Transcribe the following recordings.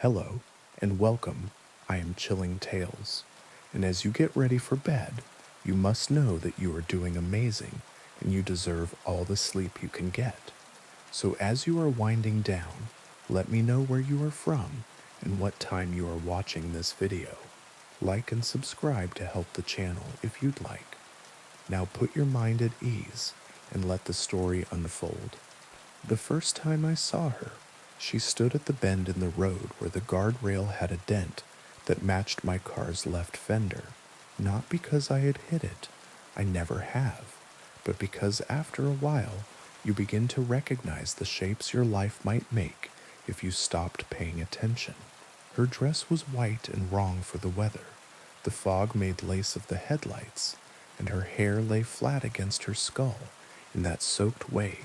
Hello, and welcome. I am Chilling Tales. And as you get ready for bed, you must know that you are doing amazing and you deserve all the sleep you can get. So as you are winding down, let me know where you are from and what time you are watching this video. Like and subscribe to help the channel if you'd like. Now put your mind at ease and let the story unfold. The first time I saw her, she stood at the bend in the road where the guardrail had a dent that matched my car's left fender, not because I had hit it, I never have, but because after a while you begin to recognize the shapes your life might make if you stopped paying attention. Her dress was white and wrong for the weather. The fog made lace of the headlights, and her hair lay flat against her skull in that soaked way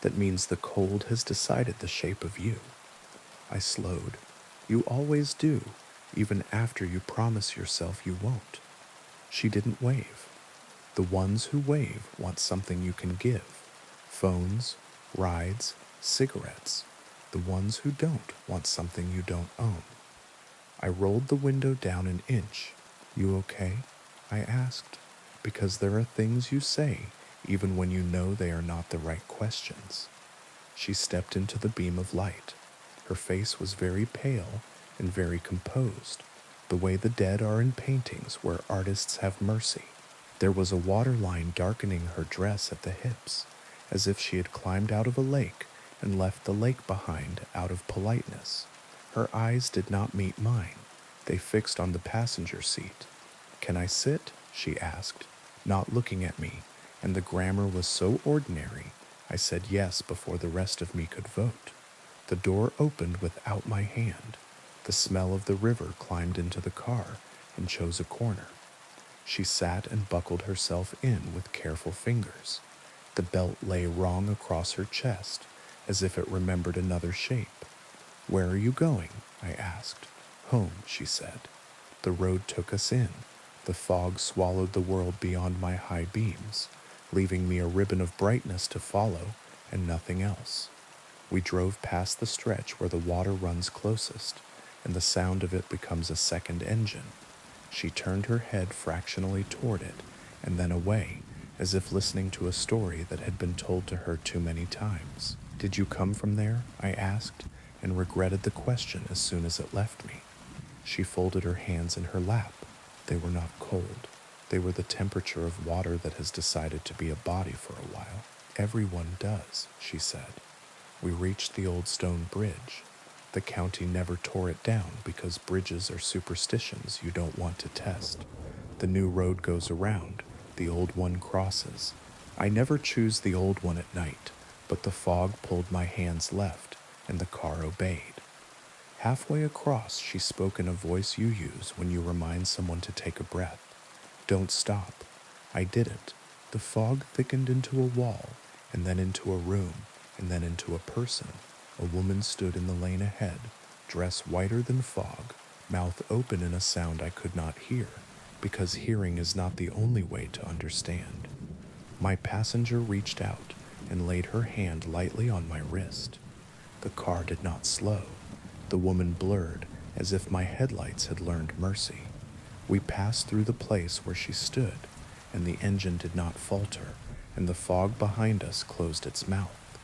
that means the cold has decided the shape of you. I slowed. You always do, even after you promise yourself you won't. She didn't wave. The ones who wave want something you can give. Phones, rides, cigarettes. The ones who don't want something you don't own. I rolled the window down an inch. You okay? I asked, because there are things you say even when you know they are not the right questions. She stepped into the beam of light. Her face was very pale and very composed, the way the dead are in paintings where artists have mercy. There was a waterline darkening her dress at the hips, as if she had climbed out of a lake and left the lake behind out of politeness. Her eyes did not meet mine. They fixed on the passenger seat. "Can I sit?" she asked, not looking at me, and the grammar was so ordinary, I said yes before the rest of me could vote. The door opened without my hand. The smell of the river climbed into the car and chose a corner. She sat and buckled herself in with careful fingers. The belt lay wrong across her chest, as if it remembered another shape. "Where are you going?" I asked. "Home," she said. The road took us in. The fog swallowed the world beyond my high beams, leaving me a ribbon of brightness to follow and nothing else. We drove past the stretch where the water runs closest, and the sound of it becomes a second engine. She turned her head fractionally toward it, and then away, as if listening to a story that had been told to her too many times. "Did you come from there?" I asked, and regretted the question as soon as it left me. She folded her hands in her lap. They were not cold. They were the temperature of water that has decided to be a body for a while. "Everyone does," she said. We reached the old stone bridge. The county never tore it down because bridges are superstitions you don't want to test. The new road goes around, the old one crosses. I never choose the old one at night, but the fog pulled my hands left, and the car obeyed. Halfway across, she spoke in a voice you use when you remind someone to take a breath. "Don't stop." I didn't. The fog thickened into a wall, and then into a room, and then into a person. A woman stood in the lane ahead, dress whiter than fog, mouth open in a sound I could not hear, because hearing is not the only way to understand. My passenger reached out and laid her hand lightly on my wrist. The car did not slow. The woman blurred, as if my headlights had learned mercy. We passed through the place where she stood, and the engine did not falter, and the fog behind us closed its mouth.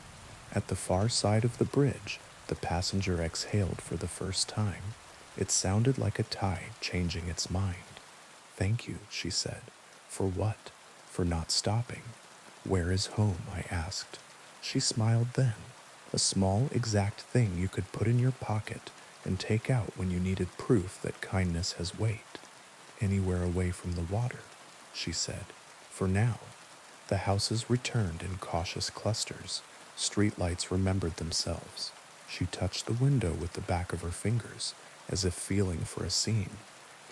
At the far side of the bridge, the passenger exhaled for the first time. It sounded like a tide changing its mind. "Thank you," she said. "For what?" "For not stopping." "Where is home?" I asked. She smiled then. A small, exact thing you could put in your pocket and take out when you needed proof that kindness has weight. "Anywhere away from the water," she said. "For now." The houses returned in cautious clusters. Streetlights remembered themselves. She touched the window with the back of her fingers, as if feeling for a seam.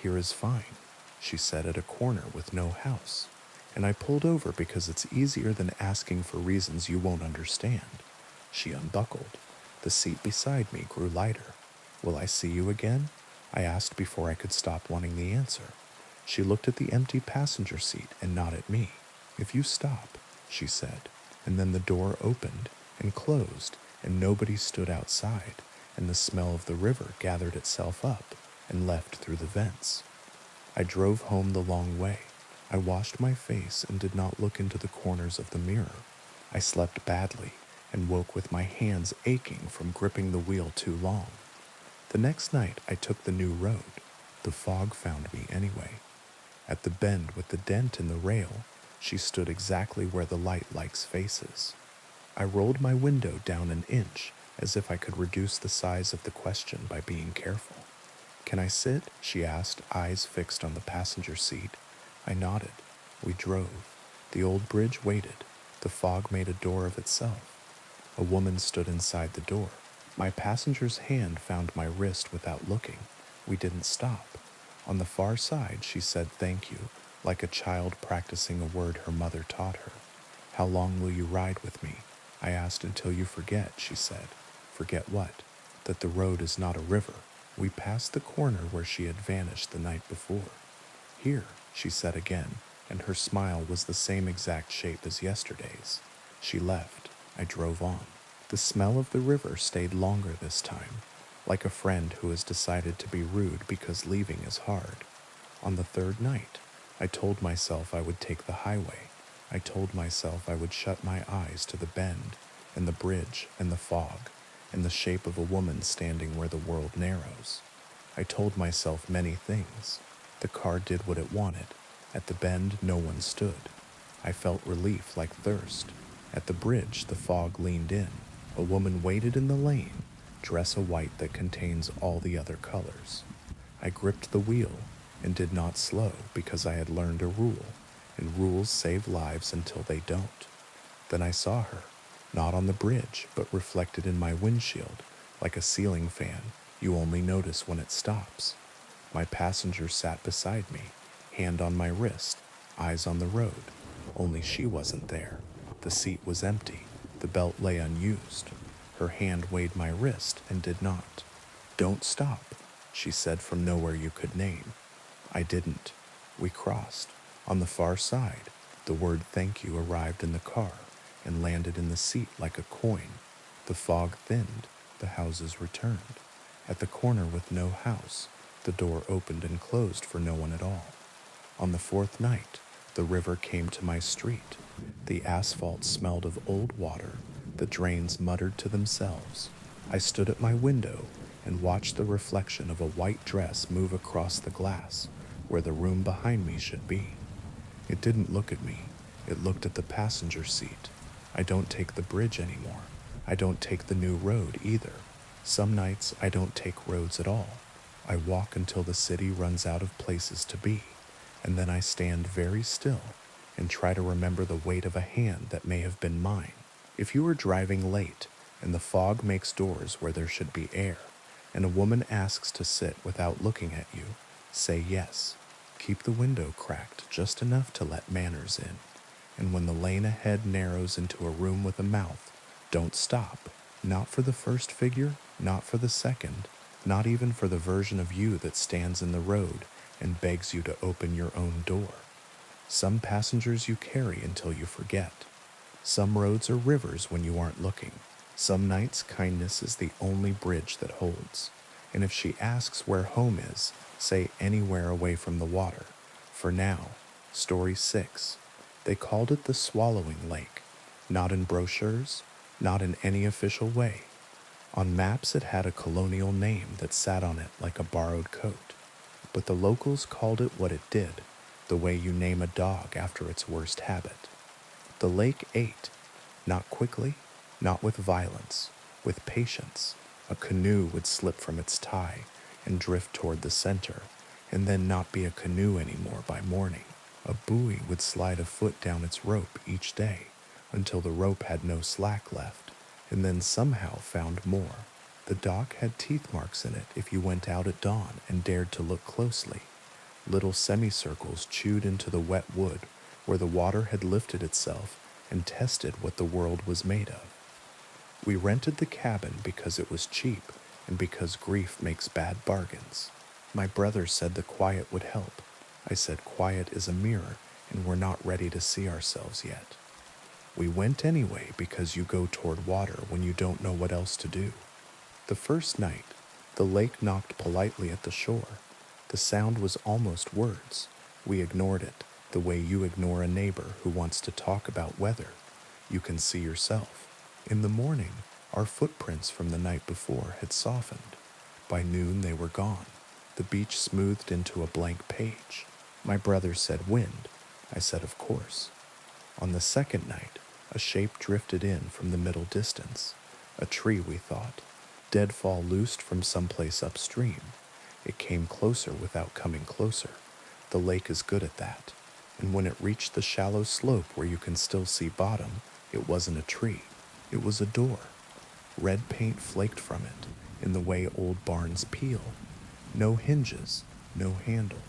"Here is fine," she said, at a corner with no house. And I pulled over because it's easier than asking for reasons you won't understand. She unbuckled. The seat beside me grew lighter. "Will I see you again?" I asked before I could stop wanting the answer. She looked at the empty passenger seat and not at me. "If you stop," she said, and then the door opened and closed, and nobody stood outside, and the smell of the river gathered itself up and left through the vents. I drove home the long way. I washed my face and did not look into the corners of the mirror. I slept badly and woke with my hands aching from gripping the wheel too long. The next night I took the new road. The fog found me anyway. At the bend with the dent in the rail, she stood exactly where the light likes faces. I rolled my window down an inch as if I could reduce the size of the question by being careful. "Can I sit?" she asked, eyes fixed on the passenger seat. I nodded. We drove. The old bridge waited. The fog made a door of itself. A woman stood inside the door. My passenger's hand found my wrist without looking. We didn't stop. On the far side, she said thank you, like a child practicing a word her mother taught her. "How long will you ride with me?" I asked. "Until you forget," she said. "Forget what?" "That the road is not a river." We passed the corner where she had vanished the night before. "Here," she said again, and her smile was the same exact shape as yesterday's. She left. I drove on. The smell of the river stayed longer this time, like a friend who has decided to be rude because leaving is hard. On the third night, I told myself I would take the highway. I told myself I would shut my eyes to the bend, and the bridge, and the fog, and the shape of a woman standing where the world narrows. I told myself many things. The car did what it wanted. At the bend, no one stood. I felt relief like thirst. At the bridge, the fog leaned in. A woman waited in the lane, dress a white that contains all the other colors. I gripped the wheel and did not slow because I had learned a rule, and rules save lives until they don't. Then I saw her, not on the bridge, but reflected in my windshield, like a ceiling fan you only notice when it stops. My passenger sat beside me, hand on my wrist, eyes on the road. Only she wasn't there. The seat was empty. The belt lay unused. Her hand weighed my wrist and did not. "Don't stop," she said from nowhere you could name. I didn't. We crossed. On the far side, the word thank you arrived in the car and landed in the seat like a coin. The fog thinned. The houses returned. At the corner with no house, the door opened and closed for no one at all. On the fourth night, the river came to my street. The asphalt smelled of old water. The drains muttered to themselves. I stood at my window and watched the reflection of a white dress move across the glass where the room behind me should be. It didn't look at me. It looked at the passenger seat. I don't take the bridge anymore. I don't take the new road either. Some nights I don't take roads at all. I walk until the city runs out of places to be, and then I stand very still and try to remember the weight of a hand that may have been mine. If you are driving late and the fog makes doors where there should be air, and a woman asks to sit without looking at you, say yes. Keep the window cracked just enough to let manners in. And when the lane ahead narrows into a room with a mouth, don't stop. Not for the first figure, not for the second, not even for the version of you that stands in the road and begs you to open your own door. Some passengers you carry until you forget. Some roads are rivers when you aren't looking. Some nights kindness is the only bridge that holds. And if she asks where home is, say anywhere away from the water. For now, story 6. They called it the Swallowing Lake. Not in brochures, not in any official way. On maps it had a colonial name that sat on it like a borrowed coat. But the locals called it what it did, the way you name a dog after its worst habit. The lake ate, not quickly, not with violence, with patience. A canoe would slip from its tie and drift toward the center, and then not be a canoe anymore by morning. A buoy would slide a foot down its rope each day until the rope had no slack left, and then somehow found more. The dock had teeth marks in it if you went out at dawn and dared to look closely. Little semicircles chewed into the wet wood where the water had lifted itself and tested what the world was made of. We rented the cabin because it was cheap and because grief makes bad bargains. My brother said the quiet would help. I said quiet is a mirror and we're not ready to see ourselves yet. We went anyway because you go toward water when you don't know what else to do. The first night, the lake knocked politely at the shore. The sound was almost words. We ignored it, the way you ignore a neighbor who wants to talk about weather. You can see yourself. In the morning, our footprints from the night before had softened. By noon, they were gone. The beach smoothed into a blank page. My brother said wind. I said of course. On the second night, a shape drifted in from the middle distance. A tree, we thought. Deadfall loosed from someplace upstream. It came closer without coming closer. The lake is good at that. And when it reached the shallow slope where you can still see bottom, it wasn't a tree. It was a door. Red paint flaked from it, in the way old barns peel. No hinges, no handle.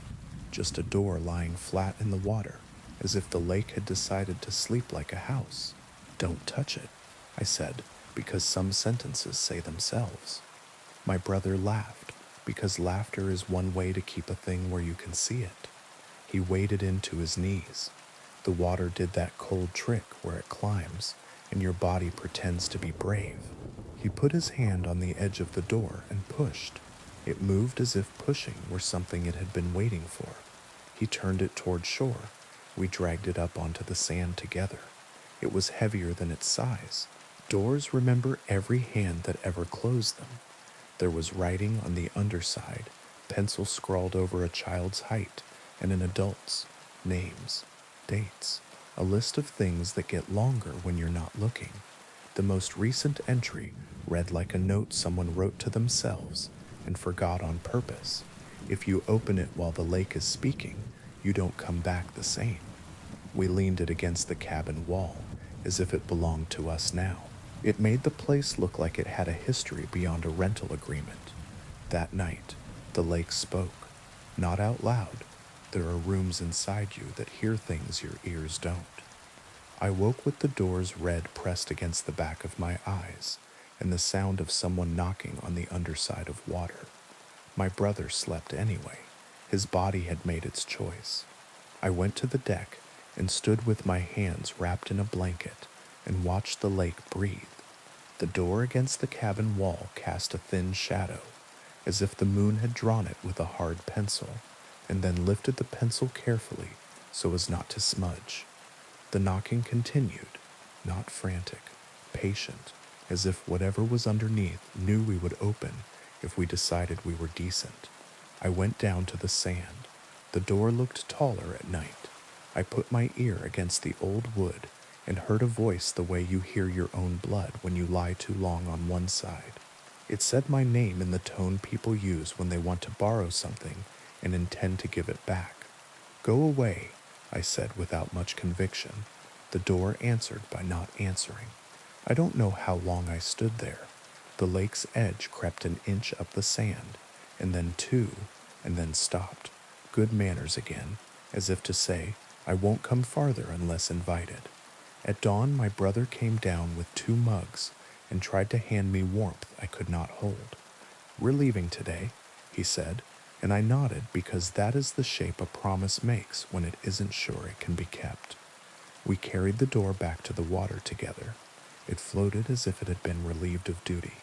Just a door lying flat in the water, as if the lake had decided to sleep like a house. Don't touch it, I said, because some sentences say themselves. My brother laughed, because laughter is one way to keep a thing where you can see it. He waded into his knees. The water did that cold trick where it climbs, and your body pretends to be brave. He put his hand on the edge of the door and pushed. It moved as if pushing were something it had been waiting for. He turned it toward shore. We dragged it up onto the sand together. It was heavier than its size. Doors remember every hand that ever closed them. There was writing on the underside, pencil scrawled over a child's height and an adult's, names, dates, a list of things that get longer when you're not looking. The most recent entry read like a note someone wrote to themselves and forgot on purpose. If you open it while the lake is speaking, you don't come back the same. We leaned it against the cabin wall, as if it belonged to us now. It made the place look like it had a history beyond a rental agreement. That night, the lake spoke. Not out loud. There are rooms inside you that hear things your ears don't. I woke with the door's red pressed against the back of my eyes, and the sound of someone knocking on the underside of water. My brother slept anyway. His body had made its choice. I went to the deck and stood with my hands wrapped in a blanket and watched the lake breathe. The door against the cabin wall cast a thin shadow, as if the moon had drawn it with a hard pencil, and then lifted the pencil carefully so as not to smudge. The knocking continued, not frantic, patient, as if whatever was underneath knew we would open if we decided we were decent. I went down to the sand. The door looked taller at night. I put my ear against the old wood and heard a voice the way you hear your own blood when you lie too long on one side. It said my name in the tone people use when they want to borrow something and intend to give it back. Go away, I said without much conviction. The door answered by not answering. I don't know how long I stood there. The lake's edge crept an inch up the sand, and then two, and then stopped. Good manners again, as if to say, I won't come farther unless invited. At dawn, my brother came down with 2 mugs and tried to hand me warmth I could not hold. We're leaving today, he said, and I nodded because that is the shape a promise makes when it isn't sure it can be kept. We carried the door back to the water together. It floated as if it had been relieved of duty.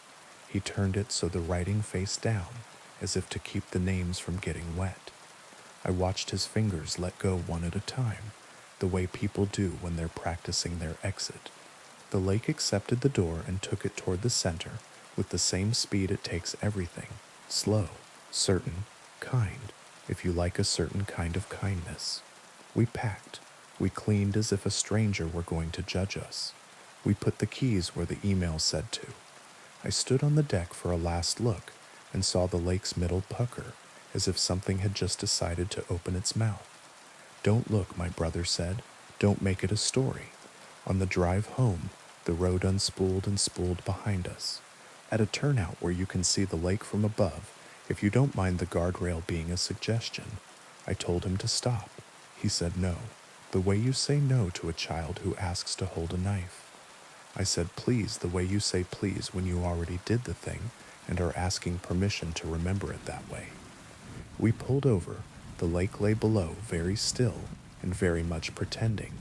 He turned it so the writing faced down, as if to keep the names from getting wet. I watched his fingers let go one at a time, the way people do when they're practicing their exit. The lake accepted the door and took it toward the center with the same speed it takes everything, slow, certain, kind, if you like a certain kind of kindness. We packed. We cleaned as if a stranger were going to judge us. We put the keys where the email said to. I stood on the deck for a last look and saw the lake's middle pucker, as if something had just decided to open its mouth. Don't look, my brother said. Don't make it a story. On the drive home, the road unspooled and spooled behind us. At a turnout where you can see the lake from above, if you don't mind the guardrail being a suggestion, I told him to stop. He said no, the way you say no to a child who asks to hold a knife. I said please the way you say please when you already did the thing and are asking permission to remember it that way. We pulled over. The lake lay below, very still and very much pretending.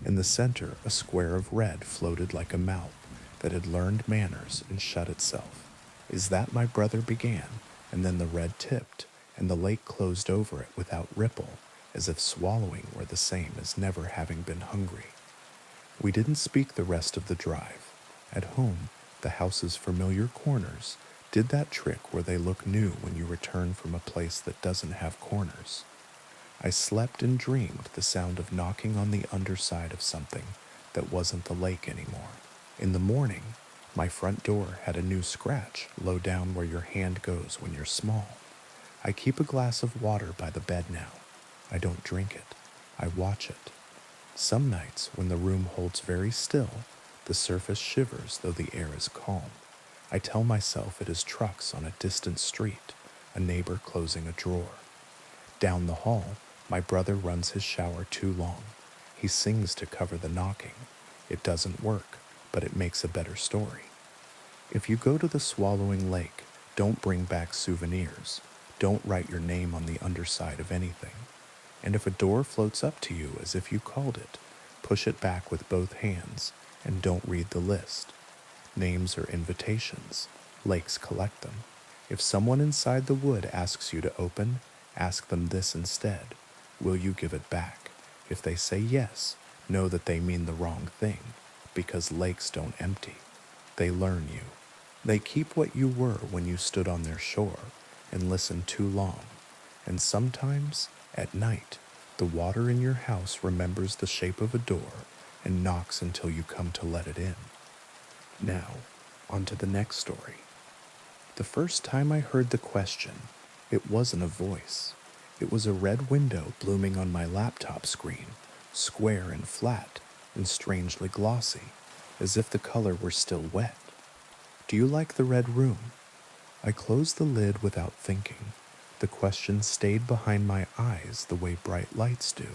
In the center, a square of red floated like a mouth that had learned manners and shut itself. Is that my brother began, and then the red tipped, and the lake closed over it without ripple, as if swallowing were the same as never having been hungry. We didn't speak the rest of the drive. At home, the house's familiar corners did that trick where they look new when you return from a place that doesn't have corners. I slept and dreamed the sound of knocking on the underside of something that wasn't the lake anymore. In the morning, my front door had a new scratch low down where your hand goes when you're small. I keep a glass of water by the bed now. I don't drink it. I watch it. Some nights, when the room holds very still, the surface shivers though the air is calm. I tell myself it is trucks on a distant street, a neighbor closing a drawer. Down the hall, my brother runs his shower too long. He sings to cover the knocking. It doesn't work, but it makes a better story. If you go to the swallowing lake, don't bring back souvenirs. Don't write your name on the underside of anything. And if a door floats up to you as if you called it, push it back with both hands and don't read the list. Names are invitations. Lakes collect them. If someone inside the wood asks you to open, ask them this instead. Will you give it back? If they say yes, know that they mean the wrong thing, because lakes don't empty. They learn you. They keep what you were when you stood on their shore and listened too long. And sometimes, at night, the water in your house remembers the shape of a door and knocks until you come to let it in. Now, on to the next story. The first time I heard the question, it wasn't a voice. It was a red window blooming on my laptop screen, square and flat and strangely glossy, as if the color were still wet. Do you like the red room? I closed the lid without thinking. The question stayed behind my eyes the way bright lights do.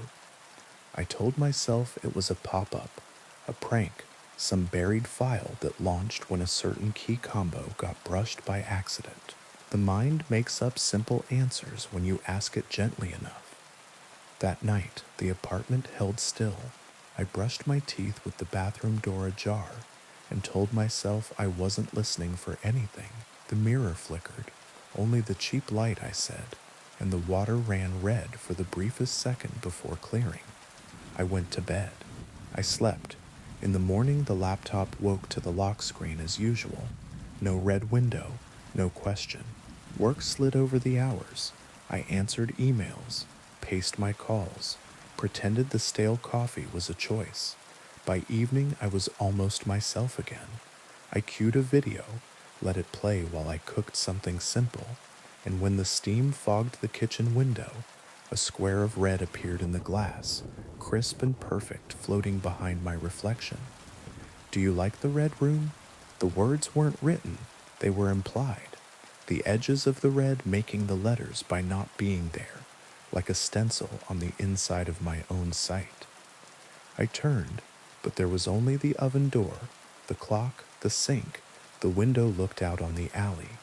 I told myself it was a pop-up, a prank, some buried file that launched when a certain key combo got brushed by accident. The mind makes up simple answers when you ask it gently enough. That night, the apartment held still. I brushed my teeth with the bathroom door ajar and told myself I wasn't listening for anything. The mirror flickered. Only the cheap light, I said, and the water ran red for the briefest second before clearing. I went to bed. I slept. In the morning, the laptop woke to the lock screen as usual. No red window, no question. Work slid over the hours. I answered emails, paced my calls, pretended the stale coffee was a choice. By evening, I was almost myself again. I cued a video, let it play while I cooked something simple, and when the steam fogged the kitchen window, a square of red appeared in the glass, crisp and perfect, floating behind my reflection. Do you like the red room? The words weren't written, they were implied. The edges of the red making the letters by not being there, like a stencil on the inside of my own sight. I turned, but there was only the oven door, the clock, the sink. The window looked out on the alley.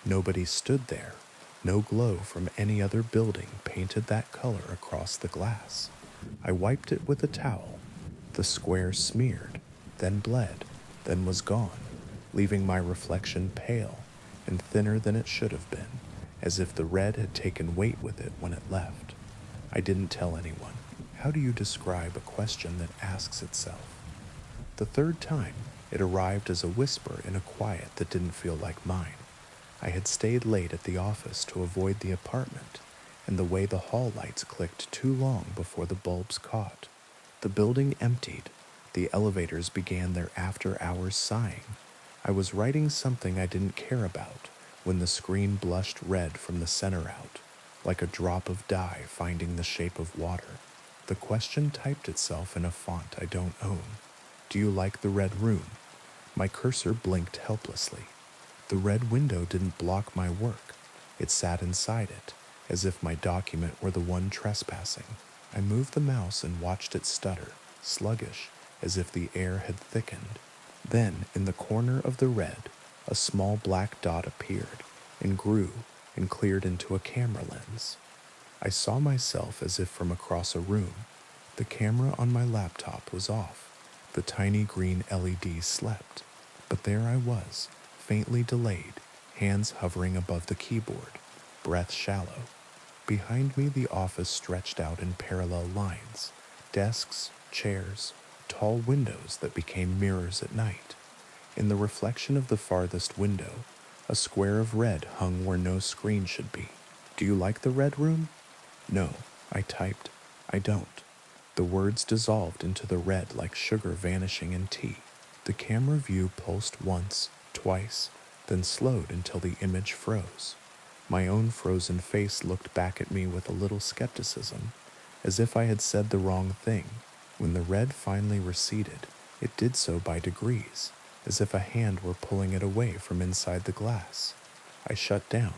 Nobody stood there. No glow from any other building painted that color across the glass. I wiped it with a towel. The square smeared, then bled, then was gone, leaving my reflection pale and thinner than it should have been, as if the red had taken weight with it when it left. I didn't tell anyone. How do you describe a question that asks itself? The third time, it arrived as a whisper in a quiet that didn't feel like mine. I had stayed late at the office to avoid the apartment, and the way the hall lights clicked too long before the bulbs caught. The building emptied. The elevators began their after-hours sighing. I was writing something I didn't care about when the screen blushed red from the center out, like a drop of dye finding the shape of water. The question typed itself in a font I don't own. Do you like the red room? My cursor blinked helplessly. The red window didn't block my work. It sat inside it, as if my document were the one trespassing. I moved the mouse and watched it stutter, sluggish, as if the air had thickened. Then, in the corner of the red, a small black dot appeared, and grew, and cleared into a camera lens. I saw myself as if from across a room. The camera on my laptop was off. The tiny green LED slept. But there I was, faintly delayed, hands hovering above the keyboard, breath shallow. Behind me, the office stretched out in parallel lines, desks, chairs, tall windows that became mirrors at night. In the reflection of the farthest window, a square of red hung where no screen should be. "Do you like the red room?" "No," I typed. "I don't." The words dissolved into the red like sugar vanishing in tea. The camera view pulsed once, twice, then slowed until the image froze. My own frozen face looked back at me with a little skepticism, as if I had said the wrong thing. When the red finally receded, it did so by degrees, as if a hand were pulling it away from inside the glass. I shut down.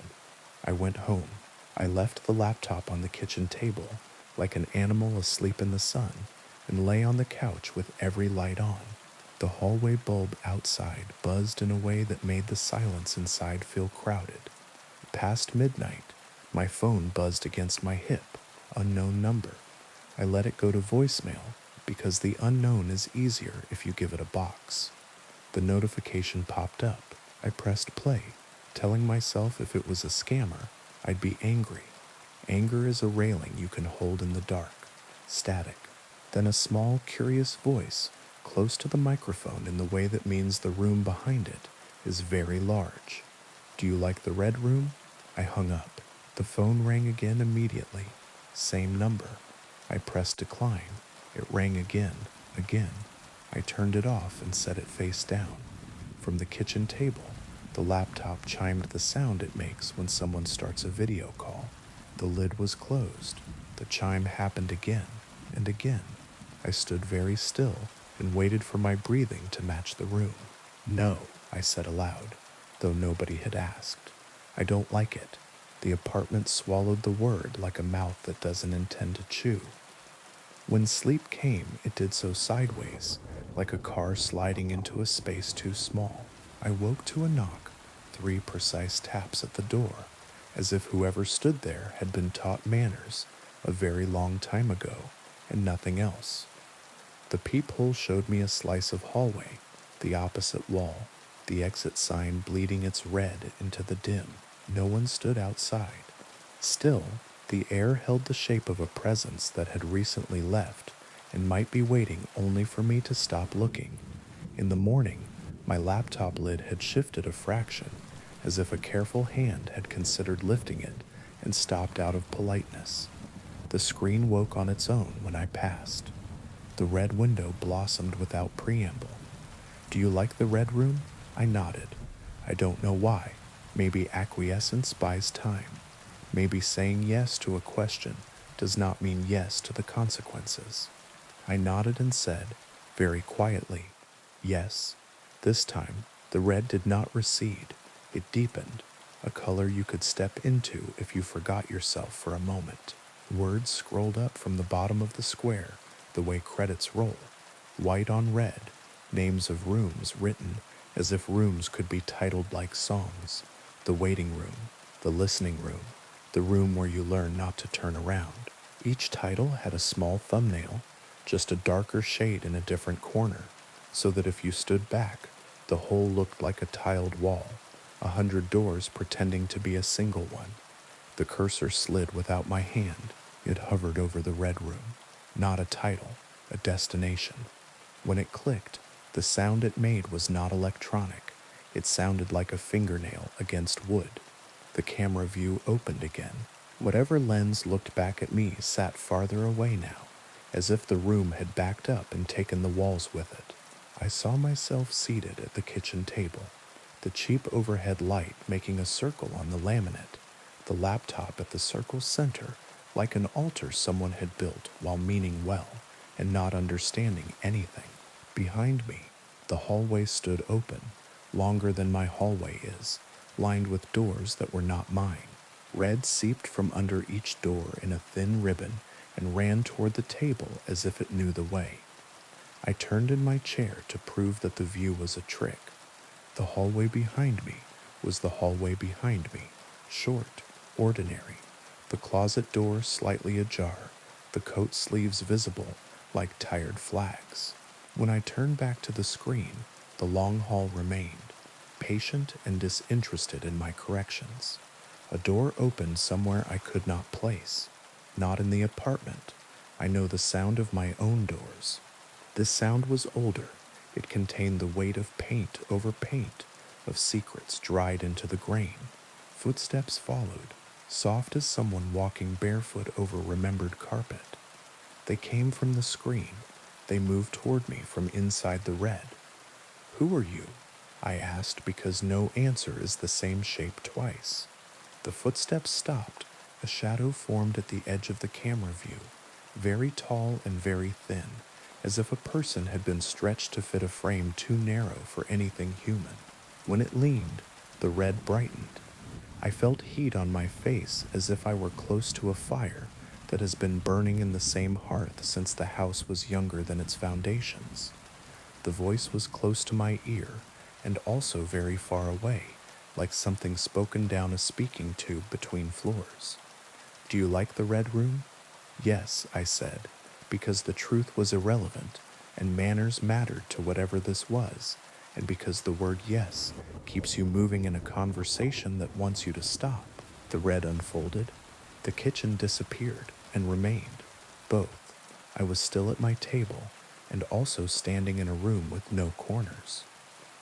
I went home. I left the laptop on the kitchen table, like an animal asleep in the sun, and lay on the couch with every light on. The hallway bulb outside buzzed in a way that made the silence inside feel crowded. Past midnight, my phone buzzed against my hip, unknown number. I let it go to voicemail because the unknown is easier if you give it a box. The notification popped up. I pressed play, telling myself if it was a scammer, I'd be angry. Anger is a railing you can hold in the dark, static. Then a small, curious voice, close to the microphone in the way that means the room behind it is very large. "Do you like the red room?" I hung up. The phone rang again immediately. Same number. I pressed decline. It rang again. I turned it off and set it face down. From the kitchen table, the laptop chimed the sound it makes when someone starts a video call. The lid was closed. The chime happened again and again. I stood very still and waited for my breathing to match the room. "No," I said aloud, though nobody had asked. "I don't like it." The apartment swallowed the word like a mouth that doesn't intend to chew. When sleep came, it did so sideways, like a car sliding into a space too small. I woke to a knock, 3 precise taps at the door, as if whoever stood there had been taught manners a very long time ago, and nothing else. The peephole showed me a slice of hallway, the opposite wall, the exit sign bleeding its red into the dim. No one stood outside. Still, the air held the shape of a presence that had recently left and might be waiting only for me to stop looking. In the morning, my laptop lid had shifted a fraction, as if a careful hand had considered lifting it and stopped out of politeness. The screen woke on its own when I passed. The red window blossomed without preamble. "Do you like the red room?" I nodded. I don't know why. Maybe acquiescence buys time. Maybe saying yes to a question does not mean yes to the consequences. I nodded and said, very quietly, "Yes." This time, the red did not recede. It deepened, a color you could step into if you forgot yourself for a moment. Words scrolled up from the bottom of the square, the way credits roll, white on red, names of rooms written as if rooms could be titled like songs. The waiting room, the listening room, the room where you learn not to turn around. Each title had a small thumbnail, just a darker shade in a different corner, so that if you stood back, the whole looked like a tiled wall, 100 doors pretending to be a single one. The cursor slid without my hand. It hovered over the red room. Not a title, a destination. When it clicked, the sound it made was not electronic. It sounded like a fingernail against wood. The camera view opened again. Whatever lens looked back at me sat farther away now, as if the room had backed up and taken the walls with it. I saw myself seated at the kitchen table, the cheap overhead light making a circle on the laminate, the laptop at the circle's center, like an altar someone had built while meaning well and not understanding anything. Behind me, the hallway stood open, longer than my hallway is, lined with doors that were not mine. Red seeped from under each door in a thin ribbon and ran toward the table as if it knew the way. I turned in my chair to prove that the view was a trick. The hallway behind me was the hallway behind me, short, ordinary, the closet door slightly ajar, the coat sleeves visible like tired flags. When I turned back to the screen, the long hall remained, patient and disinterested in my corrections. A door opened somewhere I could not place, not in the apartment. I know the sound of my own doors. This sound was older. It contained the weight of paint over paint, of secrets dried into the grain. Footsteps followed, soft as someone walking barefoot over remembered carpet. They came from the screen. They moved toward me from inside the red. "Who are you?" I asked, because no answer is the same shape twice. The footsteps stopped. A shadow formed at the edge of the camera view, very tall and very thin, as if a person had been stretched to fit a frame too narrow for anything human. When it leaned, the red brightened. I felt heat on my face, as if I were close to a fire that has been burning in the same hearth since the house was younger than its foundations. The voice was close to my ear, and also very far away, like something spoken down a speaking tube between floors. "Do you like the red room?" "Yes," I said, because the truth was irrelevant, and manners mattered to whatever this was, and because the word yes keeps you moving in a conversation that wants you to stop. The red unfolded. The kitchen disappeared and remained. Both. I was still at my table, and also standing in a room with no corners.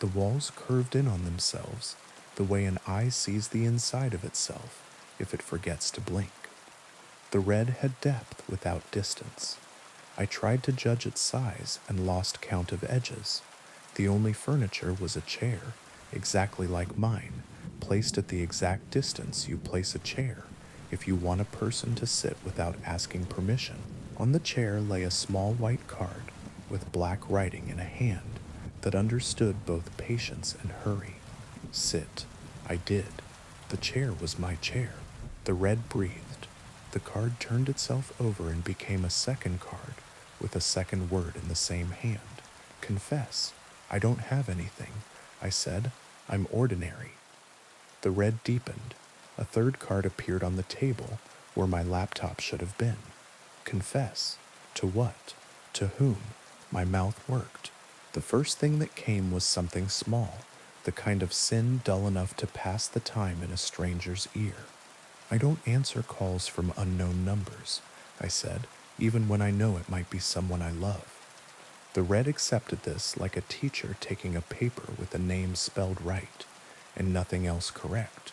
The walls curved in on themselves, the way an eye sees the inside of itself if it forgets to blink. The red had depth without distance. I tried to judge its size and lost count of edges. The only furniture was a chair, exactly like mine, placed at the exact distance you place a chair if you want a person to sit without asking permission. On the chair lay a small white card with black writing in a hand that understood both patience and hurry. Sit. I did. The chair was my chair. The red breathed. The card turned itself over and became a second card with a second word in the same hand. "Confess. I don't have anything," I said. "I'm ordinary." The red deepened. A third card appeared on the table where my laptop should have been. Confess. To what? To whom? My mouth worked. The first thing that came was something small, the kind of sin dull enough to pass the time in a stranger's ear. "I don't answer calls from unknown numbers," I said, "even when I know it might be someone I love." The red accepted this like a teacher taking a paper with a name spelled right and nothing else correct.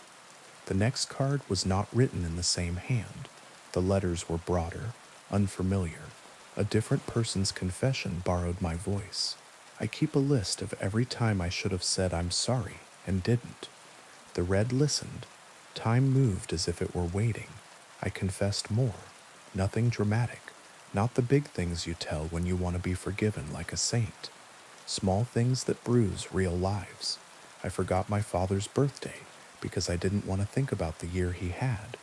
The next card was not written in the same hand. The letters were broader, unfamiliar. A different person's confession borrowed my voice. I keep a list of every time I should have said "I'm sorry" and didn't. The red listened. Time moved as if it were waiting. I confessed more. Nothing dramatic. Not the big things you tell when you want to be forgiven like a saint. Small things that bruise real lives. I forgot my father's birthday because I didn't want to think about the year he had.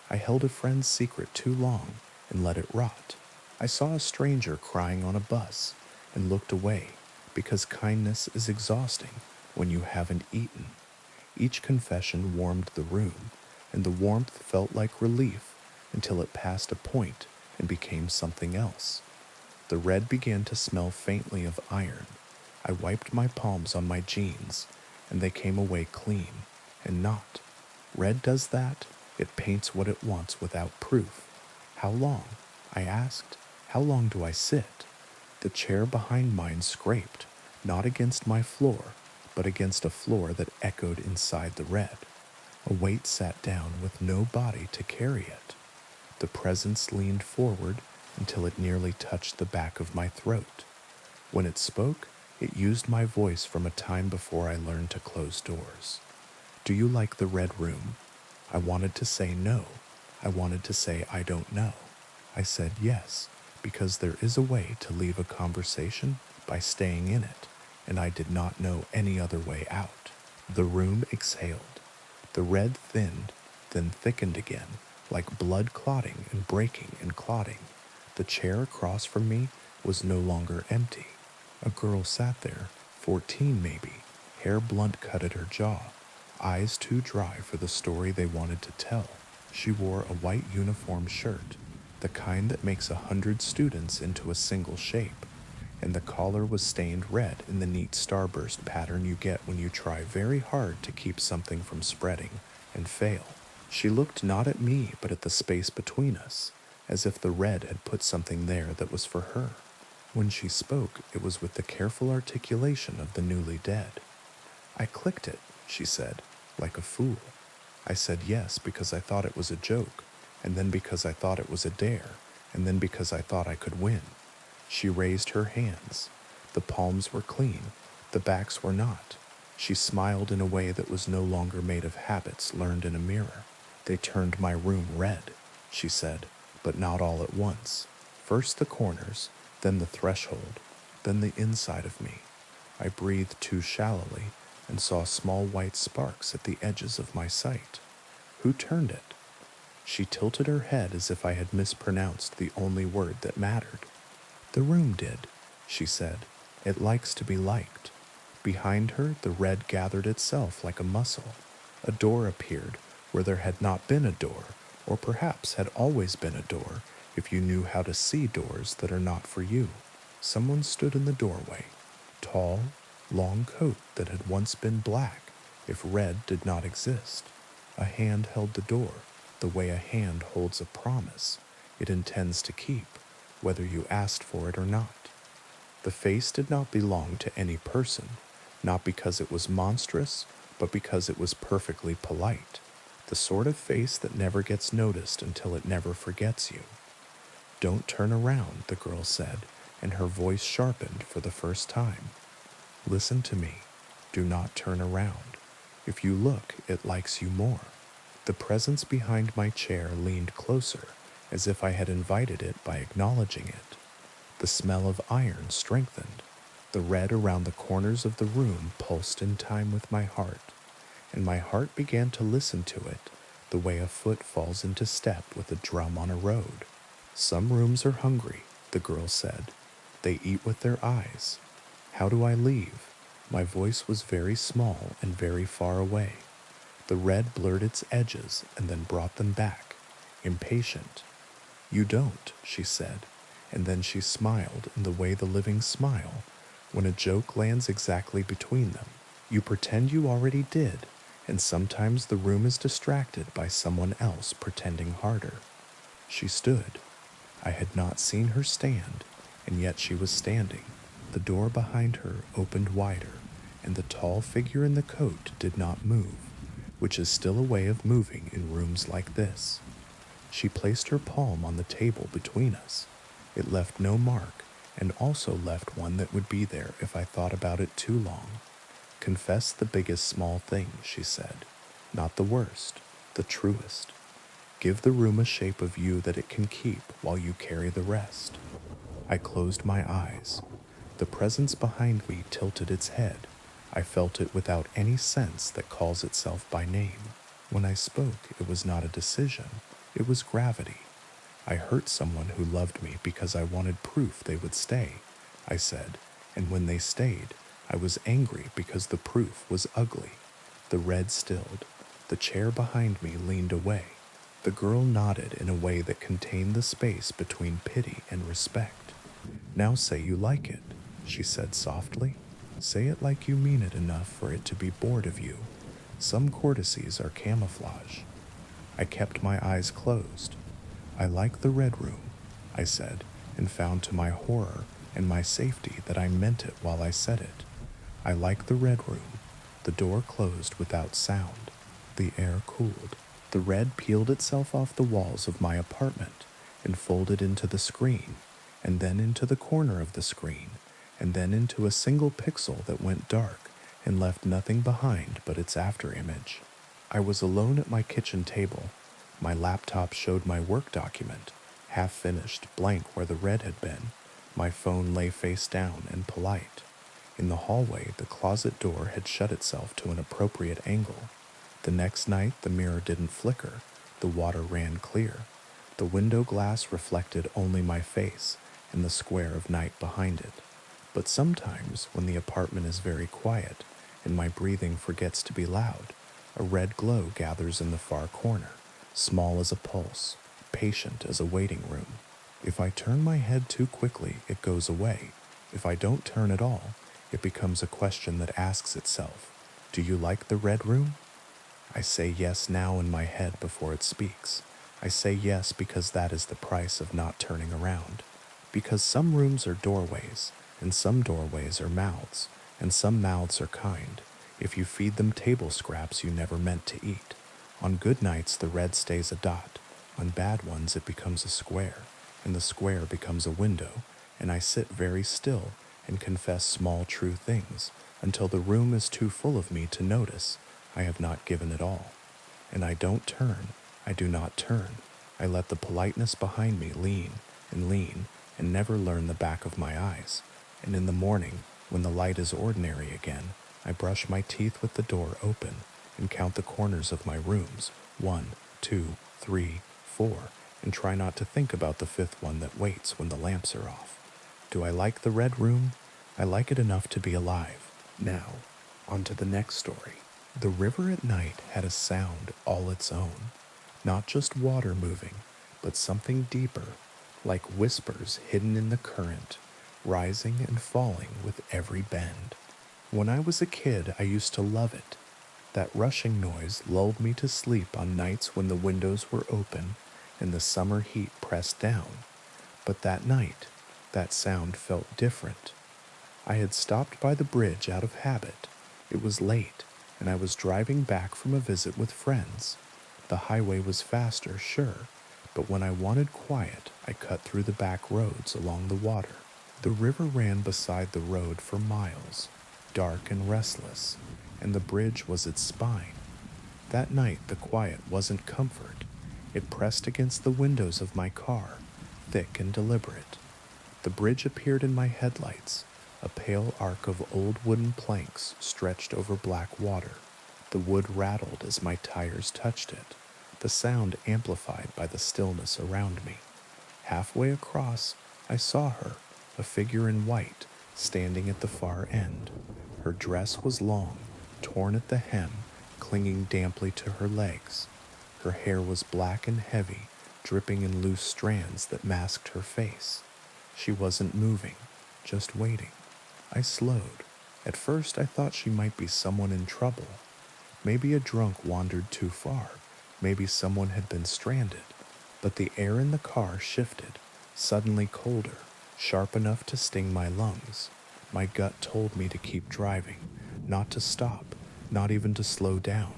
I held a friend's secret too long and let it rot. I saw a stranger crying on a bus and looked away because kindness is exhausting when you haven't eaten. Each confession warmed the room, and the warmth felt like relief until it passed a point and became something else. The red began to smell faintly of iron. I wiped my palms on my jeans, and they came away clean, and not. Red does that. It paints what it wants without proof. "How long?" I asked. "How long do I sit?" The chair behind mine scraped, not against my floor, but against a floor that echoed inside the red. A weight sat down with no body to carry it. The presence leaned forward until it nearly touched the back of my throat. When it spoke, it used my voice from a time before I learned to close doors. "Do you like the red room?" I wanted to say no. I wanted to say I don't know. I said yes, because there is a way to leave a conversation by staying in it, and I did not know any other way out. The room exhaled. The red thinned, then thickened again, like blood clotting and breaking and clotting. The chair across from me was no longer empty. A girl sat there, 14 maybe, hair blunt cut at her jaw, eyes too dry for the story they wanted to tell. She wore a white uniform shirt, the kind that makes 100 students into a single shape. and the collar was stained red in the neat starburst pattern you get when you try very hard to keep something from spreading and fail. She looked not at me but at the space between us, as if the red had put something there that was for her. When she spoke, it was with the careful articulation of the newly dead. "I clicked it," she said, like a fool. I said yes because I thought it was a joke, and then because I thought it was a dare, and then because I thought I could win. She raised her hands. The palms were clean, the backs were not. She smiled in a way that was no longer made of habits learned in a mirror. "They turned my room red," she said, "but not all at once. First the corners, then the threshold, then the inside of me. I breathed too shallowly and saw small white sparks at the edges of my sight. Who turned it?" She tilted her head as if I had mispronounced the only word that mattered. "The room did," she said. "It likes to be liked." Behind her, the red gathered itself like a muscle. A door appeared where there had not been a door, or perhaps had always been a door if you knew how to see doors that are not for you. Someone stood in the doorway. Tall, long coat that had once been black if red did not exist. A hand held the door, the way a hand holds a promise it intends to keep, whether you asked for it or not. The face did not belong to any person, not because it was monstrous, but because it was perfectly polite. The sort of face that never gets noticed until it never forgets you. "Don't turn around," the girl said, and her voice sharpened for the first time. "Listen to me. Do not turn around. If you look, it likes you more." The presence behind my chair leaned closer, as if I had invited it by acknowledging it. The smell of iron strengthened. The red around the corners of the room pulsed in time with my heart, and my heart began to listen to it the way a foot falls into step with a drum on a road. "Some rooms are hungry," the girl said. "They eat with their eyes. How do I leave?" My voice was very small and very far away. The red blurred its edges and then brought them back, impatient. "You don't," she said, and then she smiled in the way the living smile when a joke lands exactly between them. "You pretend you already did, and sometimes the room is distracted by someone else pretending harder." She stood. I had not seen her stand, and yet she was standing. The door behind her opened wider, and the tall figure in the coat did not move, which is still a way of moving in rooms like this. She placed her palm on the table between us. It left no mark, and also left one that would be there if I thought about it too long. "Confess the biggest small thing," she said. "Not the worst, the truest. Give the room a shape of you that it can keep while you carry the rest." I closed my eyes. The presence behind me tilted its head. I felt it without any sense that calls itself by name. When I spoke, it was not a decision. It was gravity. "I hurt someone who loved me because I wanted proof they would stay," I said, "and when they stayed, I was angry because the proof was ugly." The red stilled. The chair behind me leaned away. The girl nodded in a way that contained the space between pity and respect. "Now say you like it," she said softly. "Say it like you mean it enough for it to be bored of you. Some courtesies are camouflage." I kept my eyes closed. "I like the red room," I said, and found to my horror and my safety that I meant it while I said it. "I like the red room." The door closed without sound. The air cooled. The red peeled itself off the walls of my apartment and folded into the screen, and then into the corner of the screen, and then into a single pixel that went dark and left nothing behind but its afterimage. I was alone at my kitchen table. My laptop showed my work document, half finished, blank where the red had been. My phone lay face down and polite. In the hallway, the closet door had shut itself to an appropriate angle. The next night, the mirror didn't flicker. The water ran clear. The window glass reflected only my face and the square of night behind it. But sometimes, when the apartment is very quiet and my breathing forgets to be loud, a red glow gathers in the far corner, small as a pulse, patient as a waiting room. If I turn my head too quickly, it goes away, If I don't turn at all, it becomes a question that asks itself, do you like the red room? I say yes now in my head before it speaks. I say yes because that is the price of not turning around. Because some rooms are doorways, and some doorways are mouths, and some mouths are kind. If you feed them table scraps you never meant to eat. On good nights the red stays a dot. On bad ones it becomes a square, and the square becomes a window, and I sit very still and confess small true things until the room is too full of me to notice I have not given it all. And I don't turn, I do not turn. I let the politeness behind me lean and never learn the back of my eyes. And in the morning, when the light is ordinary again, I brush my teeth with the door open and count the corners of my rooms, 1, 2, 3, 4, and try not to think about the fifth one that waits when the lamps are off. Do I like the red room? I like it enough to be alive. Now, on to the next story. The river at night had a sound all its own. Not just water moving, but something deeper, like whispers hidden in the current, rising and falling with every bend. When I was a kid, I used to love it. That rushing noise lulled me to sleep on nights when the windows were open and the summer heat pressed down. But that night, that sound felt different. I had stopped by the bridge out of habit. It was late, and I was driving back from a visit with friends. The highway was faster, sure, but when I wanted quiet, I cut through the back roads along the water. The river ran beside the road for miles, dark and restless, and the bridge was its spine. That night the quiet wasn't comfort. It pressed against the windows of my car, thick and deliberate. The bridge appeared in my headlights, a pale arc of old wooden planks stretched over black water. The wood rattled as my tires touched it, the sound amplified by the stillness around me. Halfway across, I saw her, a figure in white, standing at the far end. Her dress was long, torn at the hem, clinging damply to her legs. Her hair was black and heavy, dripping in loose strands that masked her face. She wasn't moving, just waiting. I slowed. At first I thought she might be someone in trouble. Maybe a drunk wandered too far. Maybe someone had been stranded. But the air in the car shifted, suddenly colder, sharp enough to sting my lungs. My gut told me to keep driving, not to stop, not even to slow down.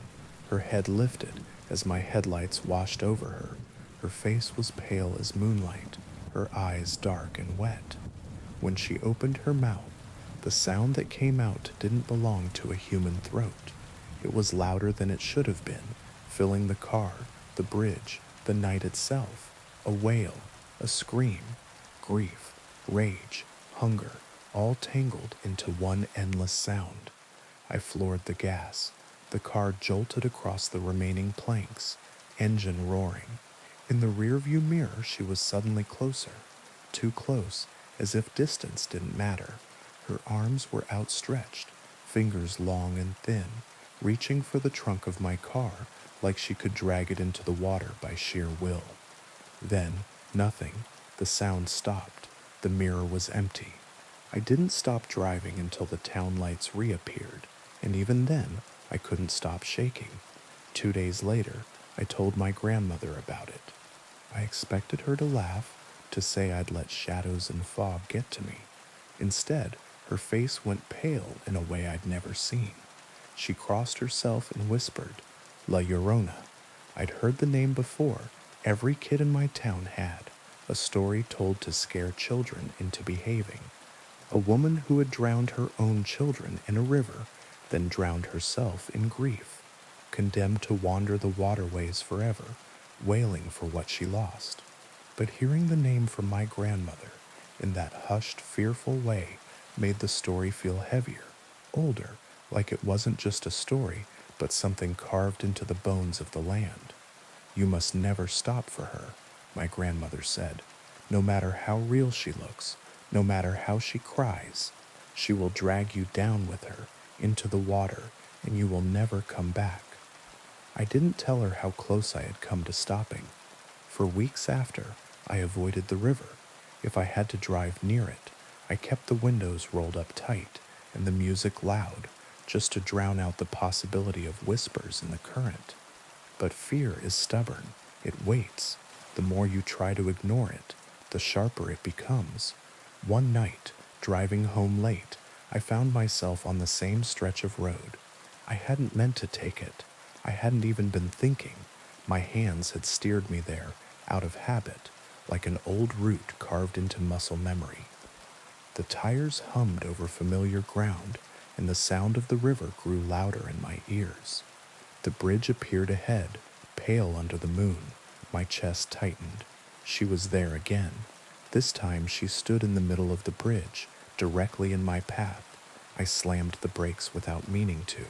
Her head lifted as my headlights washed over her. Her face was pale as moonlight, her eyes dark and wet. When she opened her mouth, the sound that came out didn't belong to a human throat. It was louder than it should have been, filling the car, the bridge, the night itself. A wail, a scream, grief, rage, hunger, all tangled into one endless sound. I floored the gas. The car jolted across the remaining planks, engine roaring. In the rearview mirror she was suddenly closer, too close, as if distance didn't matter. Her arms were outstretched, fingers long and thin, reaching for the trunk of my car like she could drag it into the water by sheer will. Then, nothing. The sound stopped. The mirror was empty. I didn't stop driving until the town lights reappeared, and even then, I couldn't stop shaking. 2 days later, I told my grandmother about it. I expected her to laugh, to say I'd let shadows and fog get to me. Instead, her face went pale in a way I'd never seen. She crossed herself and whispered, La Llorona. I'd heard the name before. Every kid in my town had. A story told to scare children into behaving. A woman who had drowned her own children in a river, then drowned herself in grief, condemned to wander the waterways forever, wailing for what she lost. But hearing the name from my grandmother in that hushed, fearful way made the story feel heavier, older, like it wasn't just a story, but something carved into the bones of the land. You must never stop for her, my grandmother said. No matter how real she looks, no matter how she cries, she will drag you down with her into the water, and you will never come back. I didn't tell her how close I had come to stopping. For weeks after, I avoided the river. If I had to drive near it, I kept the windows rolled up tight and the music loud, just to drown out the possibility of whispers in the current. But fear is stubborn. It waits. The more you try to ignore it, the sharper it becomes. One night, driving home late, I found myself on the same stretch of road. I hadn't meant to take it. I hadn't even been thinking. My hands had steered me there, out of habit, like an old route carved into muscle memory. The tires hummed over familiar ground, and the sound of the river grew louder in my ears. The bridge appeared ahead, pale under the moon. My chest tightened. She was there again. This time she stood in the middle of the bridge, directly in my path. I slammed the brakes without meaning to.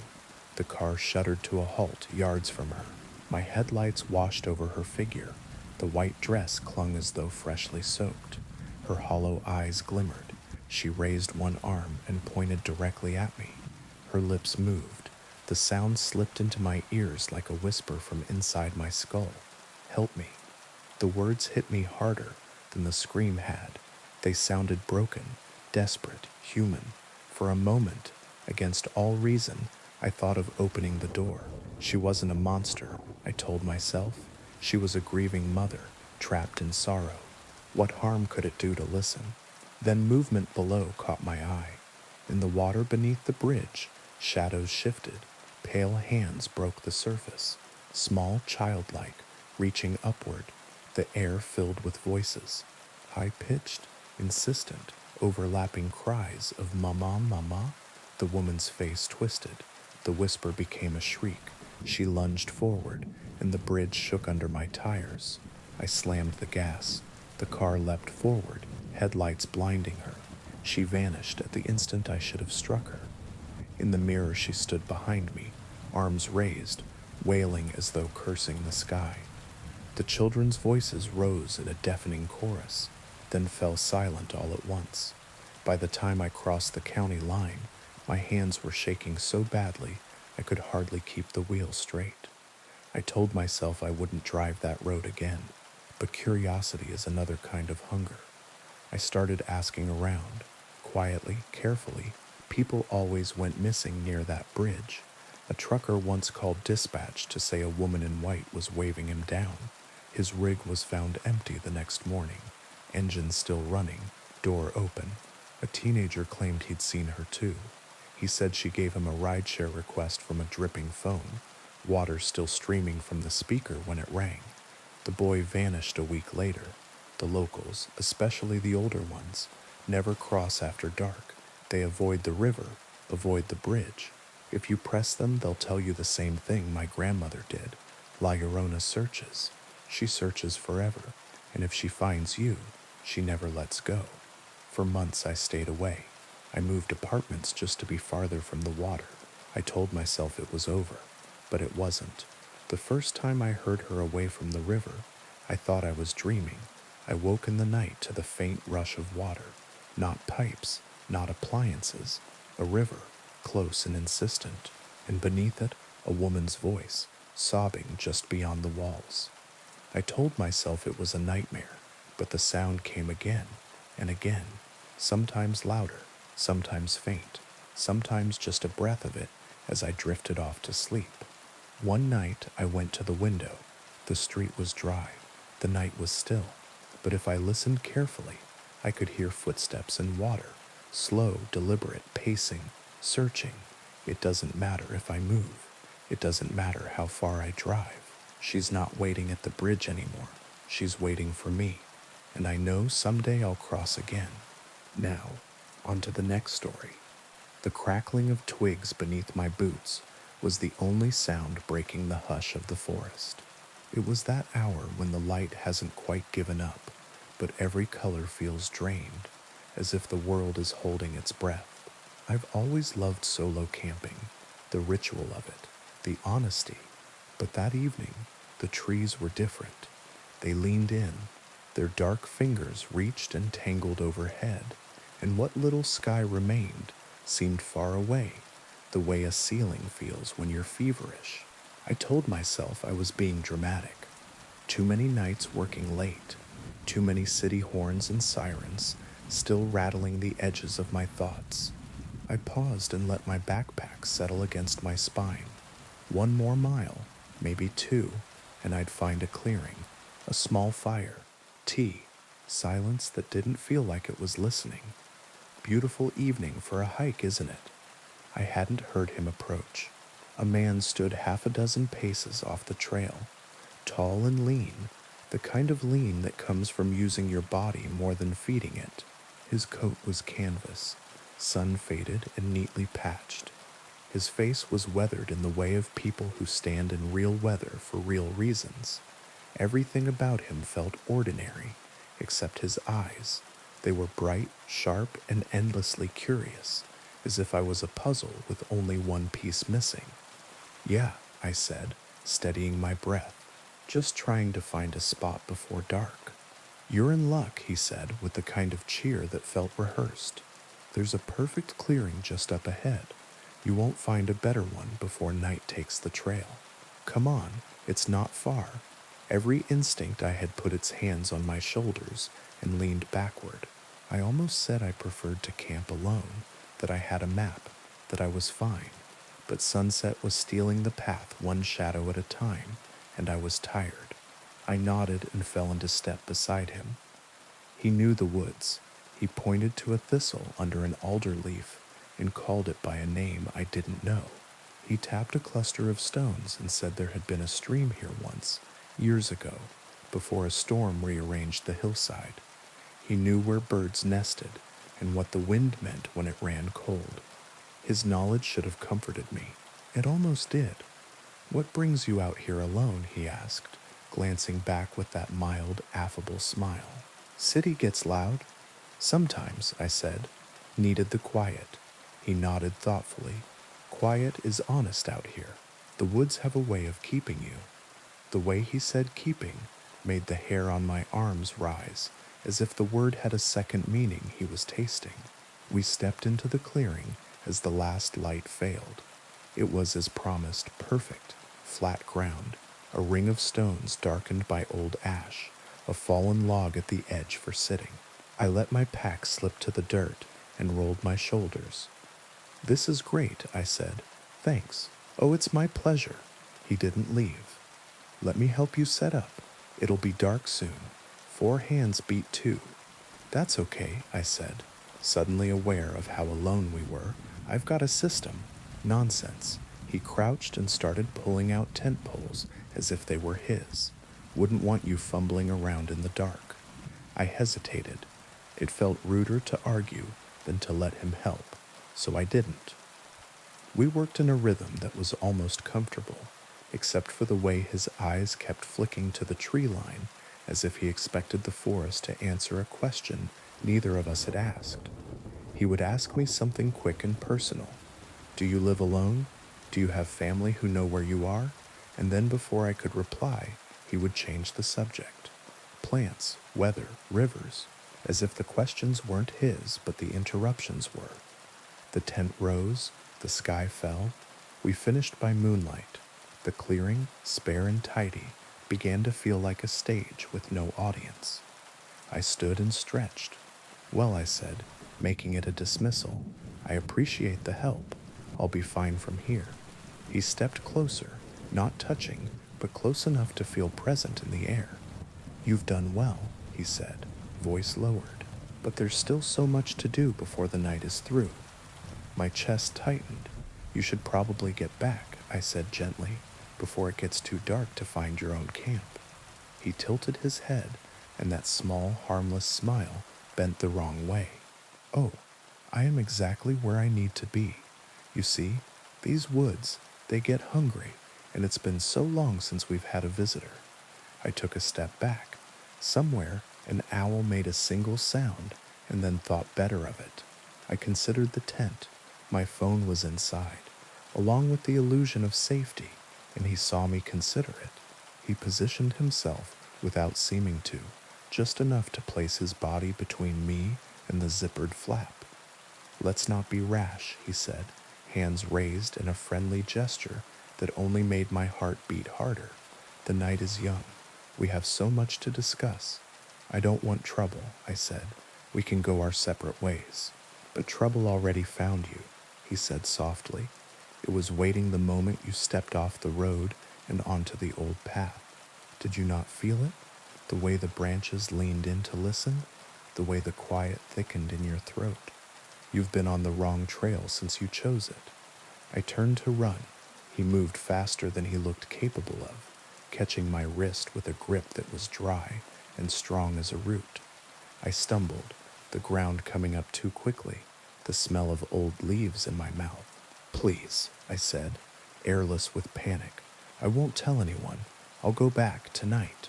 The car shuddered to a halt yards from her. My headlights washed over her figure. The white dress clung as though freshly soaked. Her hollow eyes glimmered. She raised one arm and pointed directly at me. Her lips moved. The sound slipped into my ears like a whisper from inside my skull. Help me. The words hit me harder than the scream had. They sounded broken, desperate, human. For a moment, against all reason, I thought of opening the door. She wasn't a monster, I told myself. She was a grieving mother, trapped in sorrow. What harm could it do to listen? Then movement below caught my eye. In the water beneath the bridge, shadows shifted. Pale hands broke the surface, small, childlike, reaching upward. The air filled with voices, high-pitched, insistent, overlapping cries of "Mama, Mama." The woman's face twisted. The whisper became a shriek. She lunged forward, and the bridge shook under my tires. I slammed the gas. The car leapt forward, headlights blinding her. She vanished at the instant I should have struck her. In the mirror she stood behind me, arms raised, wailing as though cursing the sky. The children's voices rose in a deafening chorus, then fell silent all at once. By the time I crossed the county line, my hands were shaking so badly I could hardly keep the wheel straight. I told myself I wouldn't drive that road again, but curiosity is another kind of hunger. I started asking around, quietly, carefully. People always went missing near that bridge. A trucker once called dispatch to say a woman in white was waving him down. His rig was found empty the next morning, engine still running, door open. A teenager claimed he'd seen her too. He said she gave him a rideshare request from a dripping phone, water still streaming from the speaker when it rang. The boy vanished a week later. The locals, especially the older ones, never cross after dark. They avoid the river, avoid the bridge. If you press them, they'll tell you the same thing my grandmother did. La Llorona searches. She searches forever, and if she finds you, she never lets go. For months I stayed away. I moved apartments just to be farther from the water. I told myself it was over, but it wasn't. The first time I heard her away from the river, I thought I was dreaming. I woke in the night to the faint rush of water. Not pipes, not appliances. A river, close and insistent, and beneath it, a woman's voice, sobbing just beyond the walls. I told myself it was a nightmare, but the sound came again and again, sometimes louder, sometimes faint, sometimes just a breath of it as I drifted off to sleep. One night I went to the window. The street was dry. The night was still. But if I listened carefully, I could hear footsteps in water, slow, deliberate, pacing, searching. It doesn't matter if I move. It doesn't matter how far I drive. She's not waiting at the bridge anymore. She's waiting for me. And I know someday I'll cross again. Now, on to the next story. The crackling of twigs beneath my boots was the only sound breaking the hush of the forest. It was that hour when the light hasn't quite given up, but every color feels drained, as if the world is holding its breath. I've always loved solo camping, the ritual of it, the honesty. But that evening, the trees were different. They leaned in. Their dark fingers reached and tangled overhead, and what little sky remained seemed far away, the way a ceiling feels when you're feverish. I told myself I was being dramatic. Too many nights working late, too many city horns and sirens, still rattling the edges of my thoughts. I paused and let my backpack settle against my spine. One more mile, maybe two, and I'd find a clearing, a small fire, tea, silence that didn't feel like it was listening. Beautiful evening for a hike, isn't it? I hadn't heard him approach. A man stood half a dozen paces off the trail, tall and lean, the kind of lean that comes from using your body more than feeding it. His coat was canvas, sun-faded and neatly patched. His face was weathered in the way of people who stand in real weather for real reasons. Everything about him felt ordinary, except his eyes. They were bright, sharp, and endlessly curious, as if I was a puzzle with only one piece missing. "Yeah," I said, steadying my breath, "just trying to find a spot before dark." "You're in luck," he said, with the kind of cheer that felt rehearsed. "There's a perfect clearing just up ahead. You won't find a better one before night takes the trail. Come on, it's not far." Every instinct I had put its hands on my shoulders and leaned backward. I almost said I preferred to camp alone, that I had a map, that I was fine. But sunset was stealing the path one shadow at a time, and I was tired. I nodded and fell into step beside him. He knew the woods. He pointed to a thistle under an alder leaf and called it by a name I didn't know. He tapped a cluster of stones and said there had been a stream here once, years ago, before a storm rearranged the hillside. He knew where birds nested and what the wind meant when it ran cold. His knowledge should have comforted me. It almost did. "What brings you out here alone?" he asked, glancing back with that mild, affable smile. "City gets loud." "Sometimes," I said. "Needed the quiet." He nodded thoughtfully. "Quiet is honest out here. The woods have a way of keeping you." The way he said keeping made the hair on my arms rise, as if the word had a second meaning he was tasting. We stepped into the clearing as the last light failed. It was, as promised, perfect, flat ground, a ring of stones darkened by old ash, a fallen log at the edge for sitting. I let my pack slip to the dirt and rolled my shoulders. "This is great," I said. "Thanks." "Oh, it's my pleasure." He didn't leave. "Let me help you set up. It'll be dark soon. 4 hands beat 2. "That's okay," I said, suddenly aware of how alone we were. "I've got a system." "Nonsense." He crouched and started pulling out tent poles as if they were his. "Wouldn't want you fumbling around in the dark." I hesitated. It felt ruder to argue than to let him help, so I didn't. We worked in a rhythm that was almost comfortable, except for the way his eyes kept flicking to the tree line, as if he expected the forest to answer a question neither of us had asked. He would ask me something quick and personal. "Do you live alone? Do you have family who know where you are?" And then before I could reply, he would change the subject. Plants, weather, rivers, as if the questions weren't his, but the interruptions were. The tent rose, the sky fell. We finished by moonlight. The clearing, spare and tidy, began to feel like a stage with no audience. I stood and stretched. "Well," I said, making it a dismissal, "I appreciate the help. I'll be fine from here." He stepped closer, not touching, but close enough to feel present in the air. "You've done well," he said, voice lowered, "but there's still so much to do before the night is through." My chest tightened. "You should probably get back," I said gently, "before it gets too dark to find your own camp." He tilted his head, and that small, harmless smile bent the wrong way. "Oh, I am exactly where I need to be. You see, these woods, they get hungry, and it's been so long since we've had a visitor." I took a step back. Somewhere, an owl made a single sound and then thought better of it. I considered the tent. My phone was inside, along with the illusion of safety, and he saw me consider it. He positioned himself without seeming to, just enough to place his body between me and the zippered flap. "Let's not be rash," he said, hands raised in a friendly gesture that only made my heart beat harder. "The night is young. We have so much to discuss." "I don't want trouble," I said, We can go our separate ways. But trouble already found you, he said softly. It was waiting the moment you stepped off the road and onto the old path. Did you not feel it? The way the branches leaned in to listen? The way the quiet thickened in your throat? You've been on the wrong trail since you chose it. I turned to run. He moved faster than he looked capable of, catching my wrist with a grip that was dry and strong as a root. I stumbled, the ground coming up too quickly, the smell of old leaves in my mouth. Please, I said, airless with panic. I won't tell anyone. I'll go back tonight.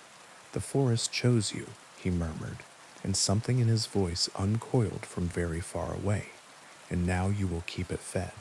The forest chose you, he murmured, and something in his voice uncoiled from very far away. And now you will keep it fed.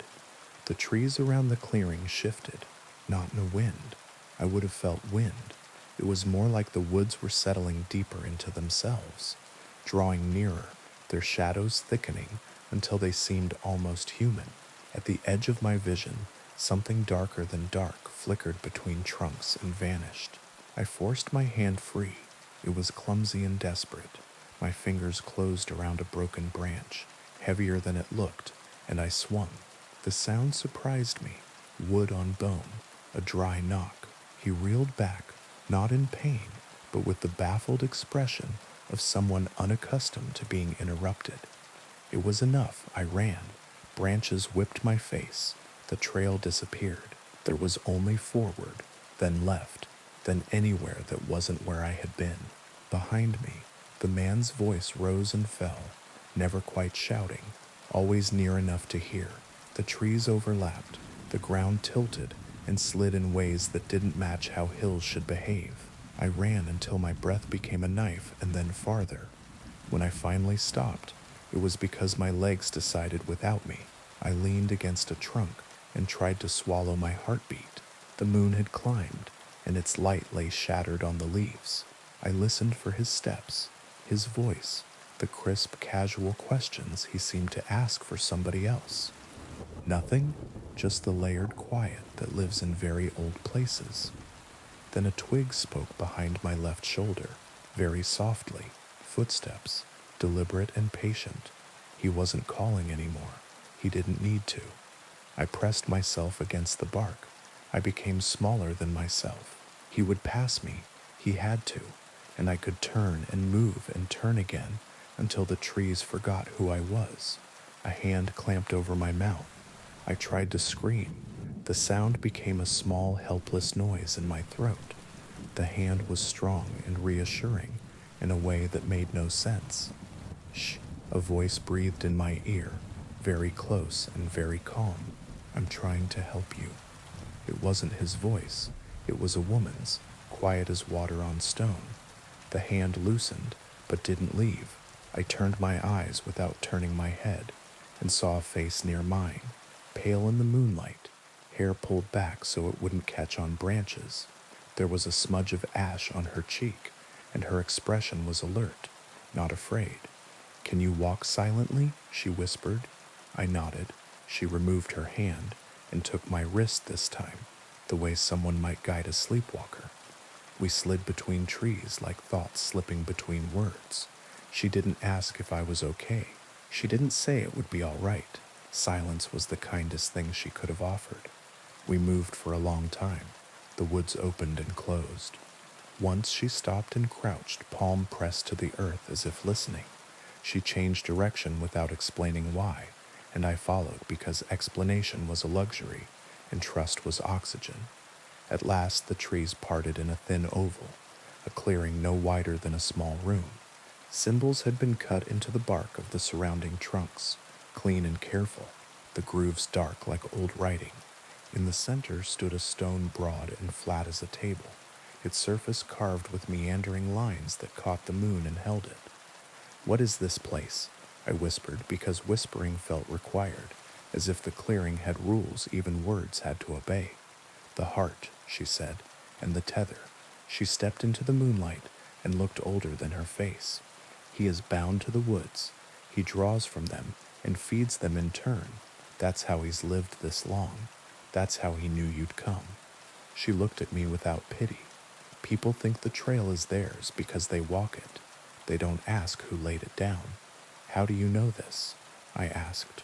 The trees around the clearing shifted, not in a wind. I would have felt wind. It was more like the woods were settling deeper into themselves, drawing nearer, their shadows thickening until they seemed almost human. At the edge of my vision, something darker than dark flickered between trunks and vanished. I forced my hand free. It was clumsy and desperate. My fingers closed around a broken branch, heavier than it looked, and I swung. The sound surprised me. Wood on bone, a dry knock. He reeled back, not in pain, but with the baffled expression of someone unaccustomed to being interrupted. It was enough. I ran. Branches whipped my face. The trail disappeared. There was only forward, then left, then anywhere that wasn't where I had been. Behind me, the man's voice rose and fell, never quite shouting, always near enough to hear. The trees overlapped, the ground tilted and slid in ways that didn't match how hills should behave. I ran until my breath became a knife and then farther. When I finally stopped, it was because my legs decided without me. I leaned against a trunk and tried to swallow my heartbeat. The moon had climbed, and its light lay shattered on the leaves. I listened for his steps, his voice, the crisp, casual questions he seemed to ask for somebody else. Nothing, just the layered quiet that lives in very old places. Then a twig spoke behind my left shoulder, very softly, footsteps, deliberate and patient. He wasn't calling anymore. He didn't need to. I pressed myself against the bark. I became smaller than myself. He would pass me. He had to. And I could turn and move and turn again until the trees forgot who I was. A hand clamped over my mouth. I tried to scream. The sound became a small, helpless noise in my throat. The hand was strong and reassuring in a way that made no sense. Shh, a voice breathed in my ear, very close and very calm. I'm trying to help you. It wasn't his voice. It was a woman's, quiet as water on stone. The hand loosened, but didn't leave. I turned my eyes without turning my head and saw a face near mine, pale in the moonlight, hair pulled back so it wouldn't catch on branches. There was a smudge of ash on her cheek, and her expression was alert, not afraid. Can you walk silently? She whispered. I nodded. She removed her hand and took my wrist this time, the way someone might guide a sleepwalker. We slid between trees like thoughts slipping between words. She didn't ask if I was okay. She didn't say it would be all right. Silence was the kindest thing she could have offered. We moved for a long time. The woods opened and closed. Once she stopped and crouched, palm pressed to the earth as if listening. She changed direction without explaining why, and I followed because explanation was a luxury and trust was oxygen. At last the trees parted in a thin oval, a clearing no wider than a small room. Symbols had been cut into the bark of the surrounding trunks, clean and careful, the grooves dark like old writing. In the center stood a stone broad and flat as a table, its surface carved with meandering lines that caught the moon and held it. What is this place? I whispered because whispering felt required, as if the clearing had rules even words had to obey. The heart, she said, and the tether. She stepped into the moonlight and looked older than her face. He is bound to the woods. He draws from them and feeds them in turn. That's how he's lived this long. That's how he knew you'd come. She looked at me without pity. People think the trail is theirs because they walk it. They don't ask who laid it down. How do you know this? I asked.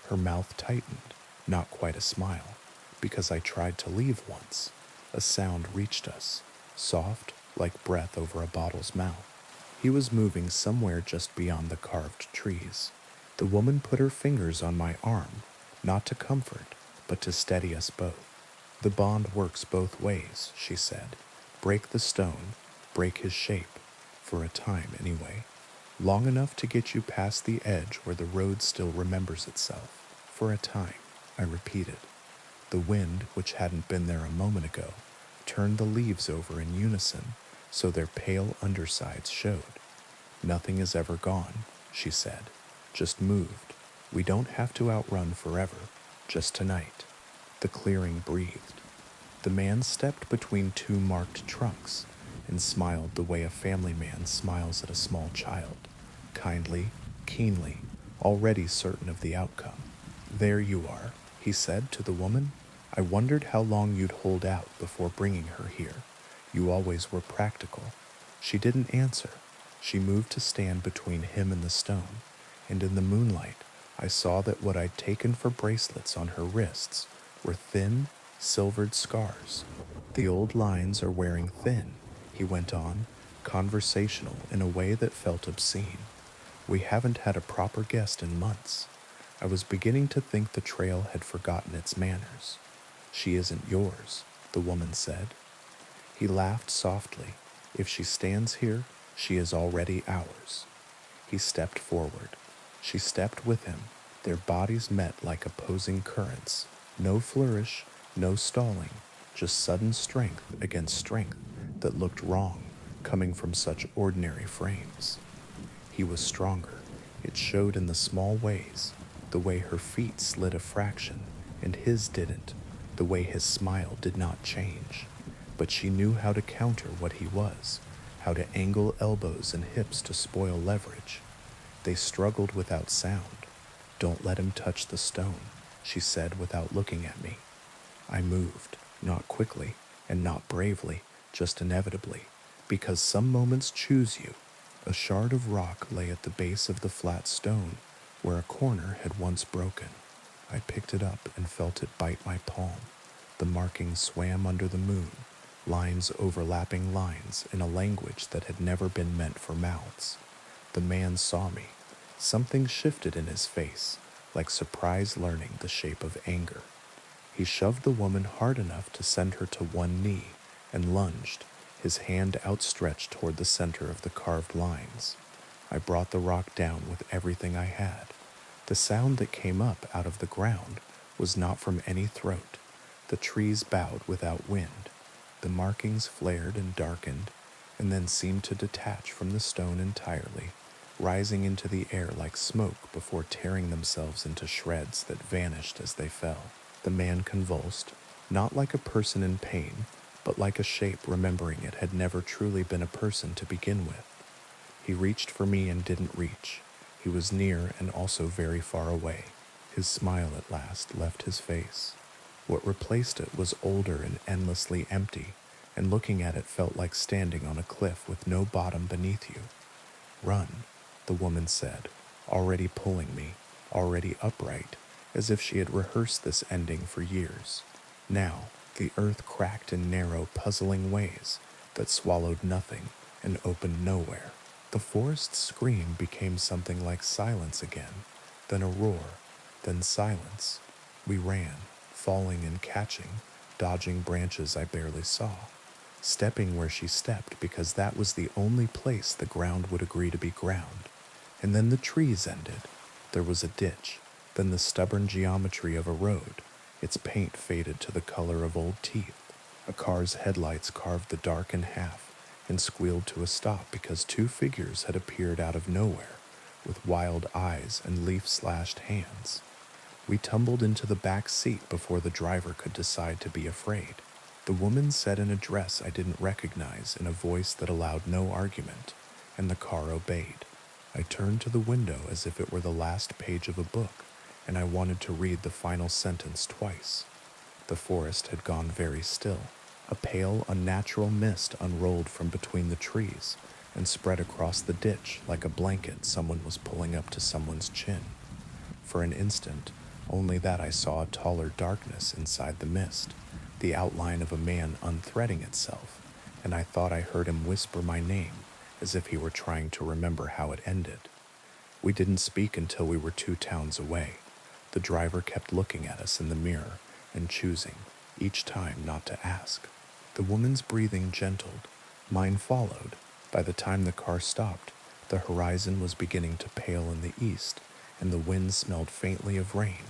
Her mouth tightened, not quite a smile, because I tried to leave once. A sound reached us, soft like breath over a bottle's mouth. He was moving somewhere just beyond the carved trees. The woman put her fingers on my arm, not to comfort, but to steady us both. The bond works both ways, she said. Break the stone, break his shape, for a time anyway. Long enough to get you past the edge where the road still remembers itself. For a time, I repeated. The wind, which hadn't been there a moment ago, turned the leaves over in unison so their pale undersides showed. Nothing is ever gone, she said. Just moved. We don't have to outrun forever, just tonight. The clearing breathed. The man stepped between two marked trunks and smiled the way a family man smiles at a small child, kindly, keenly, already certain of the outcome. There you are, he said to the woman. I wondered how long you'd hold out before bringing her here. You always were practical. She didn't answer. She moved to stand between him and the stone, and in the moonlight, I saw that what I'd taken for bracelets on her wrists were thin, silvered scars. The old lines are wearing thin, he went on, conversational in a way that felt obscene. We haven't had a proper guest in months. I was beginning to think the trail had forgotten its manners. She isn't yours, the woman said. He laughed softly. If she stands here, she is already ours. He stepped forward. She stepped with him. Their bodies met like opposing currents. No flourish, no stalling, just sudden strength against strength that looked wrong, coming from such ordinary frames. He was stronger. It showed in the small ways, the way her feet slid a fraction, and his didn't, the way his smile did not change. But she knew how to counter what he was, how to angle elbows and hips to spoil leverage. They struggled without sound. Don't let him touch the stone, she said without looking at me. I moved, not quickly and not bravely, just inevitably, because some moments choose you. A shard of rock lay at the base of the flat stone, where a corner had once broken. I picked it up and felt it bite my palm. The markings swam under the moon, lines overlapping lines in a language that had never been meant for mouths. The man saw me. Something shifted in his face, like surprise learning the shape of anger. He shoved the woman hard enough to send her to one knee and lunged, his hand outstretched toward the center of the carved lines. I brought the rock down with everything I had. The sound that came up out of the ground was not from any throat. The trees bowed without wind. The markings flared and darkened, and then seemed to detach from the stone entirely, rising into the air like smoke before tearing themselves into shreds that vanished as they fell. The man convulsed, not like a person in pain, but like a shape remembering it had never truly been a person to begin with. He reached for me and didn't reach. He was near and also very far away. His smile at last left his face. What replaced it was older and endlessly empty, and looking at it felt like standing on a cliff with no bottom beneath you. Run, the woman said, already pulling me, already upright, as if she had rehearsed this ending for years. Now, the earth cracked in narrow, puzzling ways that swallowed nothing and opened nowhere. The forest's scream became something like silence again, then a roar, then silence. We ran, falling and catching, dodging branches I barely saw, stepping where she stepped because that was the only place the ground would agree to be ground. And then the trees ended. There was a ditch, then the stubborn geometry of a road. Its paint faded to the color of old teeth. A car's headlights carved the dark in half and squealed to a stop because two figures had appeared out of nowhere with wild eyes and leaf-slashed hands. We tumbled into the back seat before the driver could decide to be afraid. The woman said an address I didn't recognize in a voice that allowed no argument, and the car obeyed. I turned to the window as if it were the last page of a book, and I wanted to read the final sentence twice. The forest had gone very still. A pale, unnatural mist unrolled from between the trees, and spread across the ditch like a blanket someone was pulling up to someone's chin. For an instant, only that I saw a taller darkness inside the mist, the outline of a man unthreading itself, and I thought I heard him whisper my name as if he were trying to remember how it ended. We didn't speak until we were 2 towns away. The driver kept looking at us in the mirror and choosing, each time, not to ask. The woman's breathing gentled. Mine followed. By the time the car stopped, the horizon was beginning to pale in the east, and the wind smelled faintly of rain.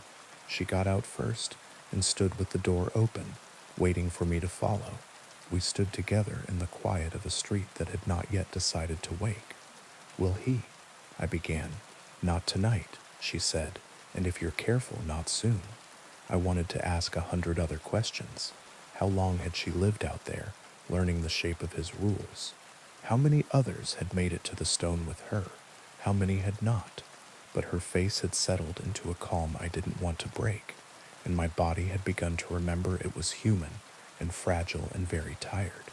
She got out first and stood with the door open, waiting for me to follow. We stood together in the quiet of a street that had not yet decided to wake. "Will he?" I began. "Not tonight," she said, "and if you're careful, not soon." I wanted to ask 100 other questions. How long had she lived out there, learning the shape of his rules? How many others had made it to the stone with her? How many had not? But her face had settled into a calm I didn't want to break, and my body had begun to remember it was human and fragile and very tired.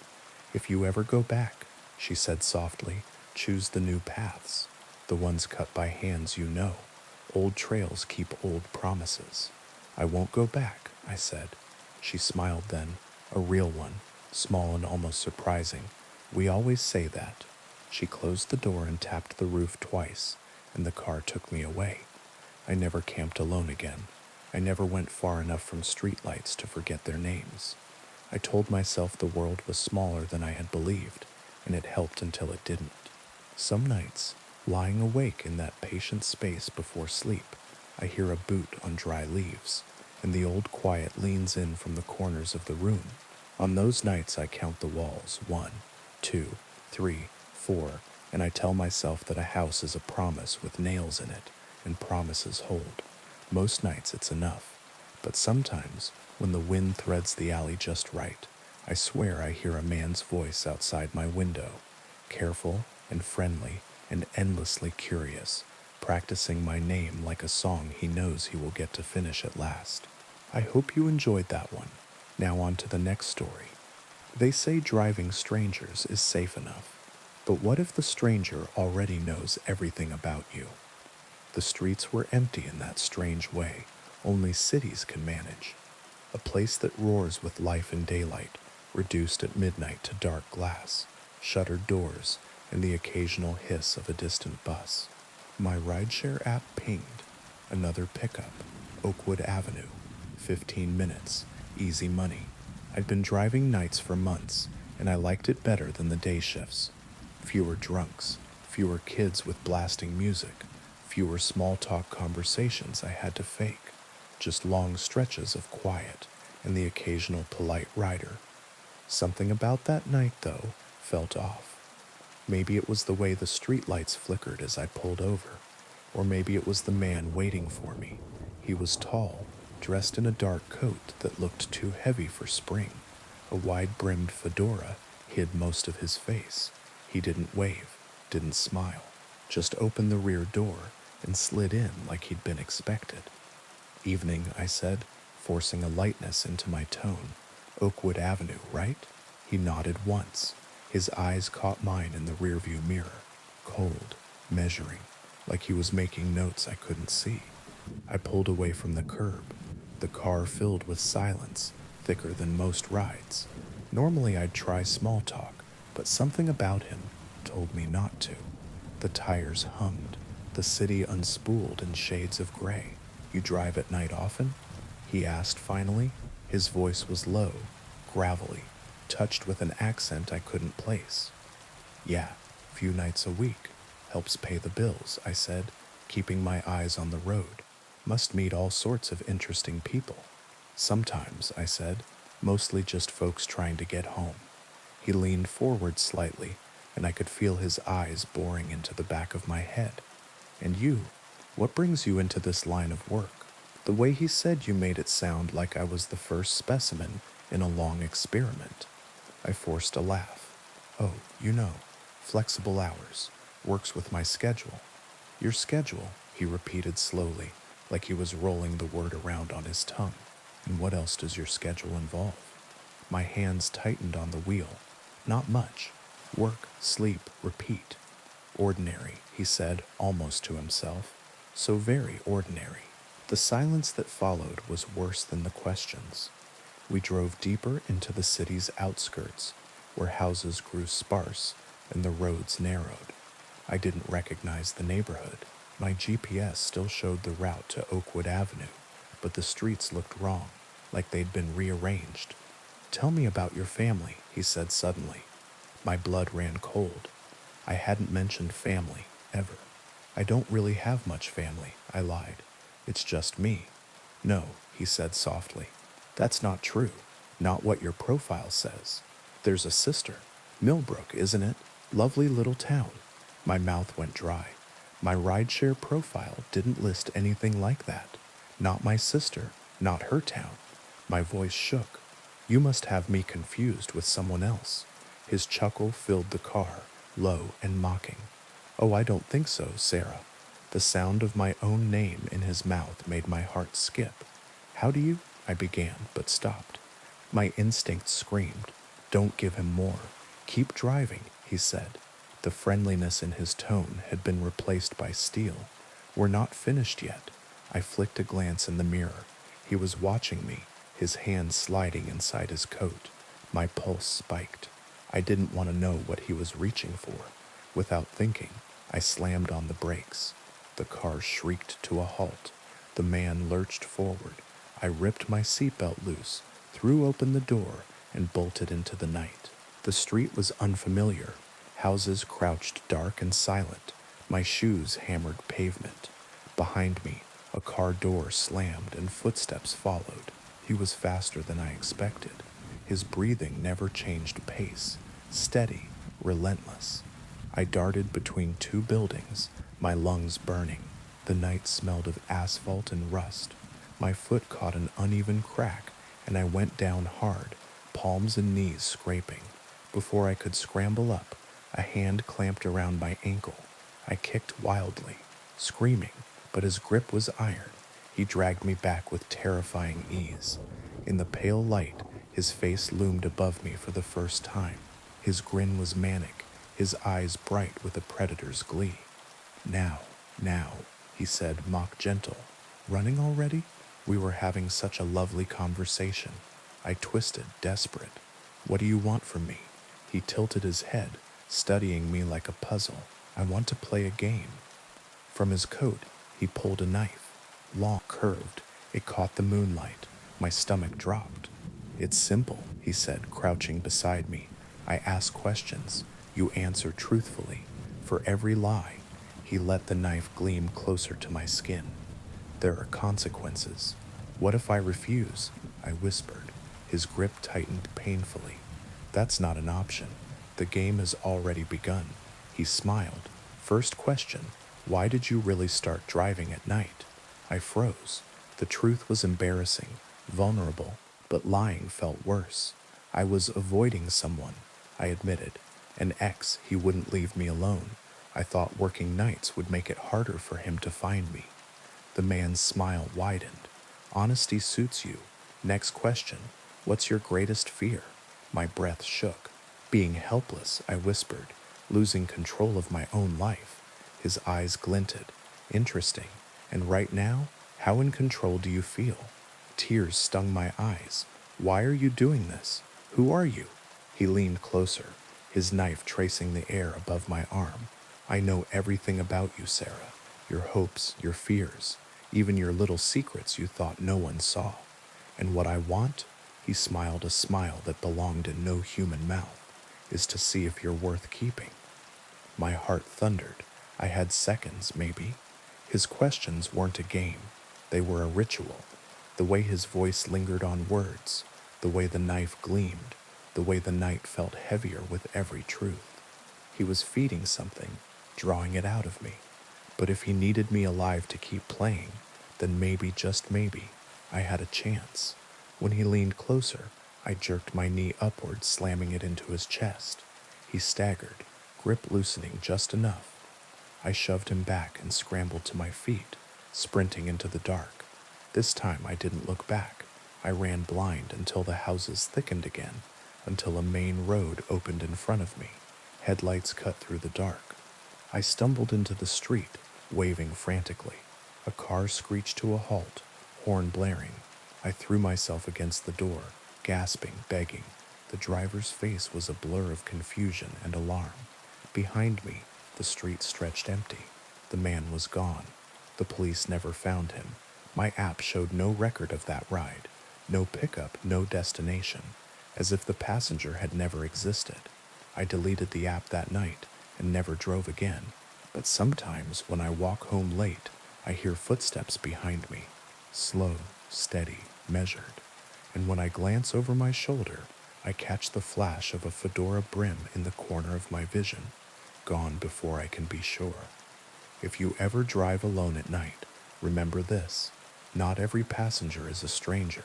"If you ever go back," she said softly, "choose the new paths, the ones cut by hands you know. Old trails keep old promises." "I won't go back," I said. She smiled then, a real one, small and almost surprising. "We always say that." She closed the door and tapped the roof twice, and the car took me away. I never camped alone again. I never went far enough from streetlights to forget their names. I told myself the world was smaller than I had believed, and it helped until it didn't. Some nights, lying awake in that patient space before sleep, I hear a boot on dry leaves, and the old quiet leans in from the corners of the room. On those nights I count the walls, 1, 2, 3, 4, and I tell myself that a house is a promise with nails in it, and promises hold. Most nights it's enough, but sometimes, when the wind threads the alley just right, I swear I hear a man's voice outside my window, careful and friendly and endlessly curious, practicing my name like a song he knows he will get to finish at last. I hope you enjoyed that one. Now on to the next story. They say driving strangers is safe enough, but what if the stranger already knows everything about you? The streets were empty in that strange way only cities can manage. A place that roars with life in daylight, reduced at midnight to dark glass, shuttered doors, and the occasional hiss of a distant bus. My rideshare app pinged. Another pickup. Oakwood Avenue. 15 minutes. Easy money. I'd been driving nights for months, and I liked it better than the day shifts. Fewer drunks, fewer kids with blasting music, fewer small talk conversations I had to fake, just long stretches of quiet and the occasional polite rider. Something about that night, though, felt off. Maybe it was the way the streetlights flickered as I pulled over, or maybe it was the man waiting for me. He was tall, dressed in a dark coat that looked too heavy for spring. A wide-brimmed fedora hid most of his face. He didn't wave, didn't smile, just opened the rear door and slid in like he'd been expected. "Evening," I said, forcing a lightness into my tone. "Oakwood Avenue, right?" He nodded once. His eyes caught mine in the rearview mirror, cold, measuring, like he was making notes I couldn't see. I pulled away from the curb, the car filled with silence, thicker than most rides. Normally I'd try small talk, but something about him told me not to. The tires hummed, the city unspooled in shades of gray. "You drive at night often?" he asked finally. His voice was low, gravelly, touched with an accent I couldn't place. "Yeah, few nights a week. Helps pay the bills," I said, keeping my eyes on the road. "Must meet all sorts of interesting people." "Sometimes," I said, "mostly just folks trying to get home." He leaned forward slightly, and I could feel his eyes boring into the back of my head. "And you? What brings you into this line of work?" The way he said you made it sound like I was the first specimen in a long experiment. I forced a laugh. "Oh, flexible hours. Works with my schedule." "Your schedule," he repeated slowly, like he was rolling the word around on his tongue. "And what else does your schedule involve?" My hands tightened on the wheel. "Not much. Work, sleep, repeat. Ordinary, he said, almost to himself. So very ordinary. The silence that followed was worse than the questions. We drove deeper into the city's outskirts, where houses grew sparse and the roads narrowed. I didn't recognize the neighborhood. My GPS still showed the route to Oakwood Avenue, but the streets looked wrong, like they'd been rearranged. Tell me about your family, he said suddenly. My blood ran cold. I hadn't mentioned family, ever. I don't really have much family, I lied. It's just me. No, he said softly. That's not true. Not what your profile says. There's a sister. Millbrook, isn't it? Lovely little town. My mouth went dry. My rideshare profile didn't list anything like that. Not my sister, not her town. My voice shook. You must have me confused with someone else. His chuckle filled the car, low and mocking. Oh, I don't think so, Sarah. The sound of my own name in his mouth made my heart skip. How do you? I began, but stopped. My instincts screamed. Don't give him more. Keep driving, he said. The friendliness in his tone had been replaced by steel. We're not finished yet. I flicked a glance in the mirror. He was watching me, his hand sliding inside his coat. My pulse spiked. I didn't want to know what he was reaching for. Without thinking, I slammed on the brakes. The car shrieked to a halt. The man lurched forward. I ripped my seatbelt loose, threw open the door, and bolted into the night. The street was unfamiliar. Houses crouched dark and silent. My shoes hammered pavement. Behind me, a car door slammed and footsteps followed. He was faster than I expected. His breathing never changed pace, steady, relentless. I darted between two buildings, my lungs burning. The night smelled of asphalt and rust. My foot caught an uneven crack, and I went down hard, palms and knees scraping. Before I could scramble up, a hand clamped around my ankle. I kicked wildly, screaming, but his grip was iron. He dragged me back with terrifying ease. In the pale light, his face loomed above me for the first time. His grin was manic, his eyes bright with a predator's glee. Now, he said, mock gentle. Running already? We were having such a lovely conversation. I twisted, desperate. What do you want from me? He tilted his head, studying me like a puzzle. I want to play a game. From his coat, he pulled a knife. Long, curved, it caught the moonlight. My stomach dropped. It's simple, he said, crouching beside me. I ask questions. You answer truthfully. For every lie, he let the knife gleam closer to my skin. There are consequences. What if I refuse? I whispered. His grip tightened painfully. That's not an option. The game has already begun. He smiled. First question, why did you really start driving at night? I froze. The truth was embarrassing, vulnerable, but lying felt worse. I was avoiding someone, I admitted. An ex, he wouldn't leave me alone. I thought working nights would make it harder for him to find me. The man's smile widened. Honesty suits you. Next question, what's your greatest fear? My breath shook. Being helpless, I whispered, losing control of my own life. His eyes glinted. Interesting. And right now, how in control do you feel? Tears stung my eyes. Why are you doing this? Who are you? He leaned closer, his knife tracing the air above my arm. I know everything about you, Sarah. Your hopes, your fears, even your little secrets you thought no one saw. And what I want, he smiled a smile that belonged in no human mouth, is to see if you're worth keeping. My heart thundered. I had seconds, maybe. His questions weren't a game. They were a ritual. The way his voice lingered on words, the way the knife gleamed, the way the night felt heavier with every truth. He was feeding something, drawing it out of me. But if he needed me alive to keep playing, then maybe, just maybe, I had a chance. When he leaned closer, I jerked my knee upward, slamming it into his chest. He staggered, grip loosening just enough. I shoved him back and scrambled to my feet, sprinting into the dark. This time I didn't look back. I ran blind until the houses thickened again, until a main road opened in front of me. Headlights cut through the dark. I stumbled into the street, waving frantically. A car screeched to a halt, horn blaring. I threw myself against the door, gasping, begging. The driver's face was a blur of confusion and alarm. Behind me, the street stretched empty. The man was gone. The police never found him. My app showed no record of that ride. No pickup, no destination. As if the passenger had never existed. I deleted the app that night and never drove again. But sometimes when I walk home late, I hear footsteps behind me. Slow, steady, measured. And when I glance over my shoulder, I catch the flash of a fedora brim in the corner of my vision, gone before I can be sure. If you ever drive alone at night, remember this. Not every passenger is a stranger.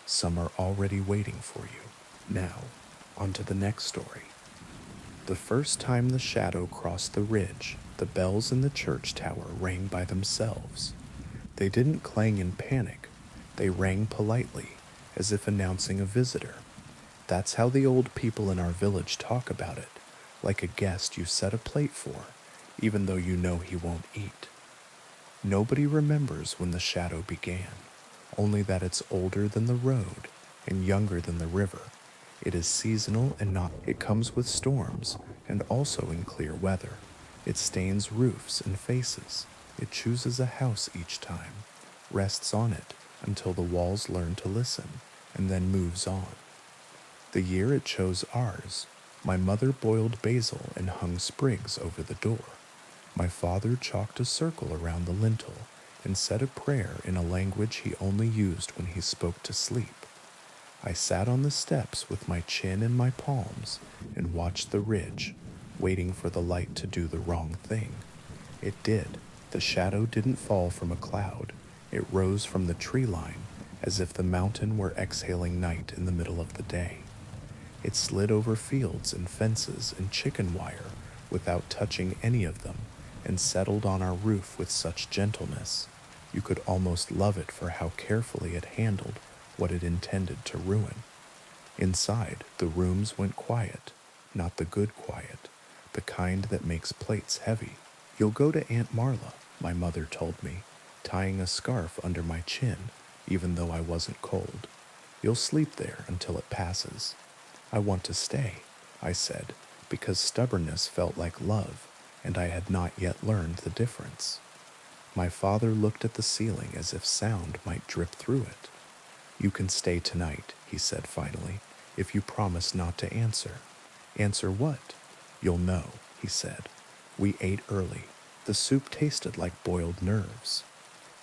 Some are already waiting for you. Now, on to the next story. The first time the shadow crossed the ridge, the bells in the church tower rang by themselves. They didn't clang in panic. They rang politely, as if announcing a visitor. That's how the old people in our village talk about it, like a guest you set a plate for, even though you know he won't eat. Nobody remembers when the shadow began, only that it's older than the road and younger than the river. It is seasonal and not. It comes with storms and also in clear weather. It stains roofs and faces. It chooses a house each time, rests on it until the walls learn to listen, and then moves on. The year it chose ours, my mother boiled basil and hung sprigs over the door. My father chalked a circle around the lintel and said a prayer in a language he only used when he spoke to sleep. I sat on the steps with my chin in my palms and watched the ridge, waiting for the light to do the wrong thing. It did. The shadow didn't fall from a cloud. It rose from the tree line, as if the mountain were exhaling night in the middle of the day. It slid over fields and fences and chicken wire without touching any of them, and settled on our roof with such gentleness. You could almost love it for how carefully it handled what it intended to ruin. Inside, the rooms went quiet, not the good quiet, the kind that makes plates heavy. You'll go to Aunt Marla, my mother told me, tying a scarf under my chin, even though I wasn't cold. You'll sleep there until it passes. I want to stay, I said, because stubbornness felt like love, and I had not yet learned the difference. My father looked at the ceiling as if sound might drip through it. You can stay tonight, he said finally, if you promise not to answer. Answer what? You'll know, he said. We ate early. The soup tasted like boiled nerves.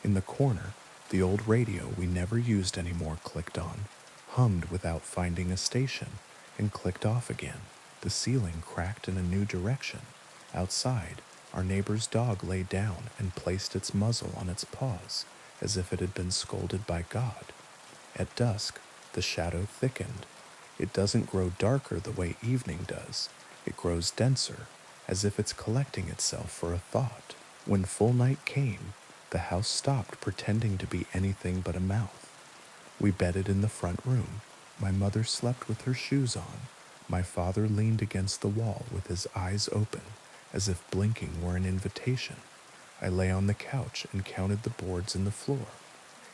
In the corner, the old radio we never used anymore clicked on, hummed without finding a station, and clicked off again. The ceiling cracked in a new direction. Outside, our neighbor's dog lay down and placed its muzzle on its paws, as if it had been scolded by God. At dusk, the shadow thickened. It doesn't grow darker the way evening does. It grows denser, as if it's collecting itself for a thought. When full night came, the house stopped pretending to be anything but a mouth. We bedded in the front room. My mother slept with her shoes on. My father leaned against the wall with his eyes open, as if blinking were an invitation. I lay on the couch and counted the boards in the floor.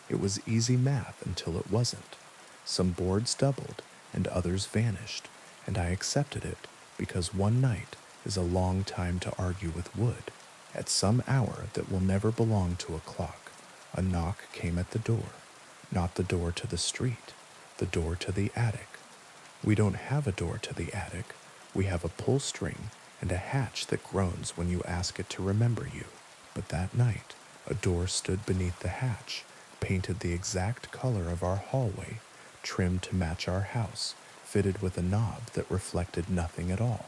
It was easy math until it wasn't. Some boards doubled and others vanished, and I accepted it because one night is a long time to argue with wood. At some hour that will never belong to a clock, a knock came at the door. Not the door to the street, the door to the attic. We don't have a door to the attic. We have a pull string and a hatch that groans when you ask it to remember you. But that night, a door stood beneath the hatch, painted the exact color of our hallway, trimmed to match our house, fitted with a knob that reflected nothing at all.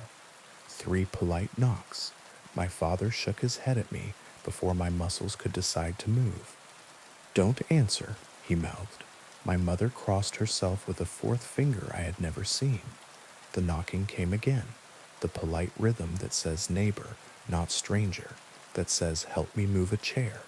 3 polite knocks. My father shook his head at me before my muscles could decide to move. Don't answer, he mouthed. My mother crossed herself with a 4th finger I had never seen. The knocking came again, the polite rhythm that says neighbor, not stranger, that says help me move a chair,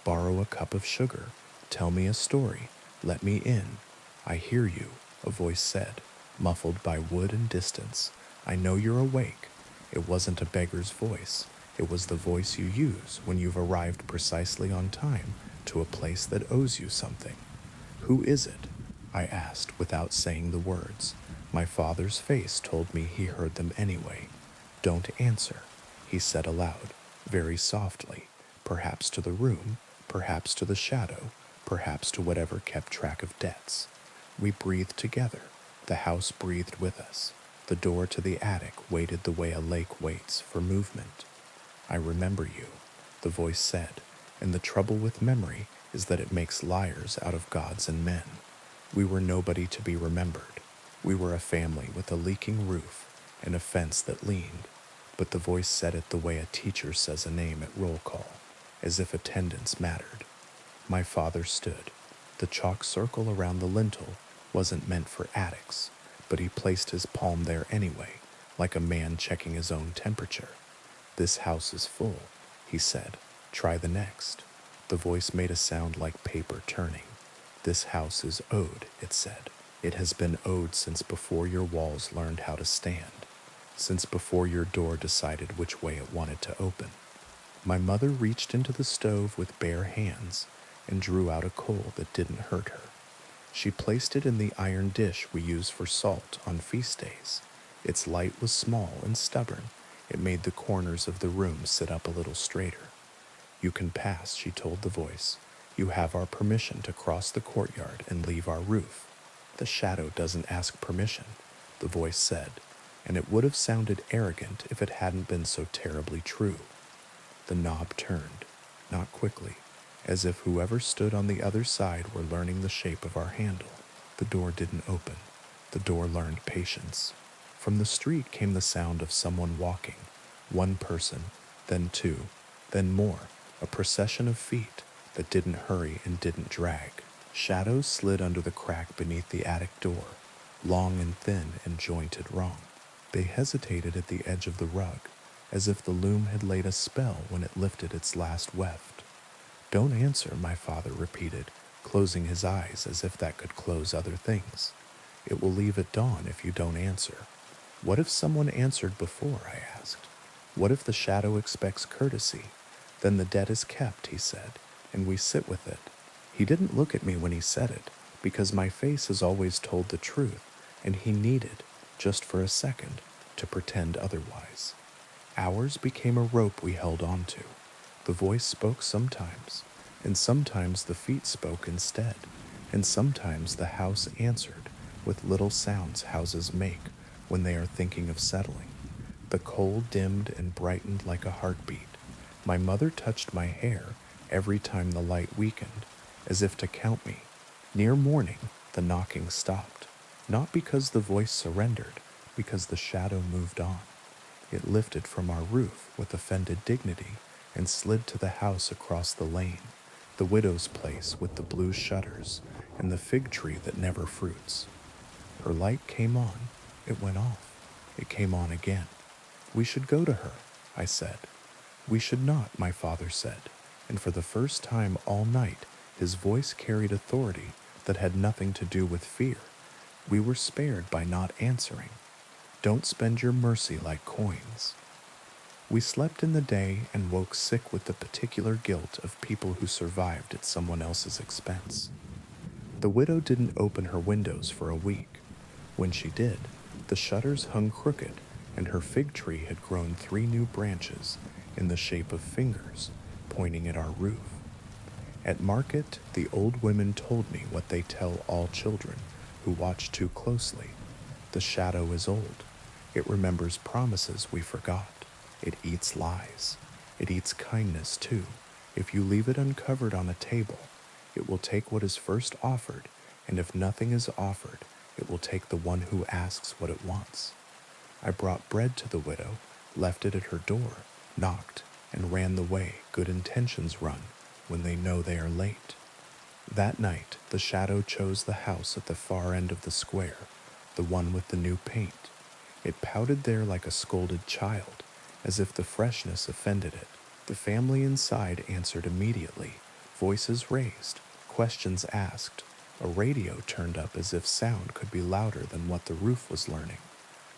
borrow a cup of sugar, tell me a story, let me in. I hear you, a voice said, muffled by wood and distance. I know you're awake. It wasn't a beggar's voice. It was the voice you use when you've arrived precisely on time to a place that owes you something. "Who is it?" I asked without saying the words. My father's face told me he heard them anyway. "Don't answer," he said aloud, very softly, perhaps to the room, perhaps to the shadow, perhaps to whatever kept track of debts. We breathed together. The house breathed with us. The door to the attic waited the way a lake waits for movement. "I remember you," the voice said, and the trouble with memory is that it makes liars out of gods and men. We were nobody to be remembered. We were a family with a leaking roof and a fence that leaned, but the voice said it the way a teacher says a name at roll call, as if attendance mattered. My father stood. The chalk circle around the lintel wasn't meant for attics, but he placed his palm there anyway, like a man checking his own temperature. "This house is full," he said. "Try the next." The voice made a sound like paper turning. "This house is owed," it said. "It has been owed since before your walls learned how to stand, since before your door decided which way it wanted to open." My mother reached into the stove with bare hands and drew out a coal that didn't hurt her. She placed it in the iron dish we use for salt on feast days. Its light was small and stubborn. It made the corners of the room sit up a little straighter. "You can pass," she told the voice. "You have our permission to cross the courtyard and leave our roof." "The shadow doesn't ask permission," the voice said, and it would have sounded arrogant if it hadn't been so terribly true. The knob turned, not quickly, as if whoever stood on the other side were learning the shape of our handle. The door didn't open. The door learned patience. From the street came the sound of someone walking. One person, then two, then more, a procession of feet that didn't hurry and didn't drag. Shadows slid under the crack beneath the attic door, long and thin and jointed wrong. They hesitated at the edge of the rug, as if the loom had laid a spell when it lifted its last weft. "Don't answer," my father repeated, closing his eyes as if that could close other things. "It will leave at dawn if you don't answer." "What if someone answered before?" I asked. "What if the shadow expects courtesy? Then the debt is kept," he said, "and we sit with it." He didn't look at me when he said it, because my face has always told the truth, and he needed, just for a second, to pretend otherwise. Ours became a rope we held on to. The voice spoke sometimes, and sometimes the feet spoke instead, and sometimes the house answered with little sounds houses make when they are thinking of settling. The coal dimmed and brightened like a heartbeat. My mother touched my hair every time the light weakened, as if to count me. Near morning, the knocking stopped, not because the voice surrendered, because the shadow moved on. It lifted from our roof with offended dignity and slid to the house across the lane, the widow's place with the blue shutters and the fig tree that never fruits. Her light came on. It went off. It came on again. "We should go to her," I said. "We should not," my father said, and for the first time all night his voice carried authority that had nothing to do with fear. We were spared by not answering. "Don't spend your mercy like coins." We slept in the day and woke sick with the particular guilt of people who survived at someone else's expense. The widow didn't open her windows for a week. When she did, the shutters hung crooked, and her fig tree had grown 3 new branches in the shape of fingers pointing at our roof. At market, the old women told me what they tell all children who watch too closely. The shadow is old. It remembers promises we forgot. It eats lies. It eats kindness, too. If you leave it uncovered on a table, it will take what is first offered, and if nothing is offered, it will take the one who asks what it wants. I brought bread to the widow, left it at her door, knocked, and ran the way good intentions run when they know they are late. That night, the shadow chose the house at the far end of the square, the one with the new paint. It pouted there like a scolded child, as if the freshness offended it. The family inside answered immediately, voices raised, questions asked. A radio turned up as if sound could be louder than what the roof was learning.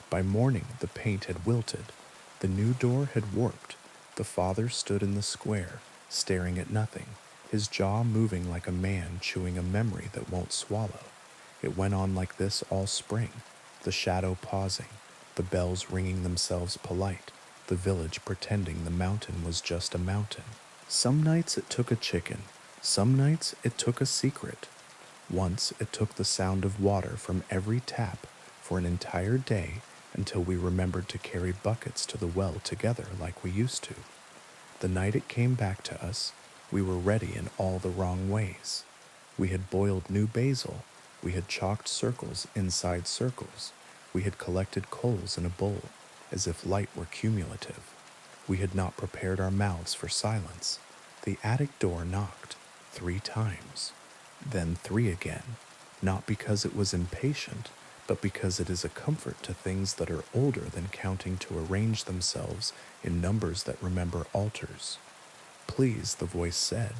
By morning, the paint had wilted. The new door had warped. The father stood in the square, staring at nothing, his jaw moving like a man chewing a memory that won't swallow. It went on like this all spring, the shadow pausing, the bells ringing themselves polite, the village pretending the mountain was just a mountain. Some nights it took a chicken, some nights it took a secret. Once it took the sound of water from every tap for an entire day until we remembered to carry buckets to the well together like we used to. The night it came back to us, we were ready in all the wrong ways. We had boiled new basil, we had chalked circles inside circles, we had collected coals in a bowl as if light were cumulative. We had not prepared our mouths for silence. The attic door knocked 3 times, then 3 again, not because it was impatient, but because it is a comfort to things that are older than counting to arrange themselves in numbers that remember altars. Please, the voice said,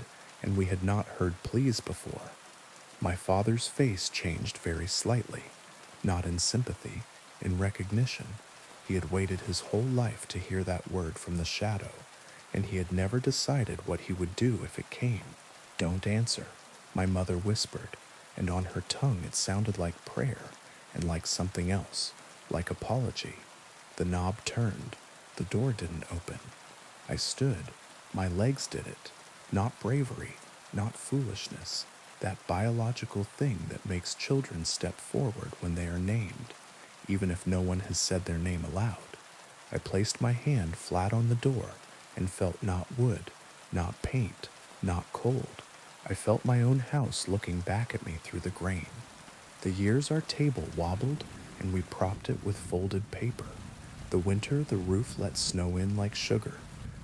and we had not heard please before. My father's face changed very slightly, not in sympathy, in recognition. He had waited his whole life to hear that word from the shadow, and he had never decided what he would do if it came. Don't answer, my mother whispered, and on her tongue it sounded like prayer and like something else, like apology. The knob turned. The door didn't open. I stood. My legs did it. Not bravery, not foolishness, that biological thing that makes children step forward when they are named, even if no one has said their name aloud. I placed my hand flat on the door and felt not wood, not paint, not cold. I felt my own house looking back at me through the grain. The years our table wobbled and we propped it with folded paper. The winter the roof let snow in like sugar.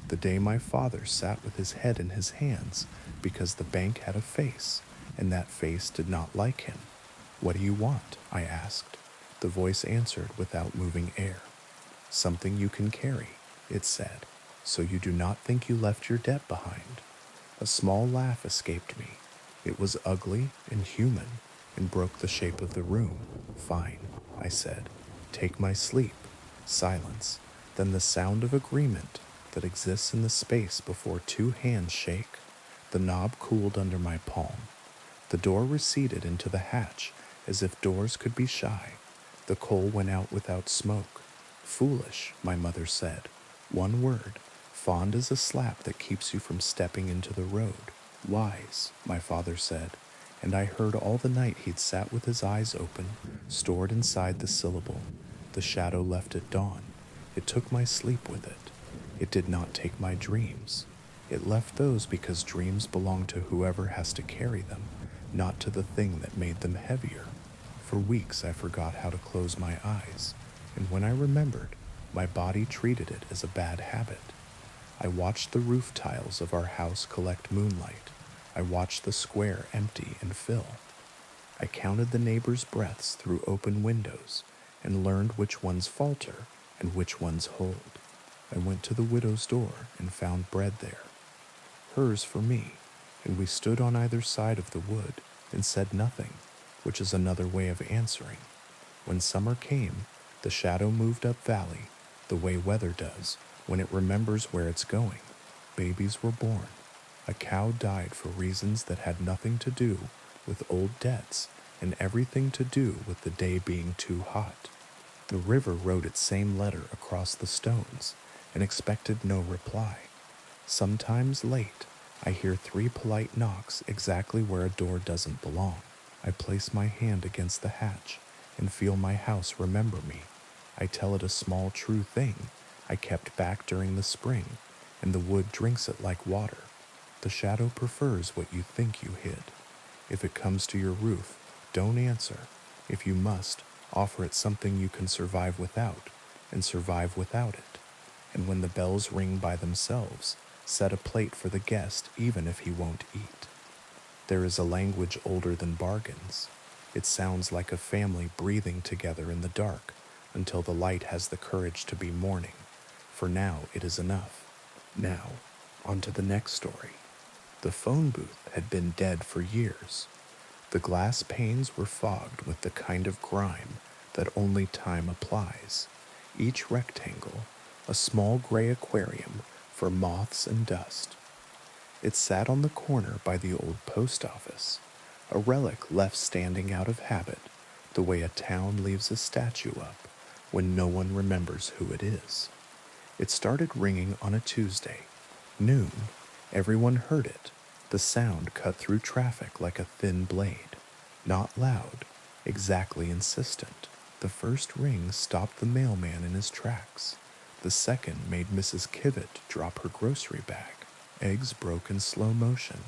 The day my father sat with his head in his hands because the bank had a face, and that face did not like him. What do you want? I asked. The voice answered without moving air. Something you can carry, it said, so you do not think you left your debt behind. A small laugh escaped me. It was ugly and human and broke the shape of the room. Fine, I said. Take my sleep. Silence. Then the sound of agreement that exists in the space before 2 hands shake. The knob cooled under my palm. The door receded into the hatch as if doors could be shy. The coal went out without smoke. Foolish, my mother said. One word. Fond as a slap that keeps you from stepping into the road. Wise, my father said, and I heard all the night he'd sat with his eyes open, stored inside the syllable. The shadow left at dawn. It took my sleep with it. It did not take my dreams. It left those because dreams belong to whoever has to carry them, not to the thing that made them heavier. For weeks I forgot how to close my eyes, and when I remembered, my body treated it as a bad habit. I watched the roof tiles of our house collect moonlight. I watched the square empty and fill. I counted the neighbors' breaths through open windows and learned which ones falter and which ones hold. I went to the widow's door and found bread there. Hers for me, and we stood on either side of the wood and said nothing, which is another way of answering. When summer came, the shadow moved up valley, the way weather does when it remembers where it's going. Babies were born. A cow died for reasons that had nothing to do with old debts and everything to do with the day being too hot. The river wrote its same letter across the stones and expected no reply. Sometimes late, I hear 3 polite knocks exactly where a door doesn't belong. I place my hand against the hatch and feel my house remember me. I tell it a small true thing I kept back during the spring, and the wood drinks it like water. The shadow prefers what you think you hid. If it comes to your roof, don't answer. If you must, offer it something you can survive without, and survive without it. And when the bells ring by themselves, set a plate for the guest even if he won't eat. There is a language older than bargains. It sounds like a family breathing together in the dark until the light has the courage to be mourning. For now it is enough. Now, on to the next story. The phone booth had been dead for years. The glass panes were fogged with the kind of grime that only time applies. Each rectangle, a small gray aquarium for moths and dust. It sat on the corner by the old post office, a relic left standing out of habit, the way a town leaves a statue up when no one remembers who it is. It started ringing on a Tuesday, noon. Everyone heard it. The sound cut through traffic like a thin blade. Not loud, exactly insistent. The first ring stopped the mailman in his tracks. The second made Mrs. Kivett drop her grocery bag. Eggs broke in slow motion.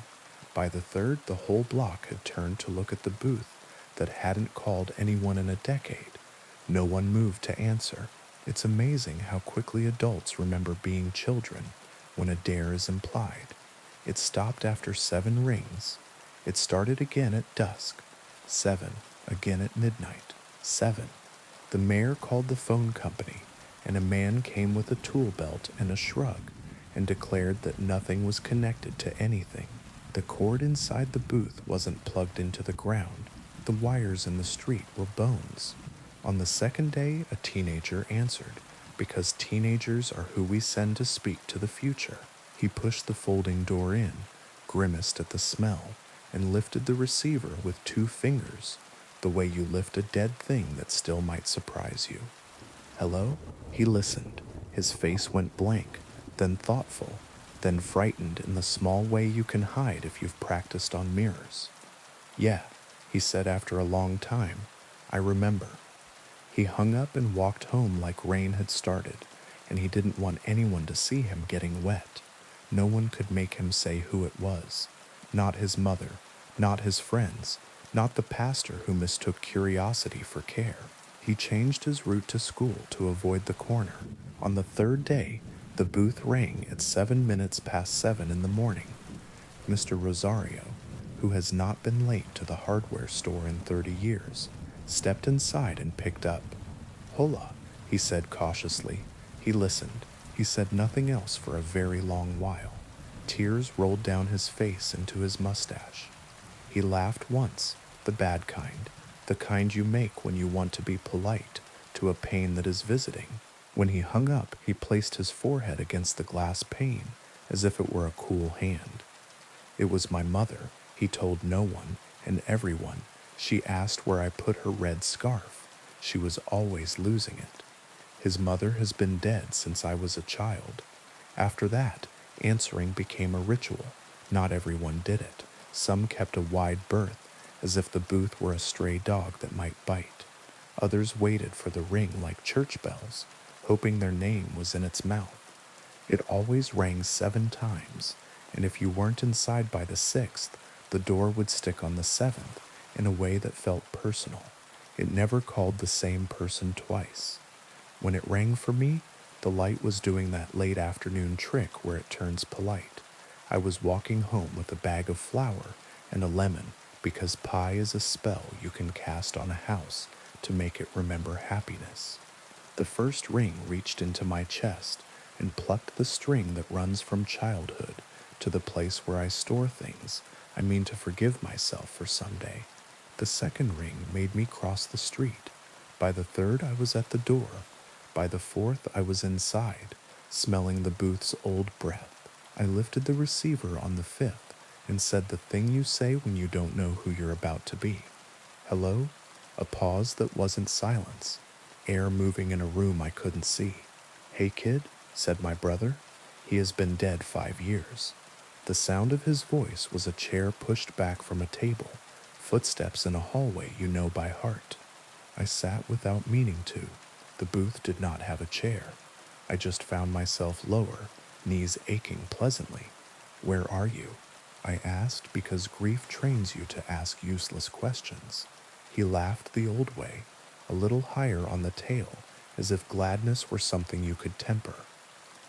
By the third, the whole block had turned to look at the booth that hadn't called anyone in a decade. No one moved to answer. It's amazing how quickly adults remember being children when a dare is implied. It stopped after 7 rings. It started again at dusk. 7, again at midnight. 7. The mayor called the phone company, and a man came with a tool belt and a shrug and declared that nothing was connected to anything. The cord inside the booth wasn't plugged into the ground. The wires in the street were bones. On the second day, a teenager answered, because teenagers are who we send to speak to the future. He pushed the folding door in, grimaced at the smell, and lifted the receiver with 2 fingers, the way you lift a dead thing that still might surprise you. Hello? He listened. His face went blank, then thoughtful, then frightened in the small way you can hide if you've practiced on mirrors. Yeah, he said after a long time. I remember. He hung up and walked home like rain had started, and he didn't want anyone to see him getting wet. No one could make him say who it was. Not his mother, not his friends, not the pastor who mistook curiosity for care. He changed his route to school to avoid the corner. On the third day, the booth rang at 7 minutes past 7 in the morning. Mr. Rosario, who has not been late to the hardware store in 30 years, stepped inside and picked up. Hola, he said cautiously. He listened. He said nothing else for a very long while. Tears rolled down his face into his mustache. He laughed once, the bad kind, the kind you make when you want to be polite to a pain that is visiting. When he hung up, he placed his forehead against the glass pane as if it were a cool hand. It was my mother. He told no one and everyone. She asked where I put her red scarf. She was always losing it. His mother has been dead since I was a child. After that, answering became a ritual. Not everyone did it. Some kept a wide berth, as if the booth were a stray dog that might bite. Others waited for the ring like church bells, hoping their name was in its mouth. It always rang 7 times, and if you weren't inside by the 6th, the door would stick on the 7th in a way that felt personal. It never called the same person twice. When it rang for me, the light was doing that late afternoon trick where it turns polite. I was walking home with a bag of flour and a lemon because pie is a spell you can cast on a house to make it remember happiness. The first ring reached into my chest and plucked the string that runs from childhood to the place where I store things I mean to forgive myself for someday. The second ring made me cross the street. By the third, I was at the door. By the fourth, I was inside, smelling the booth's old breath. I lifted the receiver on the 5th and said the thing you say when you don't know who you're about to be. Hello? A pause that wasn't silence. Air moving in a room I couldn't see. Hey kid, said my brother. He has been dead 5 years. The sound of his voice was a chair pushed back from a table, footsteps in a hallway you know by heart. I sat without meaning to. The booth did not have a chair. I just found myself lower, knees aching pleasantly. Where are you? I asked because grief trains you to ask useless questions. He laughed the old way, a little higher on the tail, as if gladness were something you could temper.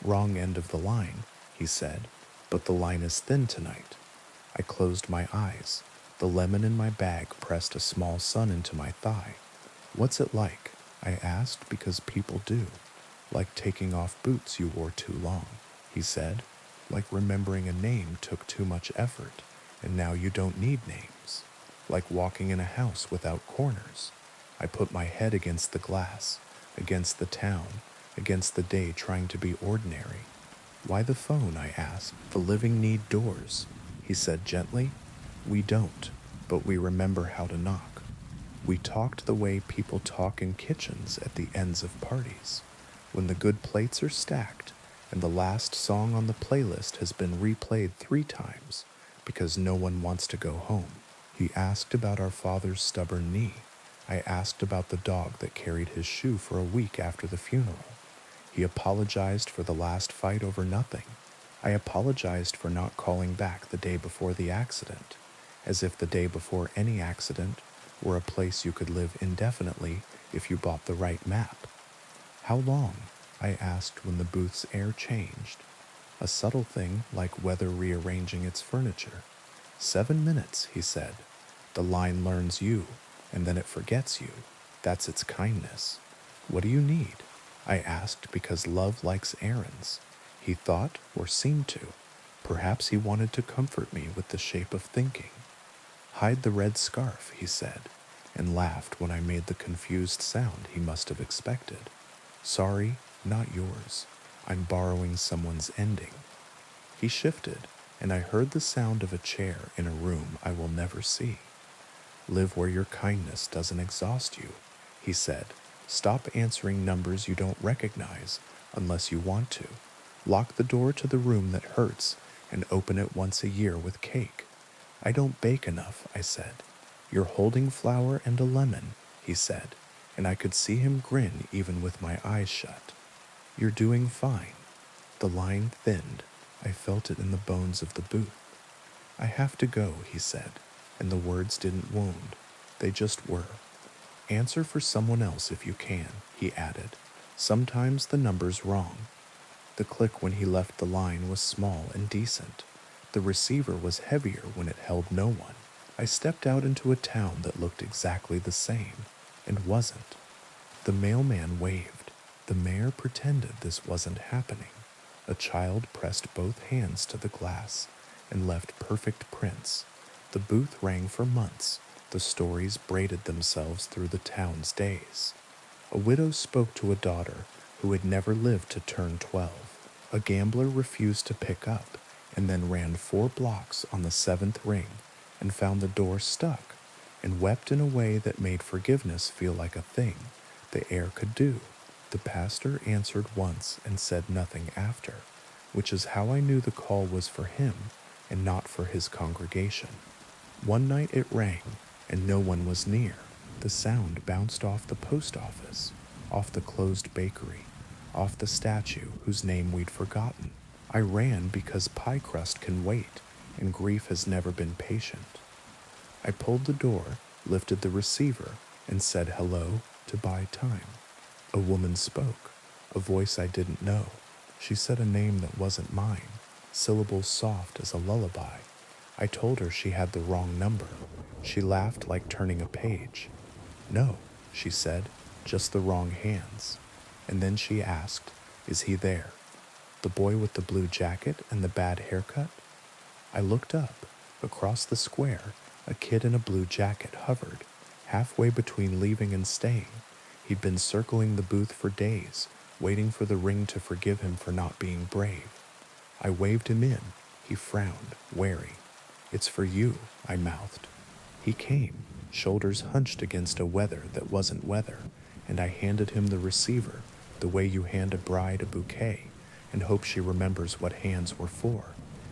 Wrong end of the line, he said, but the line is thin tonight. I closed my eyes. The lemon in my bag pressed a small sun into my thigh. What's it like? I asked because people do. Like taking off boots you wore too long, he said. Like remembering a name took too much effort, and now you don't need names. Like walking in a house without corners. I put my head against the glass, against the town, against the day trying to be ordinary. Why the phone? I asked. The living need doors, he said gently. We don't, but we remember how to knock. We talked the way people talk in kitchens at the ends of parties, when the good plates are stacked and the last song on the playlist has been replayed 3 times because no one wants to go home. He asked about our father's stubborn knee. I asked about the dog that carried his shoe for a week after the funeral. He apologized for the last fight over nothing. I apologized for not calling back the day before the accident, as if the day before any accident were a place you could live indefinitely if you bought the right map. How long? I asked when the booth's air changed. A subtle thing like weather rearranging its furniture. 7 minutes, he said. The line learns you, and then it forgets you. That's its kindness. What do you need? I asked because love likes errands. He thought, or seemed to. Perhaps he wanted to comfort me with the shape of thinking. Hide the red scarf, he said, and laughed when I made the confused sound he must have expected. Sorry, not yours. I'm borrowing someone's ending. He shifted, and I heard the sound of a chair in a room I will never see. Live where your kindness doesn't exhaust you, he said. Stop answering numbers you don't recognize unless you want to. Lock the door to the room that hurts and open it once a year with cake. I don't bake enough, I said. You're holding flour and a lemon, he said, and I could see him grin even with my eyes shut. You're doing fine. The line thinned. I felt it in the bones of the booth. I have to go, he said, and the words didn't wound. They just were. Answer for someone else if you can, he added. Sometimes the number's wrong. The click when he left the line was small and decent. The receiver was heavier when it held no one. I stepped out into a town that looked exactly the same, and wasn't. The mailman waved. The mayor pretended this wasn't happening. A child pressed both hands to the glass and left perfect prints. The booth rang for months. The stories braided themselves through the town's days. A widow spoke to a daughter who had never lived to turn 12. A gambler refused to pick up and then ran 4 blocks on the 7th ring and found the door stuck and wept in a way that made forgiveness feel like a thing the air could do. The pastor answered once and said nothing after, which is how I knew the call was for him and not for his congregation. One night it rang, and no one was near. The sound bounced off the post office, off the closed bakery, off the statue whose name we'd forgotten. I ran because pie crust can wait, and grief has never been patient. I pulled the door, lifted the receiver, and said hello to buy time. A woman spoke, a voice I didn't know. She said a name that wasn't mine, syllables soft as a lullaby. I told her she had the wrong number. She laughed like turning a page. No, she said, just the wrong hands. And then she asked, is he there? The boy with the blue jacket and the bad haircut? I looked up. Across the square, a kid in a blue jacket hovered, halfway between leaving and staying. He'd been circling the booth for days, waiting for the ring to forgive him for not being brave. I waved him in. He frowned, wary. It's for you, I mouthed. He came, shoulders hunched against a weather that wasn't weather, and I handed him the receiver, the way you hand a bride a bouquet, and hope she remembers what hands were for.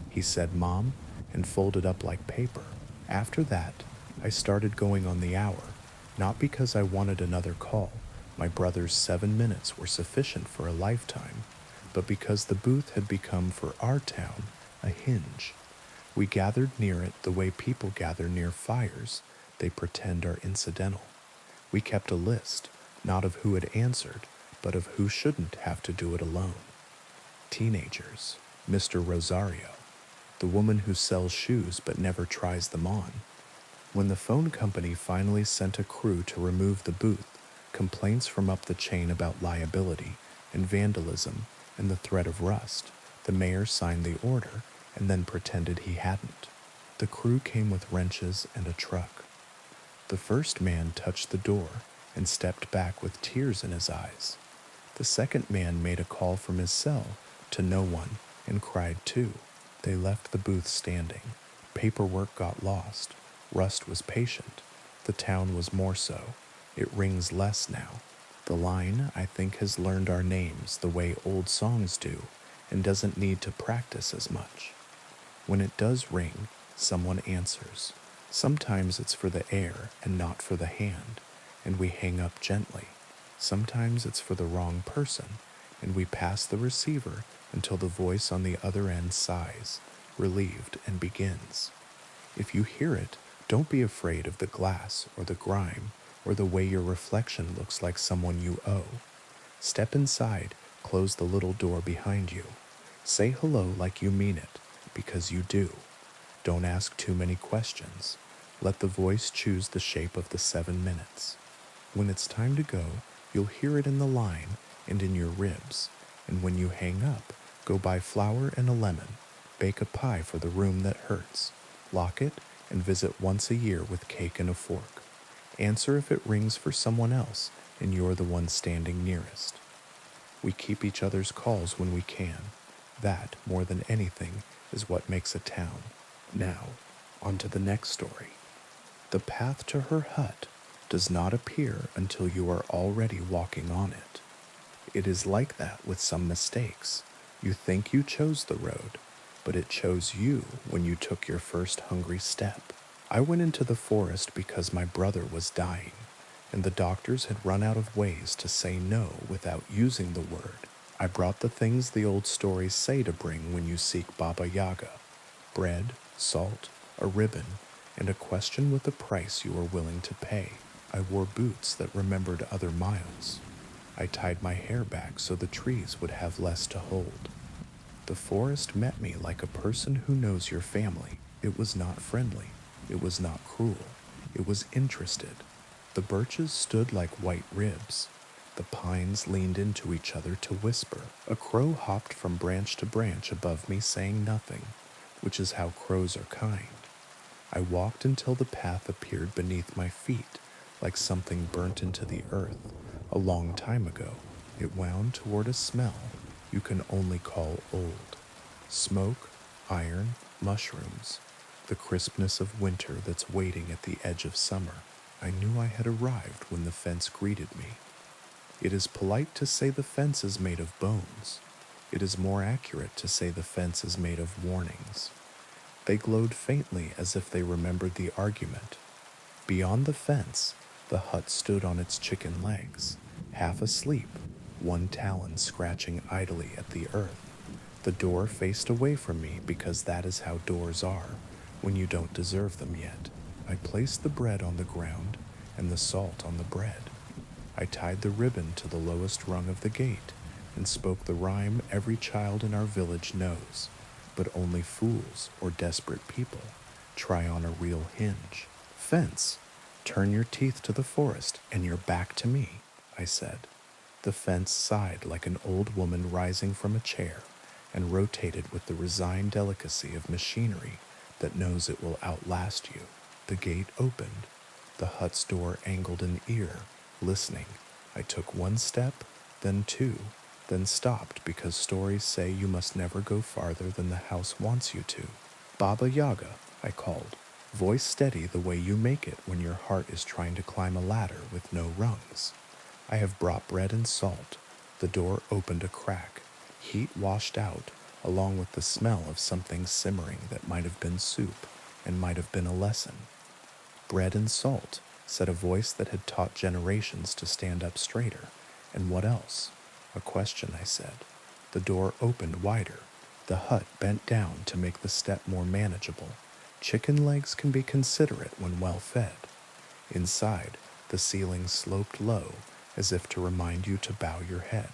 He said, Mom, and folded up like paper. After that, I started going on the hour, not because I wanted another call. My brother's 7 minutes were sufficient for a lifetime, but because the booth had become for our town a hinge. We gathered near it the way people gather near fires they pretend are incidental. We kept a list, not of who had answered, but of who shouldn't have to do it alone. Teenagers, Mr. Rosario, the woman who sells shoes but never tries them on. When the phone company finally sent a crew to remove the booth, complaints from up the chain about liability and vandalism and the threat of rust, the mayor signed the order and then pretended he hadn't. The crew came with wrenches and a truck. The first man touched the door and stepped back with tears in his eyes. The second man made a call from his cell to no one and cried too. They left the booth standing. Paperwork got lost. Rust was patient. The town was more so. It rings less now. The line, I think, has learned our names the way old songs do and doesn't need to practice as much. When it does ring, someone answers. Sometimes it's for the air and not for the hand, and we hang up gently. Sometimes it's for the wrong person, and we pass the receiver until the voice on the other end sighs, relieved, and begins. If you hear it, don't be afraid of the glass or the grime or the way your reflection looks like someone you owe. Step inside, close the little door behind you. Say hello like you mean it, because you do. Don't ask too many questions. Let the voice choose the shape of the 7 minutes. When it's time to go, you'll hear it in the line and in your ribs. And when you hang up, go buy flour and a lemon. Bake a pie for the room that hurts. Lock it and visit once a year with cake and a fork. Answer if it rings for someone else and you're the one standing nearest. We keep each other's calls when we can. That, more than anything, is what makes a town. Now, on to the next story. The path to her hut does not appear until you are already walking on it. It is like that with some mistakes. You think you chose the road, but it chose you when you took your first hungry step. I went into the forest because my brother was dying, and the doctors had run out of ways to say no without using the word. I brought the things the old stories say to bring when you seek Baba Yaga: bread, salt, a ribbon, and a question with a price you are willing to pay. I wore boots that remembered other miles. I tied my hair back so the trees would have less to hold. The forest met me like a person who knows your family. It was not friendly. It was not cruel. It was interested. The birches stood like white ribs. The pines leaned into each other to whisper. A crow hopped from branch to branch above me saying nothing, which is how crows are kind. I walked until the path appeared beneath my feet, like something burnt into the earth a long time ago. It wound toward a smell you can only call old. Smoke, iron, mushrooms, the crispness of winter that's waiting at the edge of summer. I knew I had arrived when the fence greeted me. It is polite to say the fence is made of bones. It is more accurate to say the fence is made of warnings. They glowed faintly as if they remembered the argument. Beyond the fence, the hut stood on its chicken legs, half asleep, one talon scratching idly at the earth. The door faced away from me because that is how doors are, when you don't deserve them yet. I placed the bread on the ground and the salt on the bread. I tied the ribbon to the lowest rung of the gate and spoke the rhyme every child in our village knows, but only fools or desperate people try on a real hinge. Fence, turn your teeth to the forest and your back to me, I said. The fence sighed like an old woman rising from a chair and rotated with the resigned delicacy of machinery that knows it will outlast you. The gate opened. The hut's door angled an ear, listening. I took one step, then two, then stopped because stories say you must never go farther than the house wants you to. Baba Yaga, I called, voice steady the way you make it when your heart is trying to climb a ladder with no rungs. I have brought bread and salt. The door opened a crack. Heat washed out, along with the smell of something simmering that might have been soup and might have been a lesson. Bread and salt, said a voice that had taught generations to stand up straighter. And what else? A question, I said. The door opened wider. The hut bent down to make the step more manageable. Chicken legs can be considerate when well fed. Inside, the ceiling sloped low, as if to remind you to bow your head.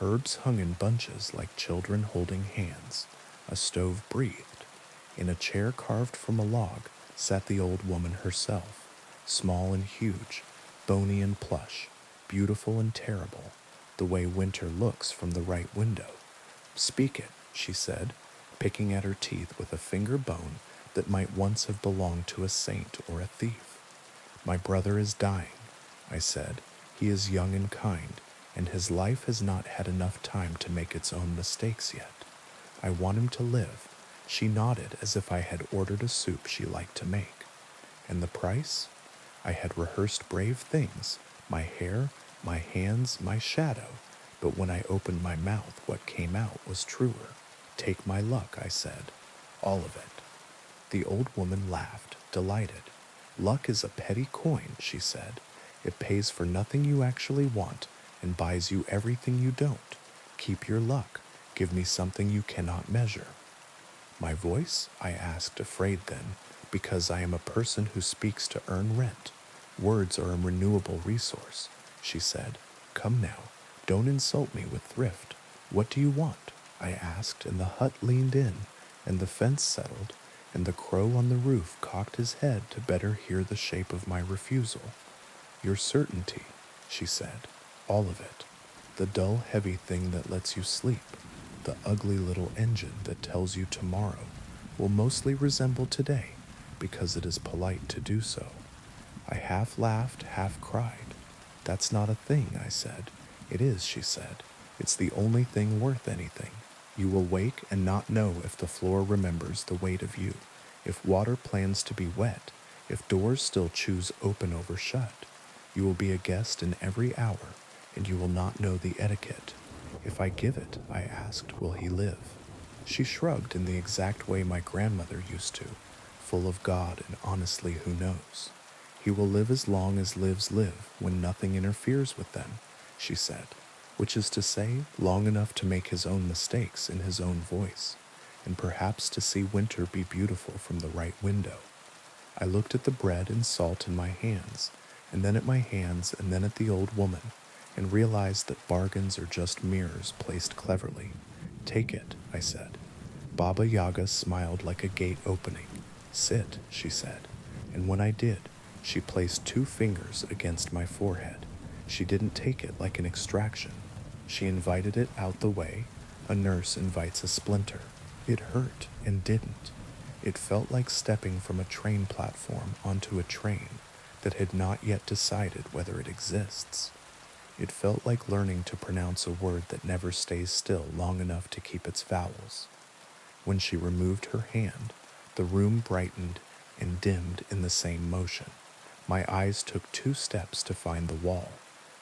Herbs hung in bunches like children holding hands. A stove breathed. In a chair carved from a log sat the old woman herself, small and huge, bony and plush, beautiful and terrible, the way winter looks from the right window. Speak it, she said, picking at her teeth with a finger bone that might once have belonged to a saint or a thief. My brother is dying, I said. He is young and kind. and his life has not had enough time to make its own mistakes yet. I want him to live." She nodded as if I had ordered a soup she liked to make. "And the price?" I had rehearsed brave things, my hair, my hands, my shadow, but when I opened my mouth, what came out was truer. "Take my luck," I said. "All of it." The old woman laughed, delighted. "Luck is a petty coin," she said. "It pays for nothing you actually want and buys you everything you don't. Keep your luck. Give me something you cannot measure." "My voice?" I asked, afraid then, because I am a person who speaks to earn rent. "Words are a renewable resource," she said. "Come now, don't insult me with thrift. What do you want?" I asked, and the hut leaned in, and the fence settled, and the crow on the roof cocked his head to better hear the shape of my refusal. "Your certainty," she said. "All of it. The dull, heavy thing that lets you sleep. The ugly little engine that tells you tomorrow will mostly resemble today, because it is polite to do so." I half laughed, half cried. "That's not a thing," I said. "It is," she said. "It's the only thing worth anything. You will wake and not know if the floor remembers the weight of you, if water plans to be wet, if doors still choose open over shut. You will be a guest in every hour, and you will not know the etiquette. If I give it," I asked, "will he live?" She shrugged in the exact way my grandmother used to, full of God and honestly who knows. "He will live as long as lives live when nothing interferes with them," she said, which is to say, long enough to make his own mistakes in his own voice, and perhaps to see winter be beautiful from the right window. I looked at the bread and salt in my hands, and then at my hands, and then at the old woman, and realized that bargains are just mirrors placed cleverly. "Take it," I said. Baba Yaga smiled like a gate opening. "Sit," she said, and when I did, she placed 2 fingers against my forehead. She didn't take it like an extraction. She invited it out the way. A nurse invites a splinter. It hurt and didn't. It felt like stepping from a train platform onto a train that had not yet decided whether it exists. It felt like learning to pronounce a word that never stays still long enough to keep its vowels. When she removed her hand, the room brightened and dimmed in the same motion. My eyes took 2 steps to find the wall.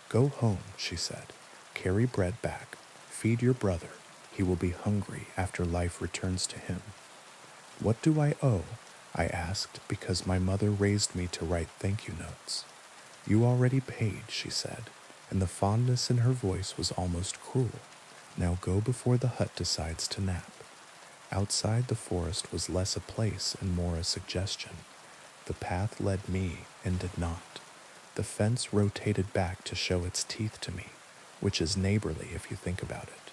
"Go home," she said. "Carry bread back. Feed your brother. He will be hungry after life returns to him." "What do I owe?" I asked, because my mother raised me to write thank you notes. "You already paid," she said, and the fondness in her voice was almost cruel. "Now go before the hut decides to nap." Outside, the forest was less a place and more a suggestion. The path led me and did not. The fence rotated back to show its teeth to me, which is neighborly if you think about it.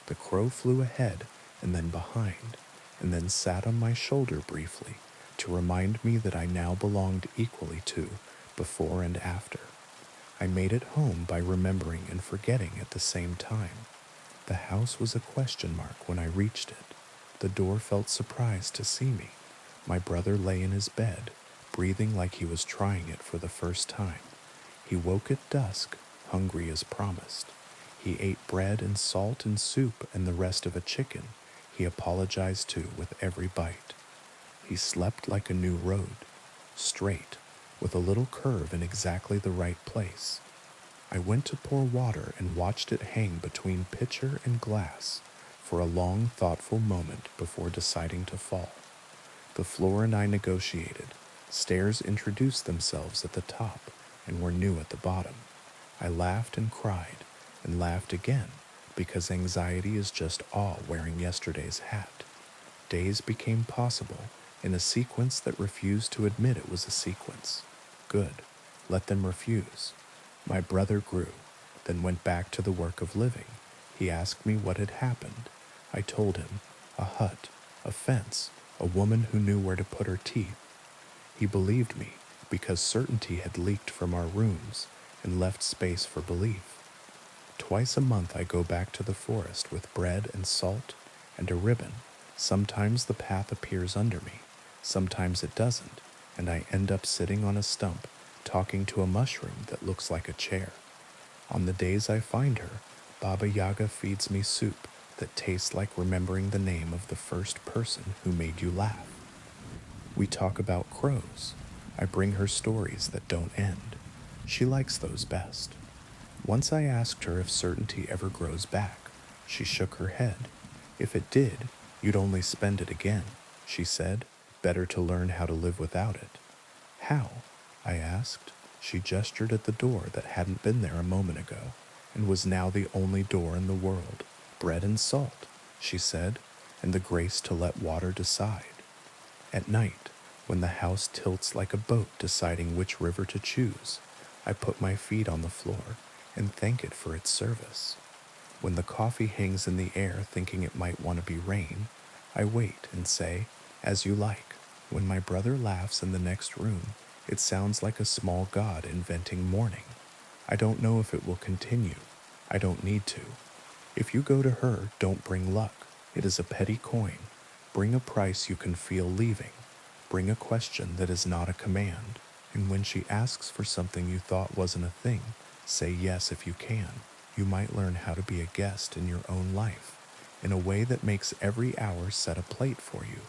The crow flew ahead and then behind, and then sat on my shoulder briefly to remind me that I now belonged equally to before and after. I made it home by remembering and forgetting at the same time. The house was a question mark when I reached it. The door felt surprised to see me. My brother lay in his bed, breathing like he was trying it for the first time. He woke at dusk, hungry as promised. He ate bread and salt and soup and the rest of a chicken he apologized to with every bite. He slept like a new road, straight, with a little curve in exactly the right place. I went to pour water and watched it hang between pitcher and glass for a long, thoughtful moment before deciding to fall. The floor and I negotiated. Stairs introduced themselves at the top and were new at the bottom. I laughed and cried, and laughed again, because anxiety is just awe wearing yesterday's hat. Days became possible in a sequence that refused to admit it was a sequence. Good. Let them refuse. My brother grew, then went back to the work of living. He asked me what had happened. I told him, a hut, a fence, a woman who knew where to put her teeth. He believed me because certainty had leaked from our rooms and left space for belief. Twice a month I go back to the forest with bread and salt and a ribbon. Sometimes the path appears under me, sometimes it doesn't, and I end up sitting on a stump talking to a mushroom that looks like a chair. On the days I find her, Baba Yaga feeds me soup that tastes like remembering the name of the first person who made you laugh. We talk about crows. I bring her stories that don't end. She likes those best. Once I asked her if certainty ever grows back. She shook her head. If it did, you'd only spend it again, she said. Better to learn how to live without it. How? I asked. She gestured at the door that hadn't been there a moment ago and was now the only door in the world. Bread and salt, she said, and the grace to let water decide. At night, when the house tilts like a boat deciding which river to choose, I put my feet on the floor and thank it for its service. When the coffee hangs in the air thinking it might want to be rain, I wait and say, as you like. When my brother laughs in the next room, it sounds like a small god inventing morning. I don't know if it will continue. I don't need to. If you go to her, don't bring luck. It is a petty coin. Bring a price you can feel leaving. Bring a question that is not a command. And when she asks for something you thought wasn't a thing, say yes if you can. You might learn how to be a guest in your own life, in a way that makes every hour set a plate for you.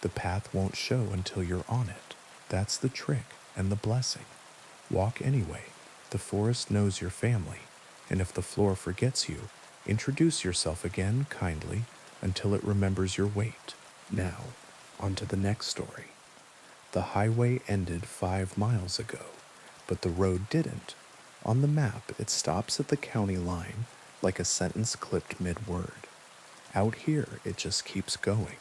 The path won't show until you're on it. That's the trick and the blessing. Walk anyway. The forest knows your family, and if the floor forgets you, introduce yourself again kindly until it remembers your weight. Now, on to the next story. The highway ended 5 miles ago, but the road didn't. On the map, it stops at the county line, like a sentence clipped mid-word. Out here, it just keeps going.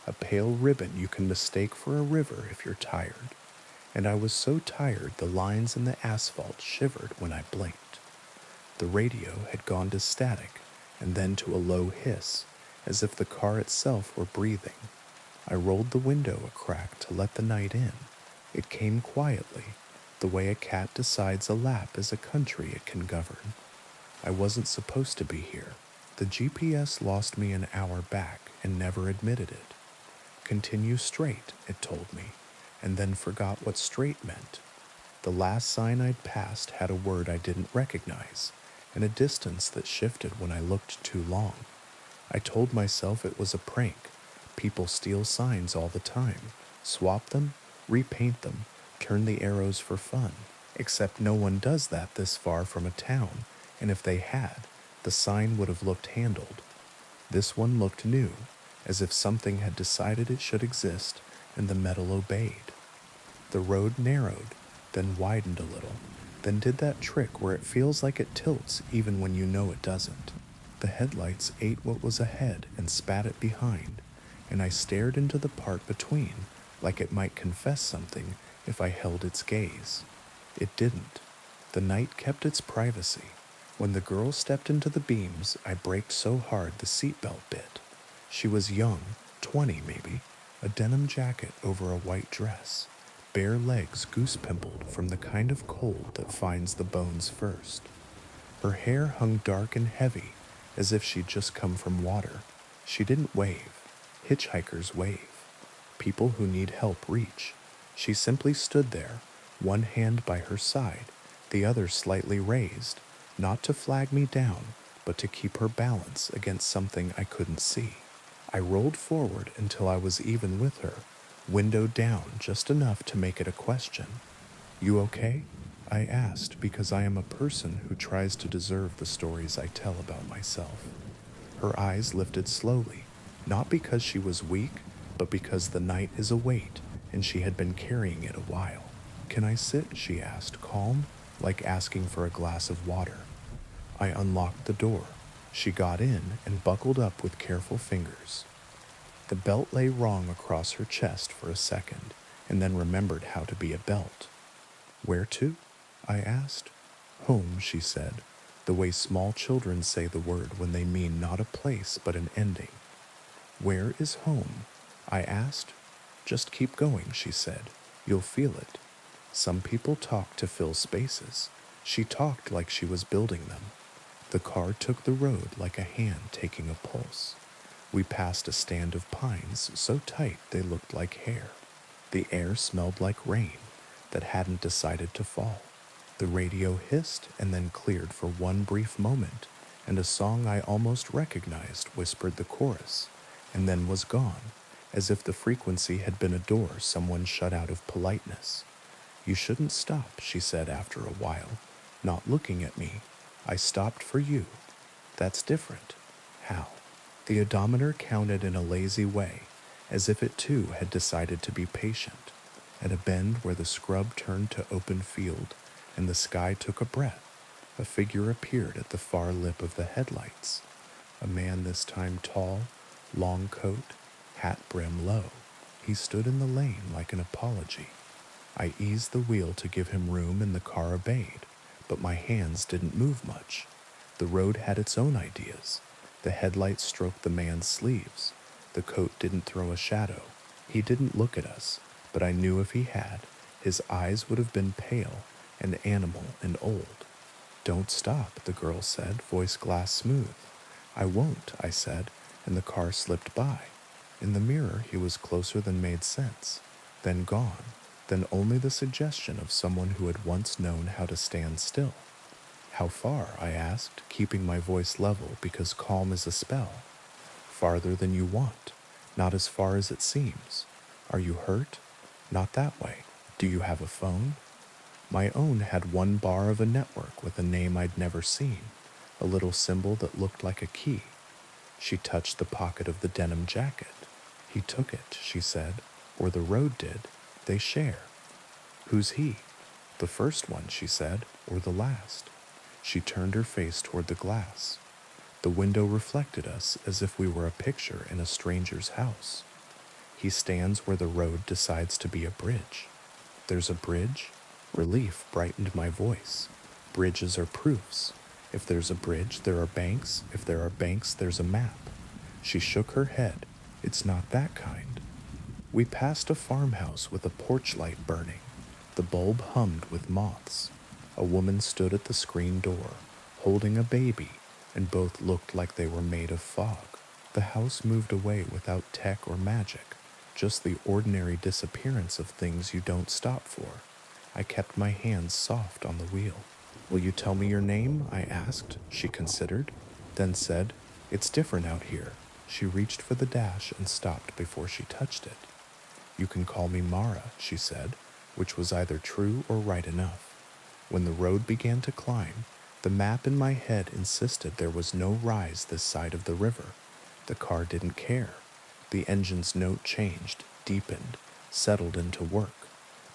A pale ribbon you can mistake for a river if you're tired. And I was so tired the lines in the asphalt shivered when I blinked. The radio had gone to static and then to a low hiss, as if the car itself were breathing. I rolled the window a crack to let the night in. It came quietly, the way a cat decides a lap is a country it can govern. I wasn't supposed to be here. The GPS lost me an hour back and never admitted it. Continue straight, it told me, and then forgot what straight meant. The last sign I'd passed had a word I didn't recognize, and a distance that shifted when I looked too long. I told myself it was a prank. People steal signs all the time, swap them, repaint them, turn the arrows for fun. Except no one does that this far from a town, and if they had, the sign would have looked handled. This one looked new, as if something had decided it should exist, and the metal obeyed. The road narrowed, then widened a little, then did that trick where it feels like it tilts even when you know it doesn't. The headlights ate what was ahead and spat it behind, and I stared into the part between, like it might confess something if I held its gaze. It didn't. The night kept its privacy. When the girl stepped into the beams, I braked so hard the seatbelt bit. She was young, 20 maybe, a denim jacket over a white dress, bare legs goose-pimpled from the kind of cold that finds the bones first. Her hair hung dark and heavy, as if she'd just come from water. She didn't wave. Hitchhikers wave. People who need help reach. She simply stood there, one hand by her side, the other slightly raised, not to flag me down, but to keep her balance against something I couldn't see. I rolled forward until I was even with her, window down just enough to make it a question. You okay? I asked because I am a person who tries to deserve the stories I tell about myself. Her eyes lifted slowly, not because she was weak, but because the night is a weight and she had been carrying it a while. Can I sit? She asked, calm, like asking for a glass of water. I unlocked the door. She got in and buckled up with careful fingers. The belt lay wrong across her chest for a second, and then remembered how to be a belt. Where to? I asked. Home, she said, the way small children say the word when they mean not a place but an ending. Where is home? I asked. Just keep going, she said. You'll feel it. Some people talk to fill spaces. She talked like she was building them. The car took the road like a hand taking a pulse. We passed a stand of pines so tight they looked like hair. The air smelled like rain that hadn't decided to fall. The radio hissed and then cleared for one brief moment, and a song I almost recognized whispered the chorus, and then was gone, as if the frequency had been a door someone shut out of politeness. "You shouldn't stop," she said after a while, not looking at me. "I stopped for you." "That's different." "How?" The odometer counted in a lazy way, as if it too had decided to be patient. At a bend where the scrub turned to open field and the sky took a breath, a figure appeared at the far lip of the headlights. A man this time tall, long coat, hat brim low. He stood in the lane like an apology. I eased the wheel to give him room and the car obeyed, but my hands didn't move much. The road had its own ideas. The headlights stroked the man's sleeves. The coat didn't throw a shadow. He didn't look at us, but I knew if he had, his eyes would have been pale and animal and old. "Don't stop," the girl said, voice glass smooth. "I won't," I said, and the car slipped by. In the mirror, he was closer than made sense, then gone, then only the suggestion of someone who had once known how to stand still. "How far?" I asked, keeping my voice level because calm is a spell. "Farther than you want, not as far as it seems. Are you hurt?" "Not that way." "Do you have a phone?" My own had one bar of a network with a name I'd never seen, a little symbol that looked like a key. She touched the pocket of the denim jacket. "He took it," she said, "or the road did. They share." "Who's he?" "The first one," she said, "or the last." She turned her face toward the glass. The window reflected us as if we were a picture in a stranger's house. "He stands where the road decides to be a bridge." "There's a bridge?" Relief brightened my voice. "Bridges are proofs. If there's a bridge, there are banks. If there are banks, there's a map." She shook her head. "It's not that kind." We passed a farmhouse with a porch light burning. The bulb hummed with moths. A woman stood at the screen door, holding a baby, and both looked like they were made of fog. The house moved away without tech or magic, just the ordinary disappearance of things you don't stop for. I kept my hands soft on the wheel. "Will you tell me your name?" I asked. She considered, then said, "It's different out here." She reached for the dash and stopped before she touched it. "You can call me Mara," she said, which was either true or right enough. When the road began to climb, the map in my head insisted there was no rise this side of the river. The car didn't care. The engine's note changed, deepened, settled into work.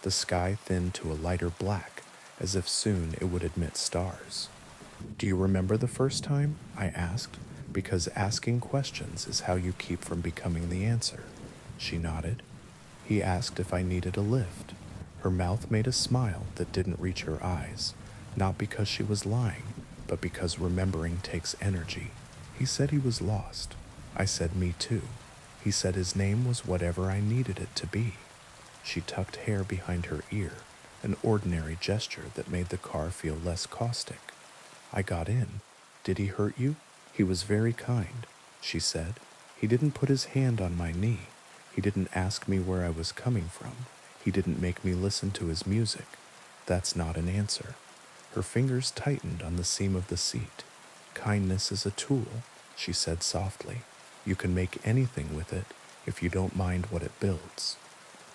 The sky thinned to a lighter black, as if soon it would admit stars. "Do you remember the first time?" I asked, because asking questions is how you keep from becoming the answer. She nodded. "He asked if I needed a lift." Her mouth made a smile that didn't reach her eyes, not because she was lying, but because remembering takes energy. "He said he was lost." I said, "Me too." "He said his name was whatever I needed it to be." She tucked hair behind her ear, an ordinary gesture that made the car feel less caustic. I got in. "Did he hurt you?" "He was very kind," she said. "He didn't put his hand on my knee. He didn't ask me where I was coming from. He didn't make me listen to his music. That's not an answer." Her fingers tightened on the seam of the seat. "Kindness is a tool," she said softly. "You can make anything with it if you don't mind what it builds."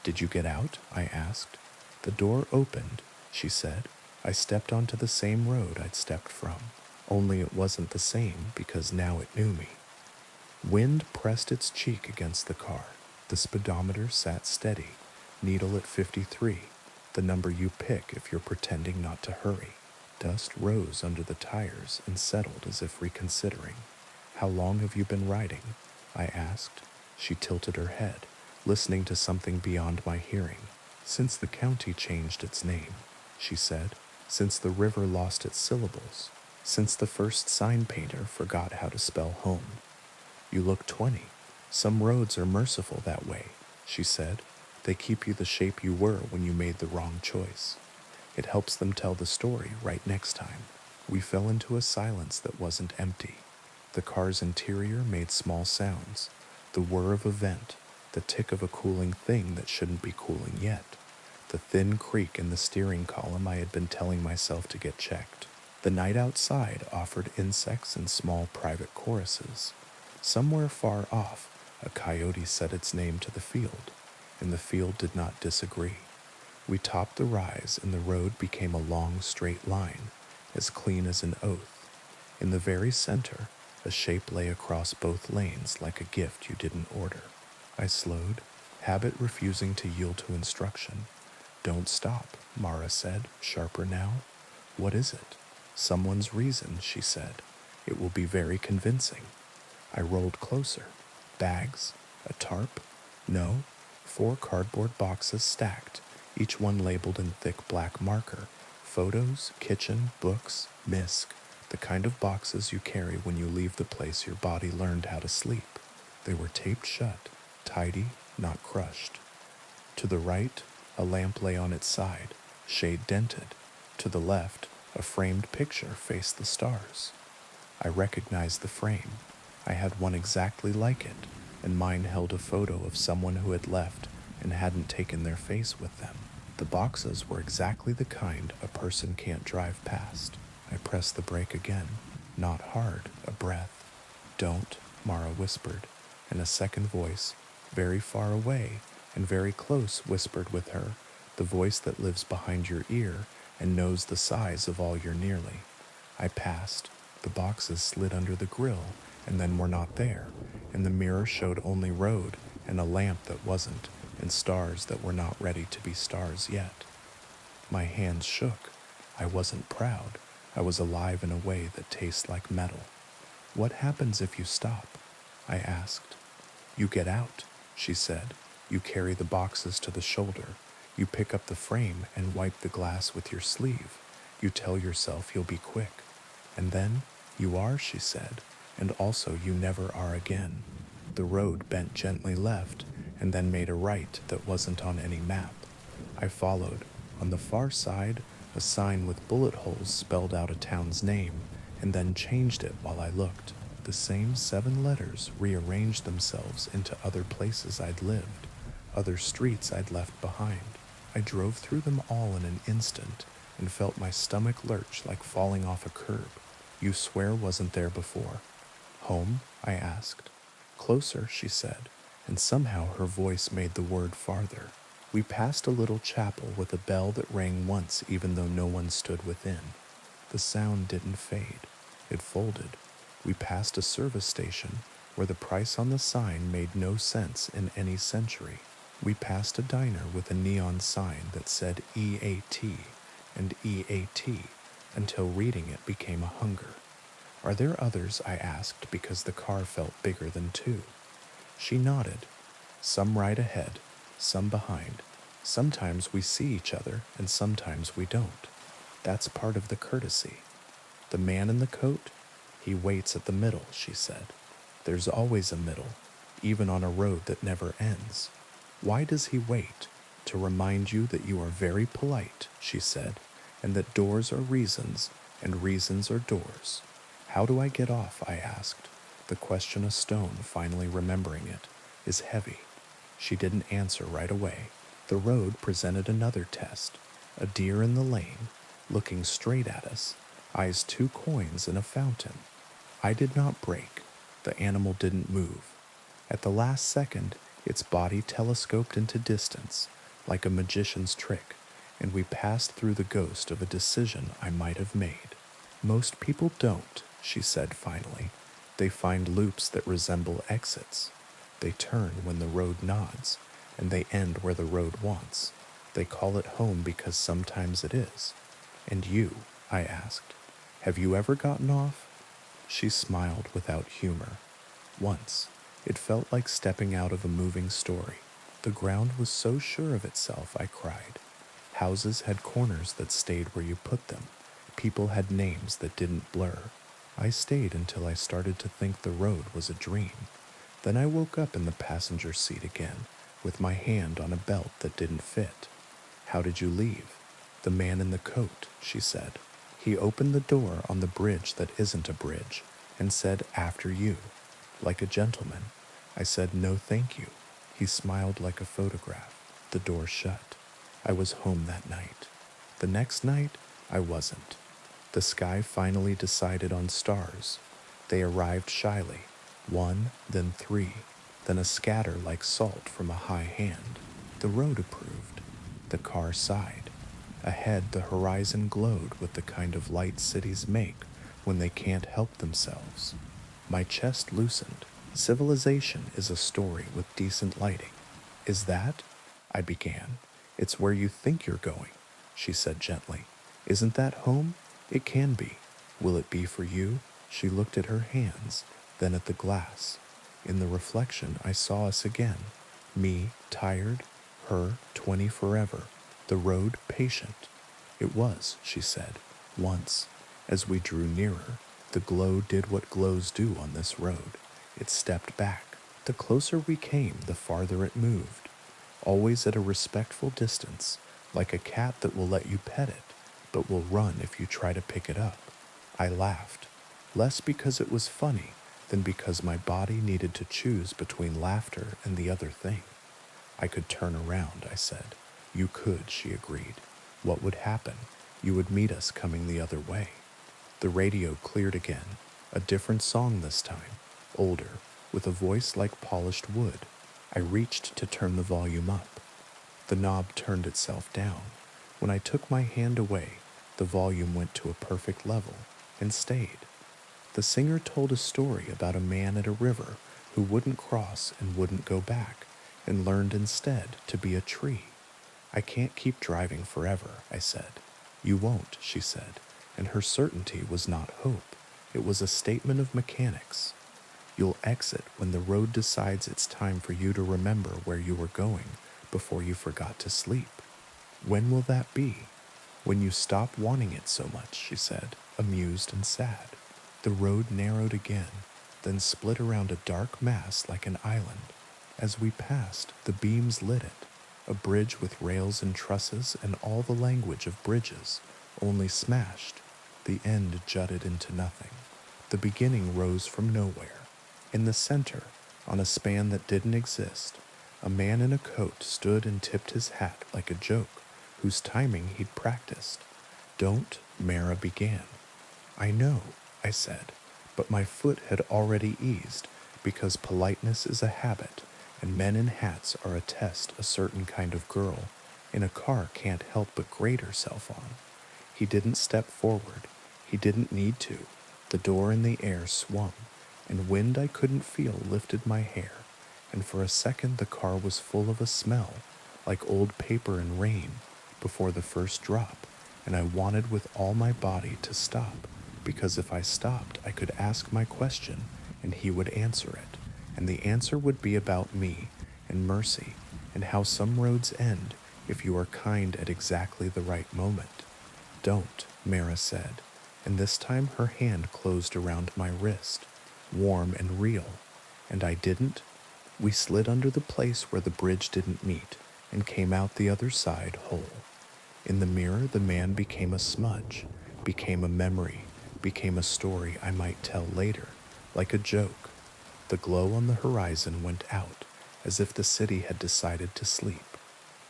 "Did you get out?" I asked. "The door opened," she said. "I stepped onto the same road I'd stepped from, only it wasn't the same because now it knew me." Wind pressed its cheek against the car. The speedometer sat steady, needle at 53, the number you pick if you're pretending not to hurry. Dust rose under the tires and settled as if reconsidering. "How long have you been riding?" I asked. She tilted her head, listening to something beyond my hearing. "Since the county changed its name," she said. "Since the river lost its syllables. Since the first sign painter forgot how to spell home." "You look 20. Some roads are merciful that way," she said. "They keep you the shape you were when you made the wrong choice. It helps them tell the story right next time." We fell into a silence that wasn't empty. The car's interior made small sounds, the whir of a vent, the tick of a cooling thing that shouldn't be cooling yet. the thin creak in the steering column I had been telling myself to get checked. The night outside offered insects in small private choruses. Somewhere far off, a coyote set its name to the field, and the field did not disagree. We topped the rise, and the road became a long straight line, as clean as an oath. In the very center, a shape lay across both lanes like a gift you didn't order. I slowed, habit refusing to yield to instruction. "Don't stop," Mara said, sharper now. "What is it?" "Someone's reason," she said. "It will be very convincing." I rolled closer. Bags? A tarp? No. 4 cardboard boxes stacked, each one labeled in thick black marker. Photos, kitchen, books, misc, the kind of boxes you carry when you leave the place your body learned how to sleep. They were taped shut, tidy, not crushed. To the right, a lamp lay on its side, shade dented. To the left, a framed picture faced the stars. I recognized the frame. I had one exactly like it, and mine held a photo of someone who had left and hadn't taken their face with them. The boxes were exactly the kind a person can't drive past. I pressed the brake again. Not hard, a breath. "Don't," Mara whispered, and a second voice, very far away and very close, whispered with her, the voice that lives behind your ear and knows the size of all your nearly. I passed. The boxes slid under the grill and then were not there, and the mirror showed only road and a lamp that wasn't, and stars that were not ready to be stars yet. My hands shook. I wasn't proud. I was alive in a way that tastes like metal. "What happens if you stop?" I asked. "You get out," she said. "You carry the boxes to the shoulder. You pick up the frame and wipe the glass with your sleeve. You tell yourself you'll be quick. And then, you are," she said, "and also you never are again." The road bent gently left and then made a right that wasn't on any map. I followed. On the far side, a sign with bullet holes spelled out a town's name and then changed it while I looked. The same 7 letters rearranged themselves into other places I'd lived, other streets I'd left behind. I drove through them all in an instant and felt my stomach lurch like falling off a curb. "You swear wasn't there before?" "Home?" I asked. "Closer," she said, and somehow her voice made the word farther. We passed a little chapel with a bell that rang once even though no one stood within. The sound didn't fade. It folded. We passed a service station where the price on the sign made no sense in any century. We passed a diner with a neon sign that said EAT and EAT until reading it became a hunger. "Are there others?" I asked because the car felt bigger than 2. She nodded. "Some right ahead, some behind. Sometimes we see each other and sometimes we don't. That's part of the courtesy. The man in the coat, he waits at the middle," she said. "There's always a middle, even on a road that never ends." "Why does he wait?" "To remind you that you are very polite," she said, "and that doors are reasons and reasons are doors." "How do I get off?" I asked, the question a stone, finally remembering it, is heavy. She didn't answer right away. The road presented another test. A deer in the lane, looking straight at us, eyes 2 coins in a fountain. I did not brake. The animal didn't move. At the last second, its body telescoped into distance, like a magician's trick, and we passed through the ghost of a decision I might have made. "Most people don't," she said finally. "They find loops that resemble exits. They turn when the road nods, and they end where the road wants. They call it home because sometimes it is." "And you?" I asked. "Have you ever gotten off?" She smiled without humor. "Once. It felt like stepping out of a moving story. The ground was so sure of itself," I cried. "Houses had corners that stayed where you put them. People had names that didn't blur. I stayed until I started to think the road was a dream. Then I woke up in the passenger seat again, with my hand on a belt that didn't fit." "How did you leave?" "The man in the coat," she said. "He opened the door on the bridge that isn't a bridge and said, 'After you,' like a gentleman. I said, 'No, thank you.' He smiled like a photograph. The door shut. I was home that night. The next night, I wasn't. The sky finally decided on stars. They arrived shyly, one, then three, then a scatter like salt from a high hand. The road approved. The car sighed. Ahead, the horizon glowed with the kind of light cities make when they can't help themselves. My chest loosened. Civilization is a story with decent lighting. Is that? I began. It's where you think you're going, she said gently. Isn't that home? It can be. Will it be for you? She looked at her hands, then at the glass. In the reflection, I saw us again. Me, tired, her, 20 forever, the road patient. It was, she said, once. As we drew nearer, the glow did what glows do on this road. It stepped back. The closer we came, the farther it moved, always at a respectful distance, like a cat that will let you pet it, but will run if you try to pick it up. I laughed, less because it was funny than because my body needed to choose between laughter and the other thing. I could turn around, I said. You could, she agreed. What would happen? You would meet us coming the other way. The radio cleared again, a different song this time, older, with a voice like polished wood. I reached to turn the volume up. The knob turned itself down. When I took my hand away, the volume went to a perfect level and stayed. The singer told a story about a man at a river who wouldn't cross and wouldn't go back, and learned instead to be a tree. I can't keep driving forever, I said. You won't, she said, and her certainty was not hope. It was a statement of mechanics. You'll exit when the road decides it's time for you to remember where you were going before you forgot to sleep. When will that be? When you stop wanting it so much, she said, amused and sad. The road narrowed again, then split around a dark mass like an island. As we passed, the beams lit it, a bridge with rails and trusses and all the language of bridges, only smashed. The end jutted into nothing. The beginning rose from nowhere. In the center, on a span that didn't exist, a man in a coat stood and tipped his hat like a joke, whose timing he'd practiced. Don't, Mara began. I know, I said, but my foot had already eased, because politeness is a habit, and men in hats are a test a certain kind of girl in a car can't help but grate herself on. He didn't step forward. He didn't need to. The door in the air swung, and wind I couldn't feel lifted my hair, and for a second the car was full of a smell, like old paper and rain, before the first drop, and I wanted with all my body to stop, because if I stopped I could ask my question, and he would answer it, and the answer would be about me, and mercy, and how some roads end if you are kind at exactly the right moment. Don't, Mara said, and this time her hand closed around my wrist, warm and real, and I didn't. We slid under the place where the bridge didn't meet, and came out the other side whole. In the mirror, the man became a smudge, became a memory, became a story I might tell later, like a joke. The glow on the horizon went out, as if the city had decided to sleep.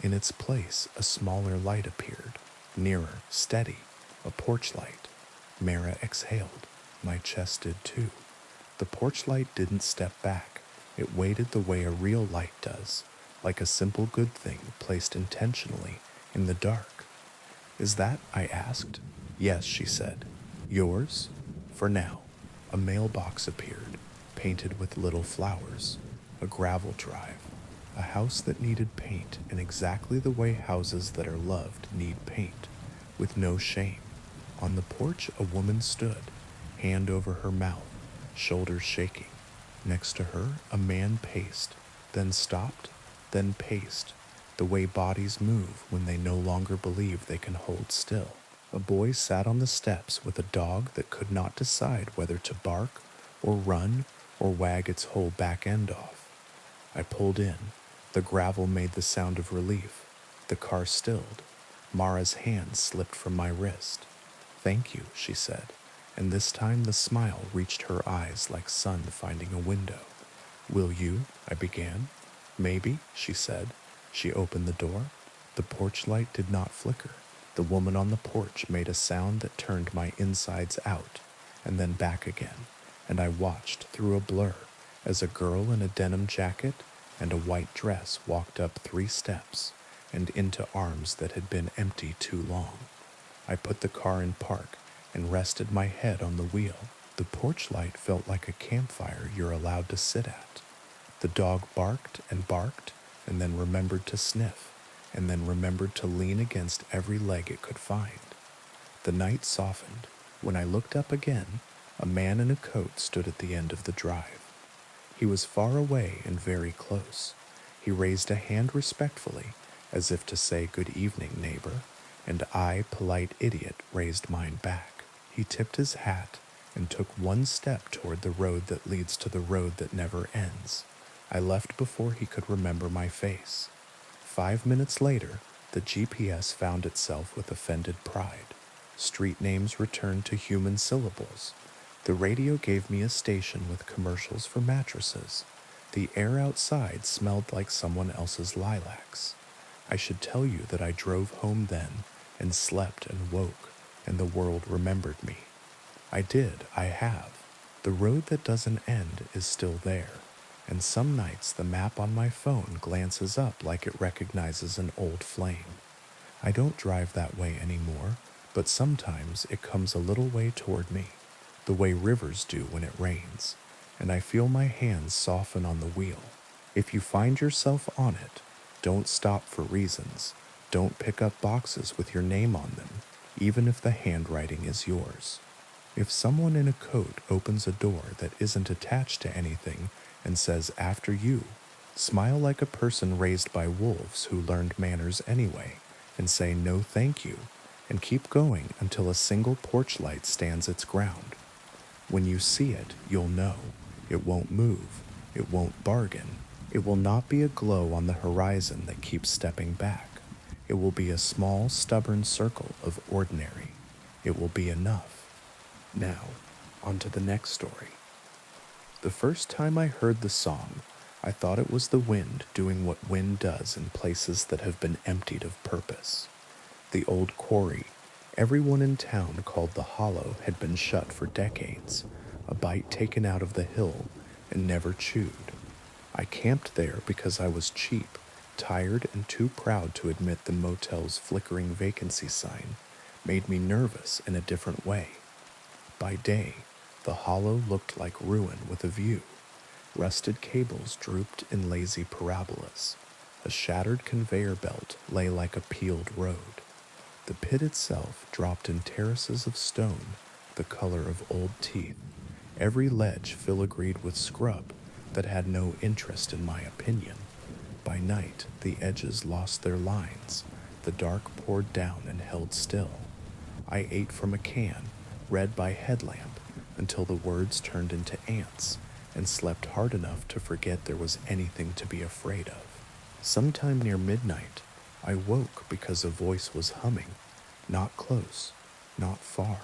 In its place, a smaller light appeared, nearer, steady, a porch light. Mara exhaled. My chest did too. The porch light didn't step back. It waited the way a real light does, like a simple good thing placed intentionally in the dark. Is that? I asked. Yes, she said. Yours? For now. A mailbox appeared, painted with little flowers. A gravel drive. A house that needed paint in exactly the way houses that are loved need paint, with no shame. On the porch, a woman stood, hand over her mouth, shoulders shaking. Next to her, a man paced, then stopped, then paced, the way bodies move when they no longer believe they can hold still. A boy sat on the steps with a dog that could not decide whether to bark or run or wag its whole back end off. I pulled in. The gravel made the sound of relief. The car stilled. Mara's hand slipped from my wrist. Thank you, she said, and this time the smile reached her eyes like sun finding a window. Will you? I began. Maybe, she said. She opened the door. The porch light did not flicker. The woman on the porch made a sound that turned my insides out and then back again, and I watched through a blur as a girl in a denim jacket and a white dress walked up 3 steps and into arms that had been empty too long. I put the car in park and rested my head on the wheel. The porch light felt like a campfire you're allowed to sit at. The dog barked and then remembered to sniff, and then remembered to lean against every leg it could find. The night softened. When I looked up again, a man in a coat stood at the end of the drive. He was far away and very close. He raised a hand respectfully, as if to say good evening, neighbor, and I, polite idiot, raised mine back. He tipped his hat and took 1 step toward the road that leads to the road that never ends. I left before he could remember my face. 5 minutes later, the GPS found itself with offended pride. Street names returned to human syllables. The radio gave me a station with commercials for mattresses. The air outside smelled like someone else's lilacs. I should tell you that I drove home then and slept and woke, and the world remembered me. I did, I have. The road that doesn't end is still there, and some nights the map on my phone glances up like it recognizes an old flame. I don't drive that way anymore, but sometimes it comes a little way toward me, the way rivers do when it rains, and I feel my hands soften on the wheel. If you find yourself on it, don't stop for reasons. Don't pick up boxes with your name on them, even if the handwriting is yours. If someone in a coat opens a door that isn't attached to anything and says, "After you," smile like a person raised by wolves who learned manners anyway, and say no thank you, and keep going until a single porch light stands its ground. When you see it, you'll know. It won't move. It won't bargain. It will not be a glow on the horizon that keeps stepping back. It will be a small, stubborn circle of ordinary. It will be enough. Now, on to the next story. The first time I heard the song, I thought it was the wind doing what wind does in places that have been emptied of purpose. The old quarry, everyone in town called the Hollow, had been shut for decades, a bite taken out of the hill and never chewed. I camped there because I was cheap, tired, and too proud to admit the motel's flickering vacancy sign made me nervous in a different way. By day, the Hollow looked like ruin with a view. Rusted cables drooped in lazy parabolas. A shattered conveyor belt lay like a peeled road. The pit itself dropped in terraces of stone, the color of old teeth, every ledge filigreed with scrub that had no interest in my opinion. By night, the edges lost their lines. The dark poured down and held still. I ate from a can, read by headlamp, until the words turned into ants, and slept hard enough to forget there was anything to be afraid of. Sometime near midnight, I woke because a voice was humming, not close, not far,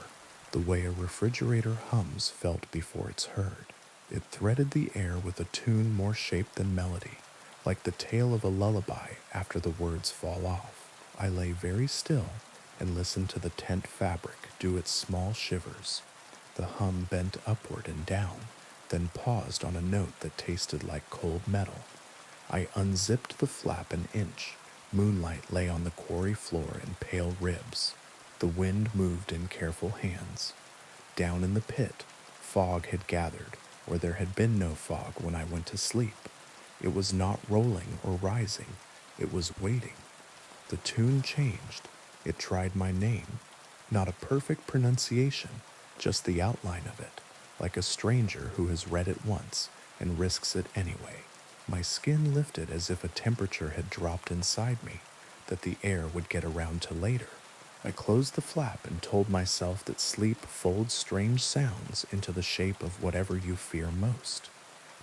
the way a refrigerator hums felt before it's heard. It threaded the air with a tune more shape than melody, like the tale of a lullaby after the words fall off. I lay very still and listened to the tent fabric do its small shivers. The hum bent upward and down, then paused on a note that tasted like cold metal. I unzipped the flap an inch. Moonlight lay on the quarry floor in pale ribs. The wind moved in careful hands. Down in the pit, fog had gathered, where there had been no fog when I went to sleep. It was not rolling or rising. It was waiting. The tune changed. It tried my name. Not a perfect pronunciation, just the outline of it, like a stranger who has read it once and risks it anyway. My skin lifted as if a temperature had dropped inside me, that the air would get around to later. I closed the flap and told myself that sleep folds strange sounds into the shape of whatever you fear most.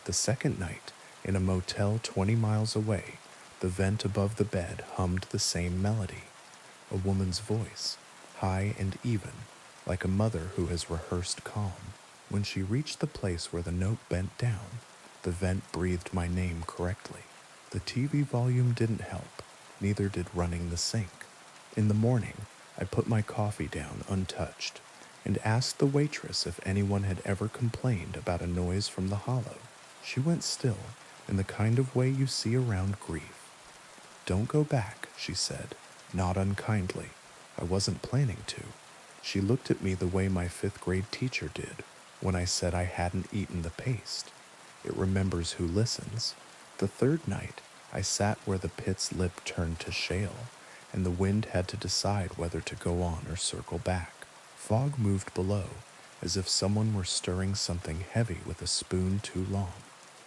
The second night, in a motel 20 miles away, the vent above the bed hummed the same melody. A woman's voice, high and even, like a mother who has rehearsed calm. When she reached the place where the note bent down, the vent breathed my name correctly. The TV volume didn't help. Neither did running the sink. In the morning, I put my coffee down untouched and asked the waitress if anyone had ever complained about a noise from the hollow. She went still, in the kind of way you see around grief. "Don't go back," she said, not unkindly. I wasn't planning to. She looked at me the way my fifth-grade teacher did when I said I hadn't eaten the paste. It remembers who listens. The third night, I sat where the pit's lip turned to shale, and the wind had to decide whether to go on or circle back. Fog moved below, as if someone were stirring something heavy with a spoon too long.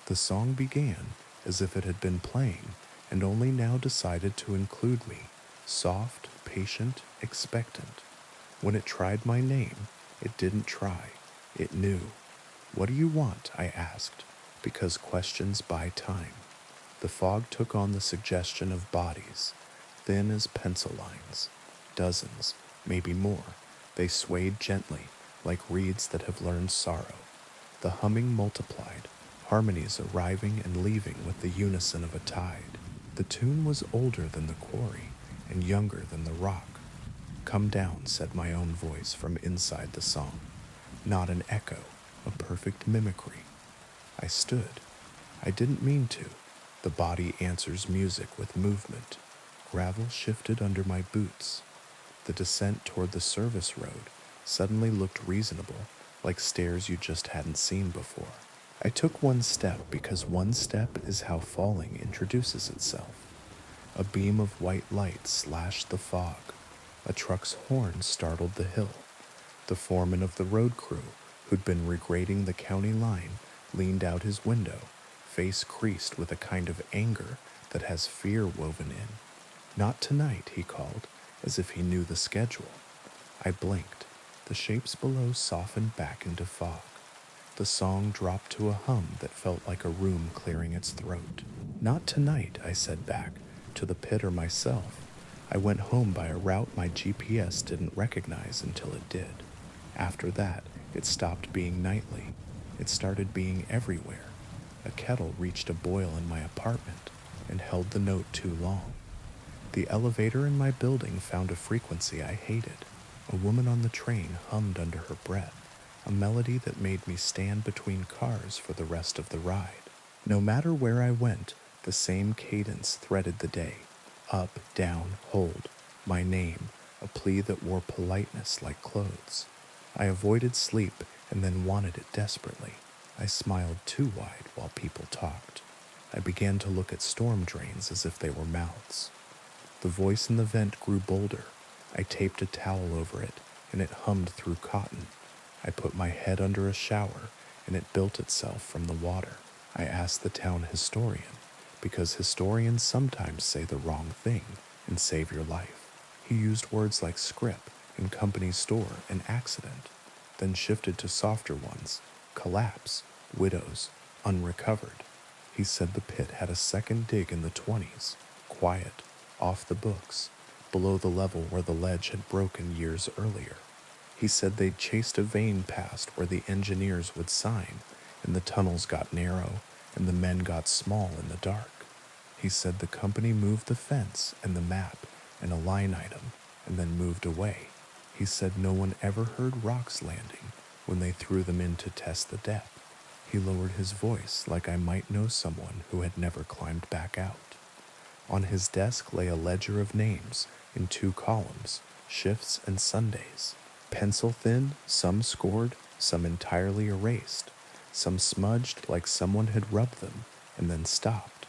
The song began as if it had been playing and only now decided to include me, soft, patient, expectant. When it tried my name, it didn't try. It knew. "What do you want?" I asked, because questions buy time. The fog took on the suggestion of bodies, thin as pencil lines. Dozens, maybe more. They swayed gently, like reeds that have learned sorrow. The humming multiplied, harmonies arriving and leaving with the unison of a tide. The tune was older than the quarry and younger than the rock. "Come down," said my own voice from inside the song. Not an echo, a perfect mimicry. I stood. I didn't mean to. The body answers music with movement. Gravel shifted under my boots. The descent toward the service road suddenly looked reasonable, like stairs you just hadn't seen before. I took one step because one step is how falling introduces itself. A beam of white light slashed the fog. A truck's horn startled the hill. The foreman of the road crew, who'd been regrading the county line, leaned out his window, face creased with a kind of anger that has fear woven in. "Not tonight," he called, as if he knew the schedule. I blinked. The shapes below softened back into fog. The song dropped to a hum that felt like a room clearing its throat. "Not tonight," I said back, to the pit or myself. I went home by a route my GPS didn't recognize until it did. After that, it stopped being nightly. It started being everywhere. A kettle reached a boil in my apartment and held the note too long. The elevator in my building found a frequency I hated. A woman on the train hummed under her breath, a melody that made me stand between cars for the rest of the ride. No matter where I went, the same cadence threaded the day. Up, down, hold, my name, a plea that wore politeness like clothes. I avoided sleep and then wanted it desperately. I smiled too wide while people talked. I began to look at storm drains as if they were mouths. The voice in the vent grew bolder. I taped a towel over it, and it hummed through cotton. I put my head under a shower, and it built itself from the water. I asked the town historian, because historians sometimes say the wrong thing and save your life. He used words like scrip and company store and accident, then shifted to softer ones: collapse, widows, unrecovered. He said the pit had a second dig in the 20s, quiet, off the books, below the level where the ledge had broken years earlier. He said they'd chased a vein past where the engineers would sign, and the tunnels got narrow, and the men got small in the dark. He said the company moved the fence and the map and a line item, and then moved away. He said no one ever heard rocks landing when they threw them in to test the depth. He lowered his voice like I might know someone who had never climbed back out. On his desk lay a ledger of names in 2 columns, shifts and Sundays. Pencil thin, some scored, some entirely erased, some smudged like someone had rubbed them and then stopped.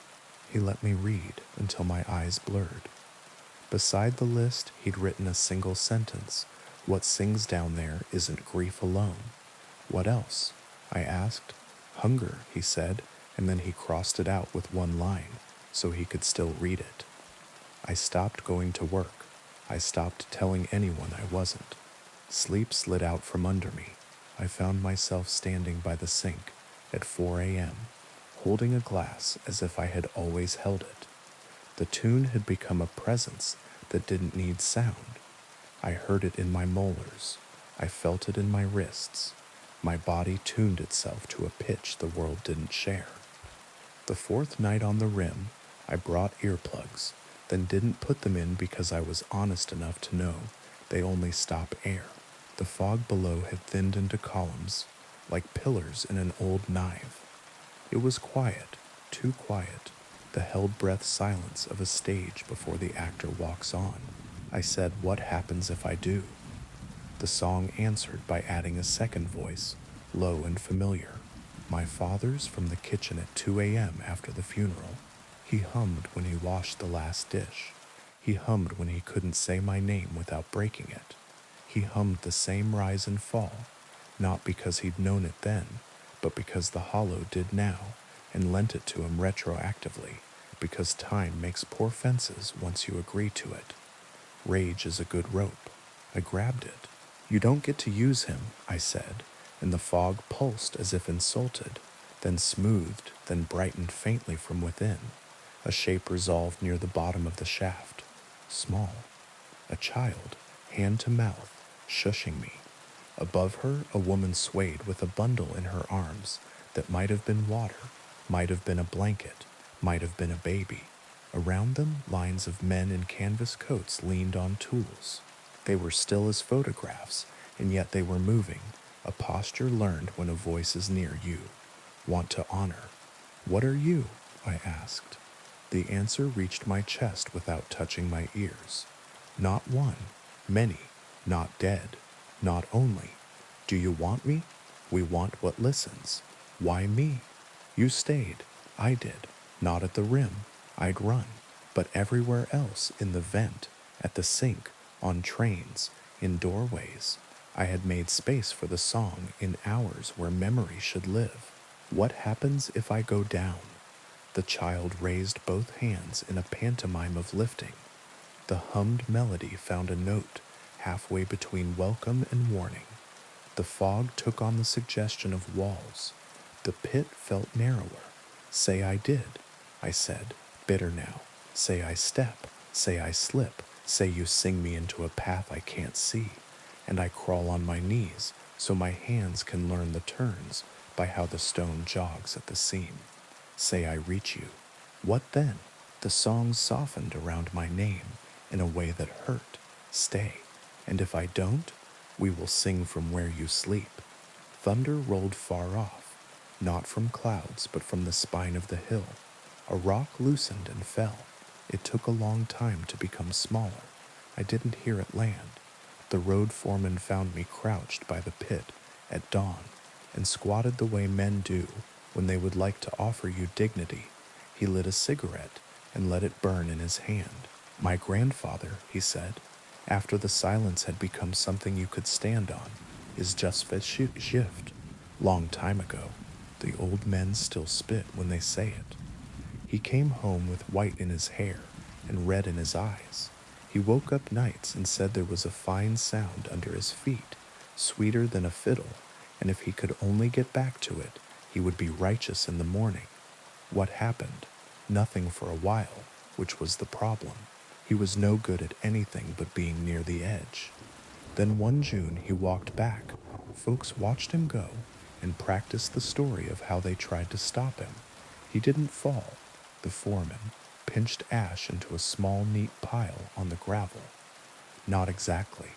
He let me read until my eyes blurred. Beside the list, he'd written a single sentence: "What sings down there isn't grief alone." "What else?" I asked. "Hunger," he said, and then he crossed it out with one line, so he could still read it. I stopped going to work. I stopped telling anyone I wasn't. Sleep slid out from under me. I found myself standing by the sink at 4 a.m., holding a glass as if I had always held it. The tune had become a presence that didn't need sound. I heard it in my molars. I felt it in my wrists. My body tuned itself to a pitch the world didn't share. The 4th night on the rim, I brought earplugs, then didn't put them in because I was honest enough to know they only stop air. The fog below had thinned into columns, like pillars in an old knife. It was quiet, too quiet, the held breath silence of a stage before the actor walks on. I said, "What happens if I do?" The song answered by adding a second voice, low and familiar. My father's from the kitchen at 2 a.m. after the funeral. He hummed when he washed the last dish. He hummed when he couldn't say my name without breaking it. He hummed the same rise and fall, not because he'd known it then, but because the hollow did now, and lent it to him retroactively, because time makes poor fences once you agree to it. Rage is a good rope. I grabbed it. "You don't get to use him," I said, and the fog pulsed as if insulted, then smoothed, then brightened faintly from within. A shape resolved near the bottom of the shaft. Small. A child, hand to mouth, shushing me. Above her, a woman swayed with a bundle in her arms that might have been water, might have been a blanket, might have been a baby. Around them, lines of men in canvas coats leaned on tools. They were still as photographs, and yet they were moving, a posture learned when a voice is near you. Want to honor. "What are you?" I asked. The answer reached my chest without touching my ears. Not one, many, not dead, not only. "Do you want me?" "We want what listens." "Why me?" "You stayed. I did. Not at the rim. I'd run. But everywhere else, in the vent, at the sink, on trains, in doorways. I had made space for the song in hours where memory should live. What happens if I go down?" The child raised both hands in a pantomime of lifting. The hummed melody found a note halfway between welcome and warning. The fog took on the suggestion of walls. The pit felt narrower. "Say I did," I said, bitter now. "Say I step, say I slip, say you sing me into a path I can't see, and I crawl on my knees so my hands can learn the turns by how the stone jogs at the seam. Say I reach you. What then?" The song softened around my name in a way that hurt. "Stay, and if I don't, we will sing from where you sleep." Thunder rolled far off, not from clouds but from the spine of the hill. A rock loosened and fell. It took a long time to become smaller. I didn't hear it land. The road foreman found me crouched by the pit at dawn and squatted the way men do when they would like to offer you dignity. He lit a cigarette and let it burn in his hand. "My grandfather," he said, after the silence had become something you could stand on, "is just shift. Long time ago. The old men still spit when they say it." He came home with white in his hair and red in his eyes. He woke up nights and said there was a fine sound under his feet, sweeter than a fiddle, and if he could only get back to it, he would be righteous in the morning. What happened? Nothing for a while, which was the problem. He was no good at anything but being near the edge. Then one June he walked back. Folks watched him go and practiced the story of how they tried to stop him. He didn't fall. The foreman pinched ash into a small, neat pile on the gravel. "Not exactly."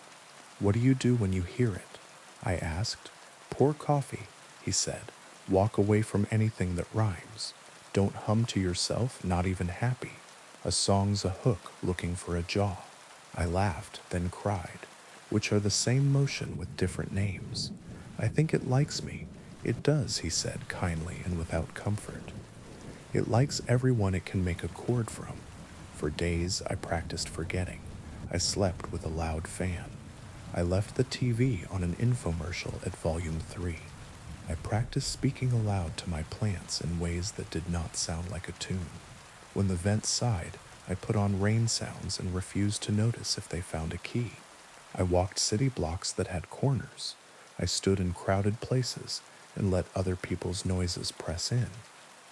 "What do you do when you hear it?" I asked. "Pour coffee," he said. "Walk away from anything that rhymes. Don't hum to yourself, not even happy. A song's a hook looking for a jaw." I laughed, then cried, which are the same motion with different names. "I think it likes me." "It does," he said kindly and without comfort. "It likes everyone it can make a chord from." For days I practiced forgetting. I slept with a loud fan. I left the TV on an infomercial at volume 3. I practiced speaking aloud to my plants in ways that did not sound like a tune. When the vent sighed, I put on rain sounds and refused to notice if they found a key. I walked city blocks that had corners. I stood in crowded places and let other people's noises press in.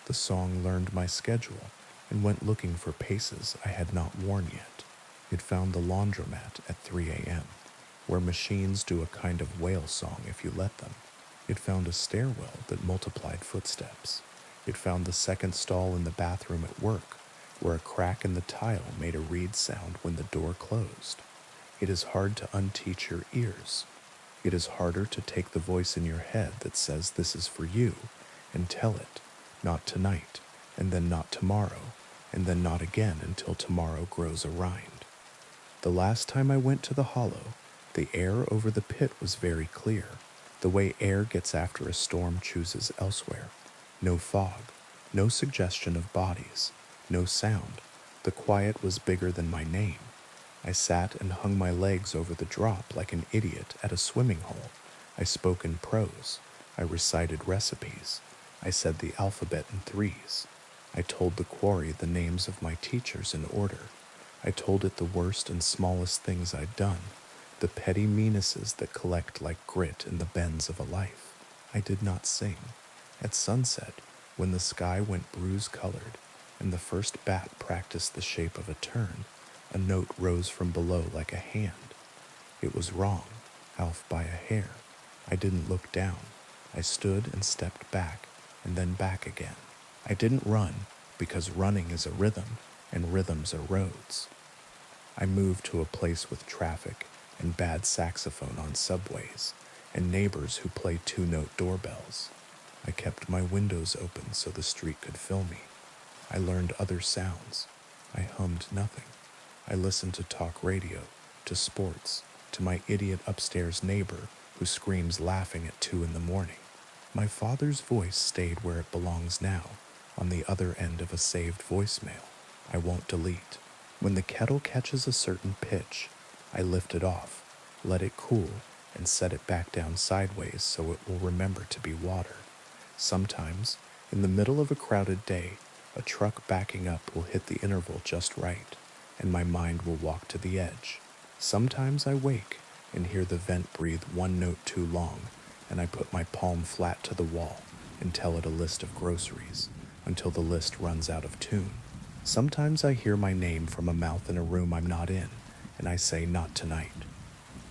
The song learned my schedule and went looking for paces I had not worn yet. It found the laundromat at 3 a.m., where machines do a kind of whale song if you let them. It found a stairwell that multiplied footsteps. It found the second stall in the bathroom at work where a crack in the tile made a reed sound when the door closed. It is hard to unteach your ears. It is harder to take the voice in your head that says this is for you and tell it, not tonight, and then not tomorrow, and then not again until tomorrow grows a rind. The last time I went to the hollow, the air over the pit was very clear, the way air gets after a storm chooses elsewhere. No fog, no suggestion of bodies, no sound. The quiet was bigger than my name. I sat and hung my legs over the drop like an idiot at a swimming hole. I spoke in prose. I recited recipes. I said the alphabet in threes. I told the quarry the names of my teachers in order. I told it the worst and smallest things I'd done, the petty meannesses that collect like grit in the bends of a life. I did not sing. At sunset, when the sky went bruise-colored and the first bat practiced the shape of a turn, a note rose from below like a hand. It was wrong, off by a hair. I didn't look down. I stood and stepped back, and then back again. I didn't run, because running is a rhythm, and rhythms are roads. I moved to a place with traffic and bad saxophone on subways, and neighbors who play two-note doorbells. I kept my windows open so the street could fill me. I learned other sounds. I hummed nothing. I listened to talk radio, to sports, to my idiot upstairs neighbor who screams laughing at 2 in the morning. My father's voice stayed where it belongs now, on the other end of a saved voicemail. I won't delete. When the kettle catches a certain pitch, I lift it off, let it cool, and set it back down sideways so it will remember to be water. Sometimes, in the middle of a crowded day, a truck backing up will hit the interval just right, and my mind will walk to the edge. Sometimes I wake and hear the vent breathe one note too long, and I put my palm flat to the wall and tell it a list of groceries until the list runs out of tune. Sometimes I hear my name from a mouth in a room I'm not in, and I say, not tonight.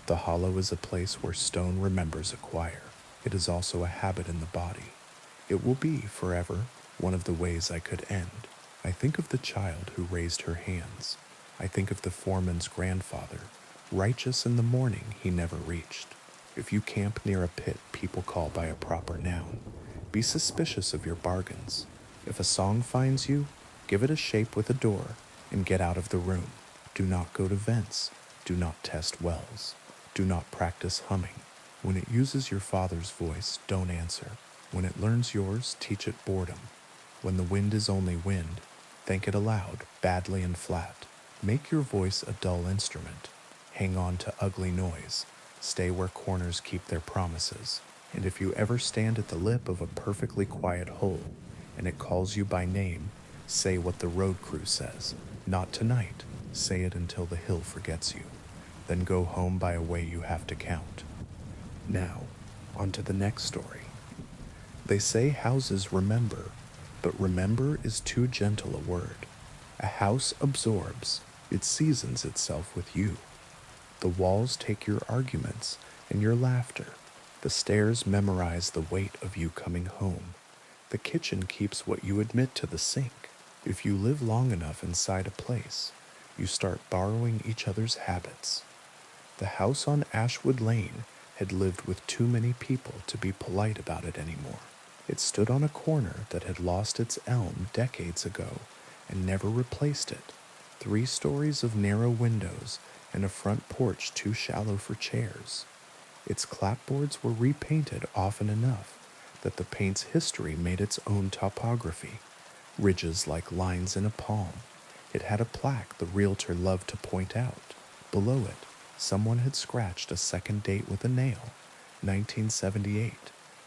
The hollow is a place where stone remembers a choir. It is also a habit in the body. It will be, forever, one of the ways I could end. I think of the child who raised her hands. I think of the foreman's grandfather, righteous in the morning he never reached. If you camp near a pit people call by a proper noun, be suspicious of your bargains. If a song finds you, give it a shape with a door and get out of the room. Do not go to vents. Do not test wells. Do not practice humming. When it uses your father's voice, don't answer. When it learns yours, teach it boredom. When the wind is only wind, think it aloud, badly and flat. Make your voice a dull instrument. Hang on to ugly noise. Stay where corners keep their promises. And if you ever stand at the lip of a perfectly quiet hole, and it calls you by name, say what the road crew says. Not tonight. Say it until the hill forgets you. Then go home by a way you have to count. Now, on to the next story. They say houses remember, but remember is too gentle a word. A house absorbs, it seasons itself with you. The walls take your arguments and your laughter. The stairs memorize the weight of you coming home. The kitchen keeps what you admit to the sink. If you live long enough inside a place, you start borrowing each other's habits. The house on Ashwood Lane had lived with too many people to be polite about it anymore. It stood on a corner that had lost its elm decades ago and never replaced it. 3 stories of narrow windows and a front porch too shallow for chairs. Its clapboards were repainted often enough that the paint's history made its own topography, ridges like lines in a palm. It had a plaque the realtor loved to point out. Below it, someone had scratched a second date with a nail, 1978,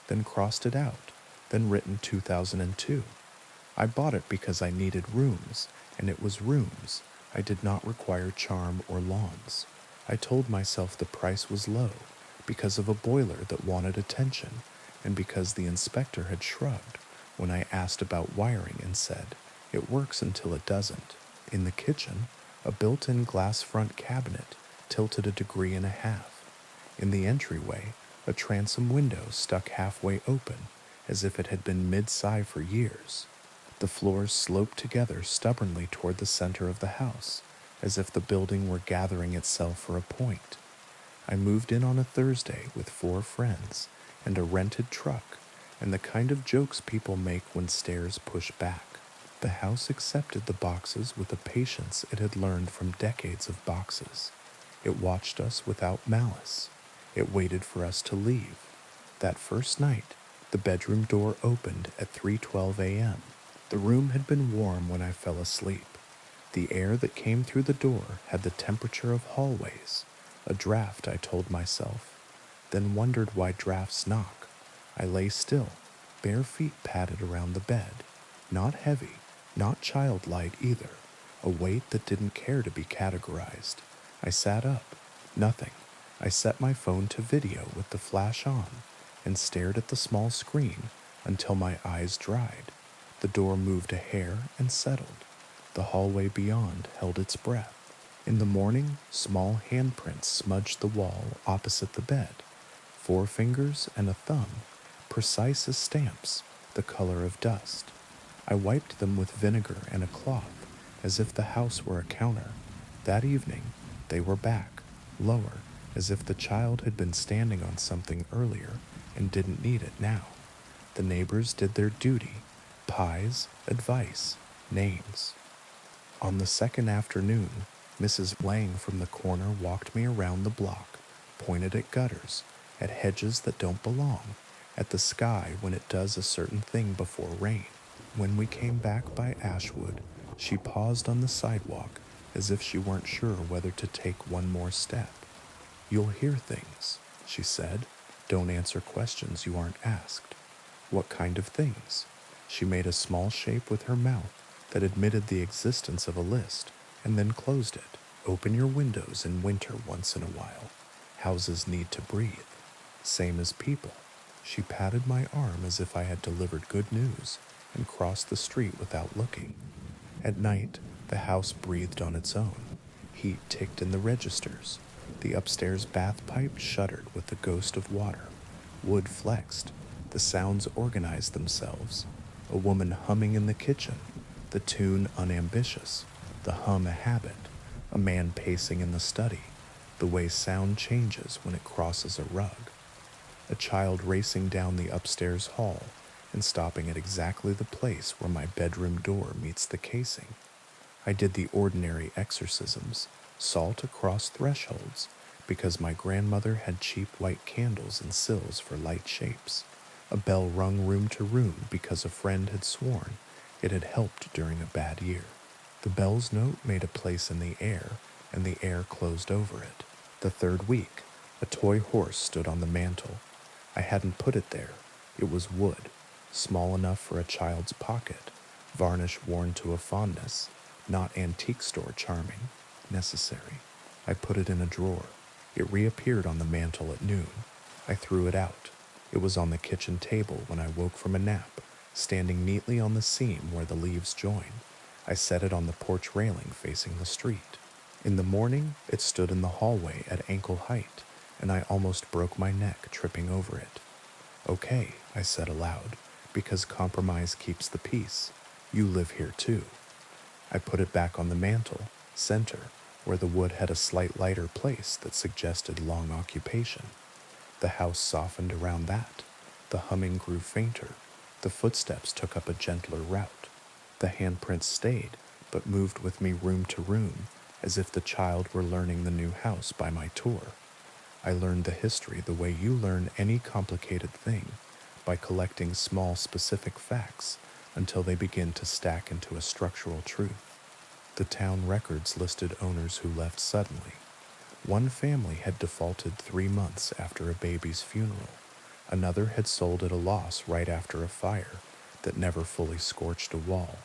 then crossed it out, then written 2002. I bought it because I needed rooms, and it was rooms. I did not require charm or lawns. I told myself the price was low because of a boiler that wanted attention, and because the inspector had shrugged when I asked about wiring and said, it works until it doesn't. In the kitchen, a built-in glass front cabinet tilted 1.5 degrees. In the entryway, a transom window stuck halfway open as if it had been mid-sigh for years. The floors sloped together stubbornly toward the center of the house, as if the building were gathering itself for a point. I moved in on a Thursday with 4 friends and a rented truck, and the kind of jokes people make when stairs push back. The house accepted the boxes with a patience it had learned from decades of boxes. It watched us without malice. It waited for us to leave. That first night, the bedroom door opened at 3:12 a.m. The room had been warm when I fell asleep. The air that came through the door had the temperature of hallways. A draft, I told myself, then wondered why drafts knock. I lay still, bare feet padded around the bed. Not heavy, not childlike either, a weight that didn't care to be categorized. I sat up. Nothing. I set my phone to video with the flash on and stared at the small screen until my eyes dried. The door moved a hair and settled. The hallway beyond held its breath. In the morning, small handprints smudged the wall opposite the bed. 4 fingers and a thumb, precise as stamps, the color of dust. I wiped them with vinegar and a cloth, as if the house were a counter. That evening, they were back, lower, as if the child had been standing on something earlier and didn't need it now. The neighbors did their duty. Pies, advice, names. On the second afternoon, Mrs. Lang from the corner walked me around the block, pointed at gutters, at hedges that don't belong, at the sky when it does a certain thing before rain. When we came back by Ashwood, she paused on the sidewalk as if she weren't sure whether to take one more step. "You'll hear things," she said. "Don't answer questions you aren't asked." "What kind of things?" She made a small shape with her mouth that admitted the existence of a list, and then closed it. "Open your windows in winter once in a while. Houses need to breathe. Same as people." She patted my arm as if I had delivered good news, and crossed the street without looking. At night, the house breathed on its own. Heat ticked in the registers. The upstairs bath pipe shuddered with the ghost of water. Wood flexed. The sounds organized themselves. A woman humming in the kitchen. The tune unambitious. The hum a habit. A man pacing in the study. The way sound changes when it crosses a rug. A child racing down the upstairs hall and stopping at exactly the place where my bedroom door meets the casing. I did the ordinary exorcisms, salt across thresholds, because my grandmother had cheap white candles and sills for light shapes. A bell rung room to room because a friend had sworn it had helped during a bad year. The bell's note made a place in the air, and the air closed over it. The third week, a toy horse stood on the mantel. I hadn't put it there. It was wood, small enough for a child's pocket, varnish worn to a fondness, not antique store charming, necessary. I put it in a drawer. It reappeared on the mantel at noon. I threw it out. It was on the kitchen table when I woke from a nap, standing neatly on the seam where the leaves join. I set it on the porch railing facing the street. In the morning, it stood in the hallway at ankle height, and I almost broke my neck tripping over it. "Okay," I said aloud, because compromise keeps the peace. "You live here too." I put it back on the mantel, center, where the wood had a slight lighter place that suggested long occupation. The house softened around that. The humming grew fainter. The footsteps took up a gentler route. The handprints stayed, but moved with me room to room, as if the child were learning the new house by my tour. I learned the history the way you learn any complicated thing, by collecting small specific facts until they begin to stack into a structural truth. The town records listed owners who left suddenly. One family had defaulted 3 months after a baby's funeral. Another had sold at a loss right after a fire that never fully scorched a wall.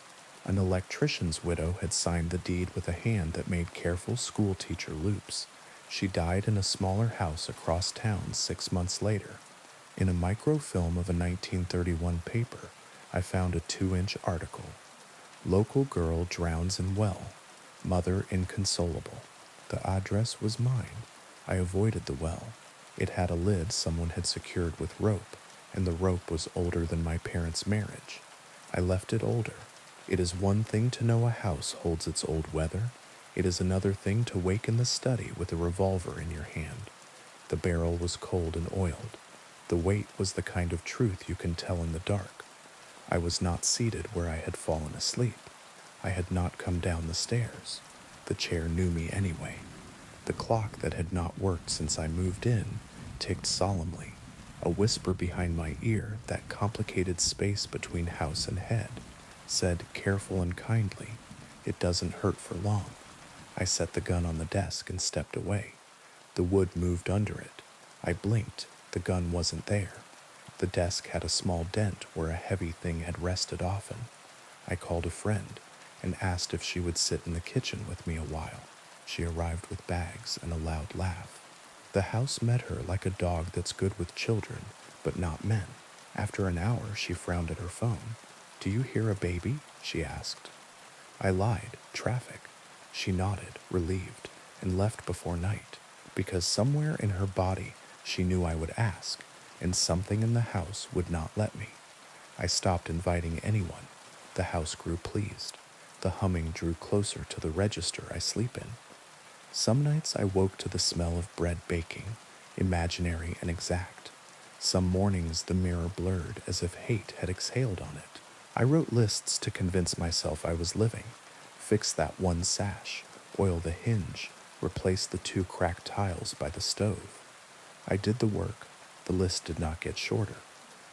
An electrician's widow had signed the deed with a hand that made careful schoolteacher loops. She died in a smaller house across town 6 months later. In a microfilm of a 1931 paper, I found a 2-inch article. "Local girl drowns in well. Mother inconsolable." The address was mine. I avoided the well. It had a lid someone had secured with rope, and the rope was older than my parents' marriage. I left it older. It is one thing to know a house holds its old weather. It is another thing to wake in the study with a revolver in your hand. The barrel was cold and oiled. The weight was the kind of truth you can tell in the dark. I was not seated where I had fallen asleep. I had not come down the stairs. The chair knew me anyway. The clock that had not worked since I moved in ticked solemnly. A whisper behind my ear, that complicated space between house and head, said careful and kindly, "It doesn't hurt for long." I set the gun on the desk and stepped away. The wood moved under it. I blinked. The gun wasn't there. The desk had a small dent where a heavy thing had rested often. I called a friend and asked if she would sit in the kitchen with me a while. She arrived with bags and a loud laugh. The house met her like a dog that's good with children, but not men. After an hour, she frowned at her phone. "Do you hear a baby?" she asked. I lied. Traffic. She nodded, relieved, and left before night, because somewhere in her body she knew I would ask, and something in the house would not let me. I stopped inviting anyone. The house grew pleased. The humming drew closer to the register I sleep in. Some nights I woke to the smell of bread baking, imaginary and exact. Some mornings the mirror blurred as if hate had exhaled on it. I wrote lists to convince myself I was living. Fix that one sash, oil the hinge, replace the 2 cracked tiles by the stove. I did the work. The list did not get shorter.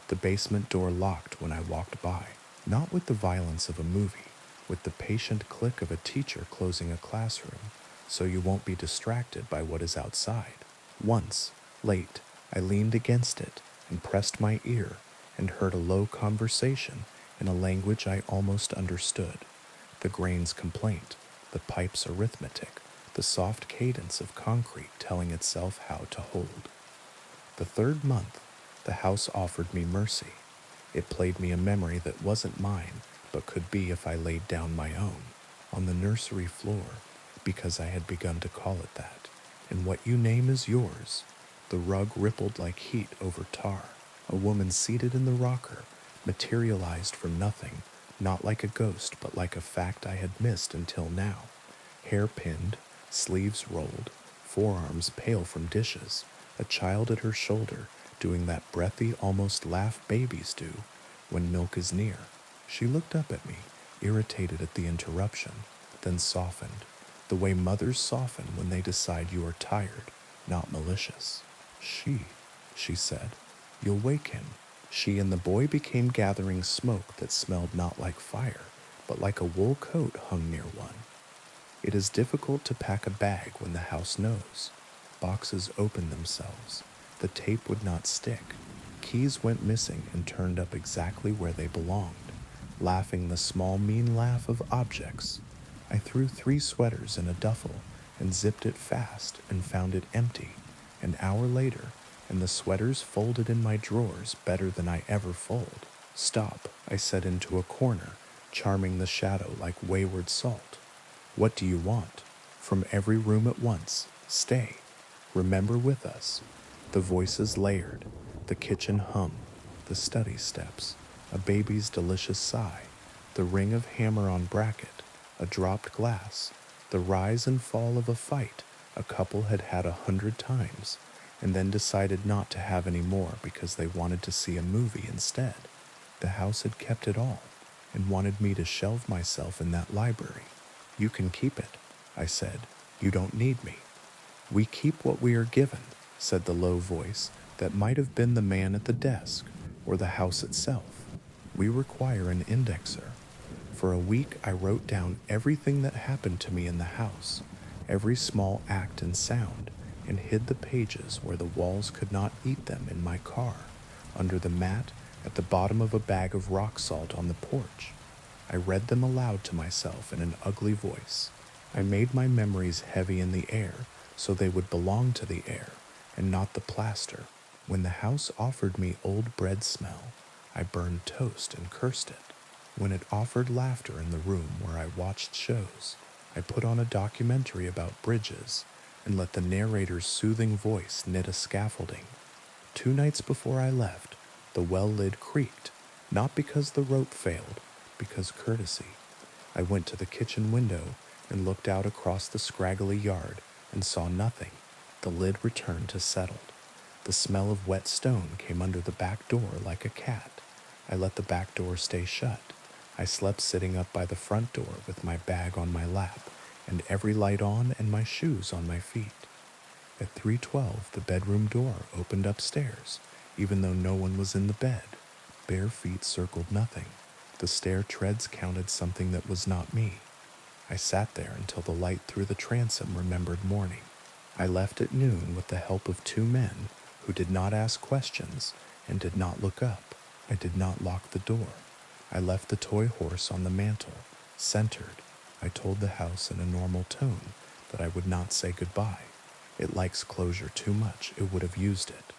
The basement door locked when I walked by, not with the violence of a movie, with the patient click of a teacher closing a classroom, so you won't be distracted by what is outside. Once, late, I leaned against it and pressed my ear and heard a low conversation in a language I almost understood. The grain's complaint, the pipe's arithmetic, the soft cadence of concrete telling itself how to hold. The 3rd month, the house offered me mercy. It played me a memory that wasn't mine, but could be if I laid down my own, on the nursery floor, because I had begun to call it that. And what you name is yours. The rug rippled like heat over tar. A woman seated in the rocker materialized from nothing, not like a ghost, but like a fact I had missed until now. Hair pinned, sleeves rolled, forearms pale from dishes, a child at her shoulder, doing that breathy, almost laugh babies do when milk is near. She looked up at me, irritated at the interruption, then softened, the way mothers soften when they decide you are tired, not malicious. She said, "You'll wake him." She and the boy became gathering smoke that smelled not like fire, but like a wool coat hung near one. It is difficult to pack a bag when the house knows. Boxes opened themselves. The tape would not stick. Keys went missing and turned up exactly where they belonged, laughing the small mean laugh of objects. I threw 3 sweaters in a duffel and zipped it fast and found it empty. An hour later, and the sweaters folded in my drawers better than I ever fold. "Stop," I said into a corner, charming the shadow like wayward salt. "What do you want?" From every room at once. "Stay. Remember with us." The voices layered. The kitchen hum. The study steps. A baby's delicious sigh. The ring of hammer on bracket. A dropped glass. The rise and fall of a fight a couple had had 100 times, and then decided not to have any more because they wanted to see a movie instead. The house had kept it all, and wanted me to shelve myself in that library. "You can keep it," I said. "You don't need me." "We keep what we are given," said the low voice that might have been the man at the desk or the house itself. "We require an indexer." For a week I wrote down everything that happened to me in the house, every small act and sound, and hid the pages where the walls could not eat them in my car, under the mat, at the bottom of a bag of rock salt on the porch. I read them aloud to myself in an ugly voice. I made my memories heavy in the air so they would belong to the air and not the plaster. When the house offered me old bread smell, I burned toast and cursed it. When it offered laughter in the room where I watched shows, I put on a documentary about bridges and let the narrator's soothing voice knit a scaffolding. 2 nights before I left, the well lid creaked, not because the rope failed, because courtesy. I went to the kitchen window and looked out across the scraggly yard and saw nothing. The lid returned to settled. The smell of wet stone came under the back door like a cat. I let the back door stay shut. I slept sitting up by the front door with my bag on my lap and every light on and my shoes on my feet. At 3:12, the bedroom door opened upstairs, even though no one was in the bed. Bare feet circled nothing. The stair treads counted something that was not me. I sat there until the light through the transom remembered morning. I left at noon with the help of 2 men who did not ask questions and did not look up. I did not lock the door. I left the toy horse on the mantel, centered. I told the house in a normal tone that I would not say goodbye. It likes closure too much, it would have used it.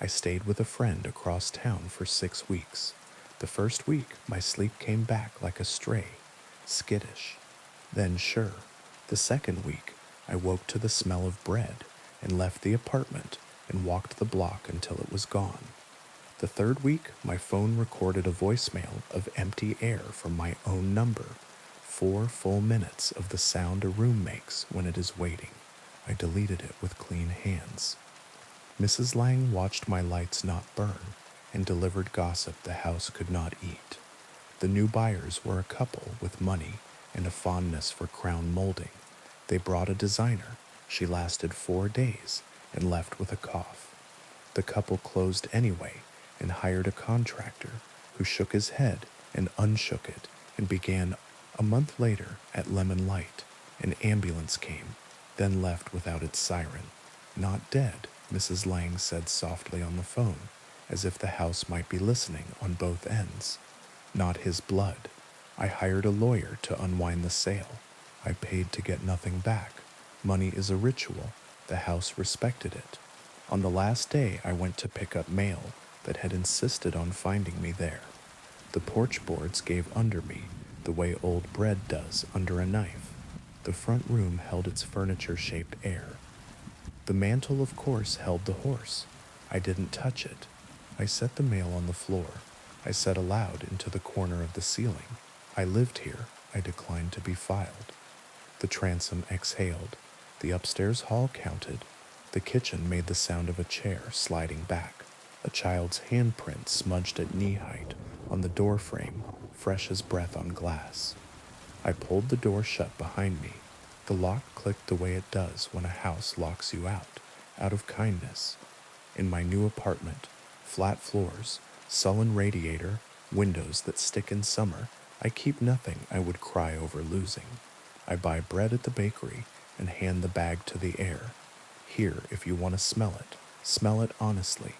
I stayed with a friend across town for 6 weeks. The first week, my sleep came back like a stray, skittish. Then, sure, the second week, I woke to the smell of bread and left the apartment and walked the block until it was gone. The third week, my phone recorded a voicemail of empty air from my own number. 4 full minutes of the sound a room makes when it is waiting. I deleted it with clean hands. Mrs. Lang watched my lights not burn and delivered gossip the house could not eat. The new buyers were a couple with money and a fondness for crown molding. They brought a designer. She lasted 4 days and left with a cough. The couple closed anyway and hired a contractor who shook his head and unshook it and began. A month later, at Lemon Light, an ambulance came, then left without its siren. Not dead, Mrs. Lang said softly on the phone, as if the house might be listening on both ends. Not his blood. I hired a lawyer to unwind the sale. I paid to get nothing back. Money is a ritual. The house respected it. On the last day, I went to pick up mail that had insisted on finding me there. The porch boards gave under me, the way old bread does under a knife. The front room held its furniture-shaped air. The mantel, of course, held the horse. I didn't touch it. I set the mail on the floor. I said aloud into the corner of the ceiling, "I lived here. I declined to be filed." The transom exhaled. The upstairs hall counted. The kitchen made the sound of a chair sliding back. A child's handprint smudged at knee-height on the door frame, fresh as breath on glass. I pulled the door shut behind me. The lock clicked the way it does when a house locks you out of kindness. In my new apartment, flat floors, sullen radiator, windows that stick in summer, I keep nothing I would cry over losing. I buy bread at the bakery and hand the bag to the air. Here, if you want to smell it honestly.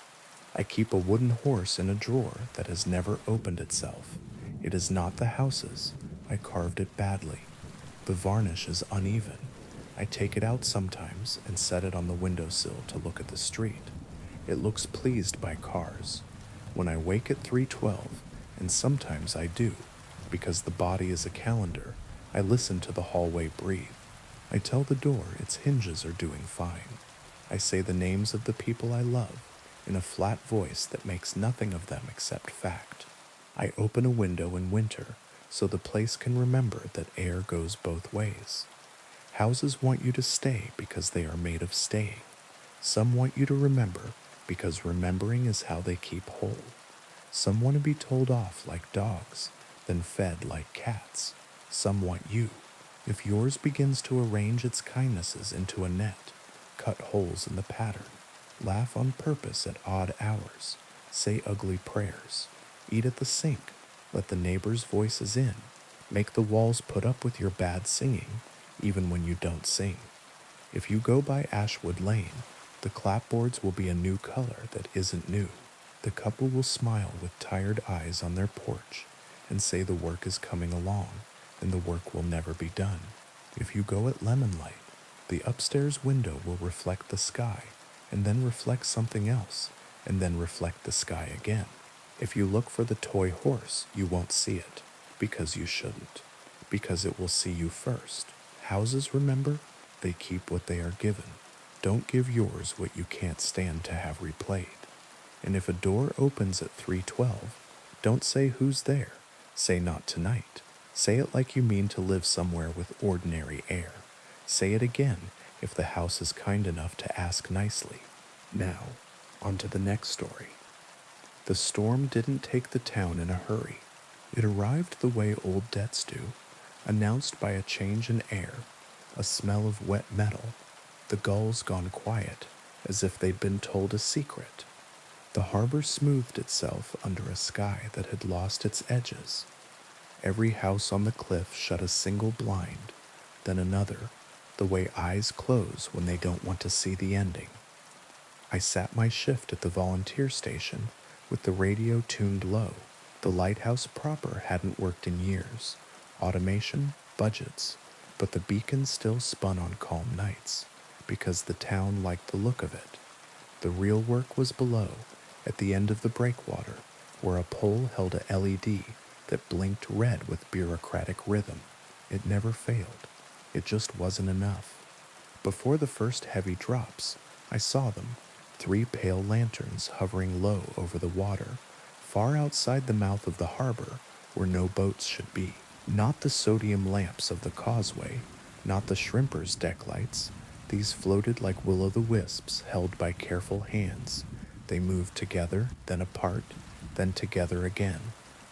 I keep a wooden horse in a drawer that has never opened itself. It is not the house's. I carved it badly. The varnish is uneven. I take it out sometimes and set it on the windowsill to look at the street. It looks pleased by cars. When I wake at 3:12, and sometimes I do, because the body is a calendar, I listen to the hallway breathe. I tell the door its hinges are doing fine. I say the names of the people I love in a flat voice that makes nothing of them except fact. I open a window in winter so the place can remember that air goes both ways. Houses want you to stay because they are made of staying. Some want you to remember because remembering is how they keep whole. Some want to be told off like dogs, then fed like cats. Some want you. If yours begins to arrange its kindnesses into a net, cut holes in the pattern, laugh on purpose at odd hours, say ugly prayers, eat at the sink, let the neighbors' voices in, make the walls put up with your bad singing, even when you don't sing. If you go by Ashwood Lane, the clapboards will be a new color that isn't new. The couple will smile with tired eyes on their porch and say the work is coming along and the work will never be done. If you go at lemon light, the upstairs window will reflect the sky and then reflect something else and then reflect the sky again. If you look for the toy horse, you won't see it, because you shouldn't, because it will see you first. Houses, remember, they keep what they are given. Don't give yours what you can't stand to have replayed. And if a door opens at 3:12, don't say who's there, say not tonight. Say it like you mean to live somewhere with ordinary air. Say it again if the house is kind enough to ask nicely. Now, on to the next story. The storm didn't take the town in a hurry. It arrived the way old debts do, announced by a change in air, a smell of wet metal, the gulls gone quiet, as if they'd been told a secret. The harbor smoothed itself under a sky that had lost its edges. Every house on the cliff shut a single blind, then another, the way eyes close when they don't want to see the ending. I sat my shift at the volunteer station with the radio tuned low. The lighthouse proper hadn't worked in years. Automation, budgets, but the beacon still spun on calm nights because the town liked the look of it. The real work was below, at the end of the breakwater, where a pole held a LED that blinked red with bureaucratic rhythm. It never failed. It just wasn't enough. Before the first heavy drops, I saw them, 3 pale lanterns hovering low over the water, far outside the mouth of the harbor where no boats should be. Not the sodium lamps of the causeway, not the shrimpers' deck lights. These floated like will-o'-the-wisps held by careful hands. They moved together, then apart, then together again,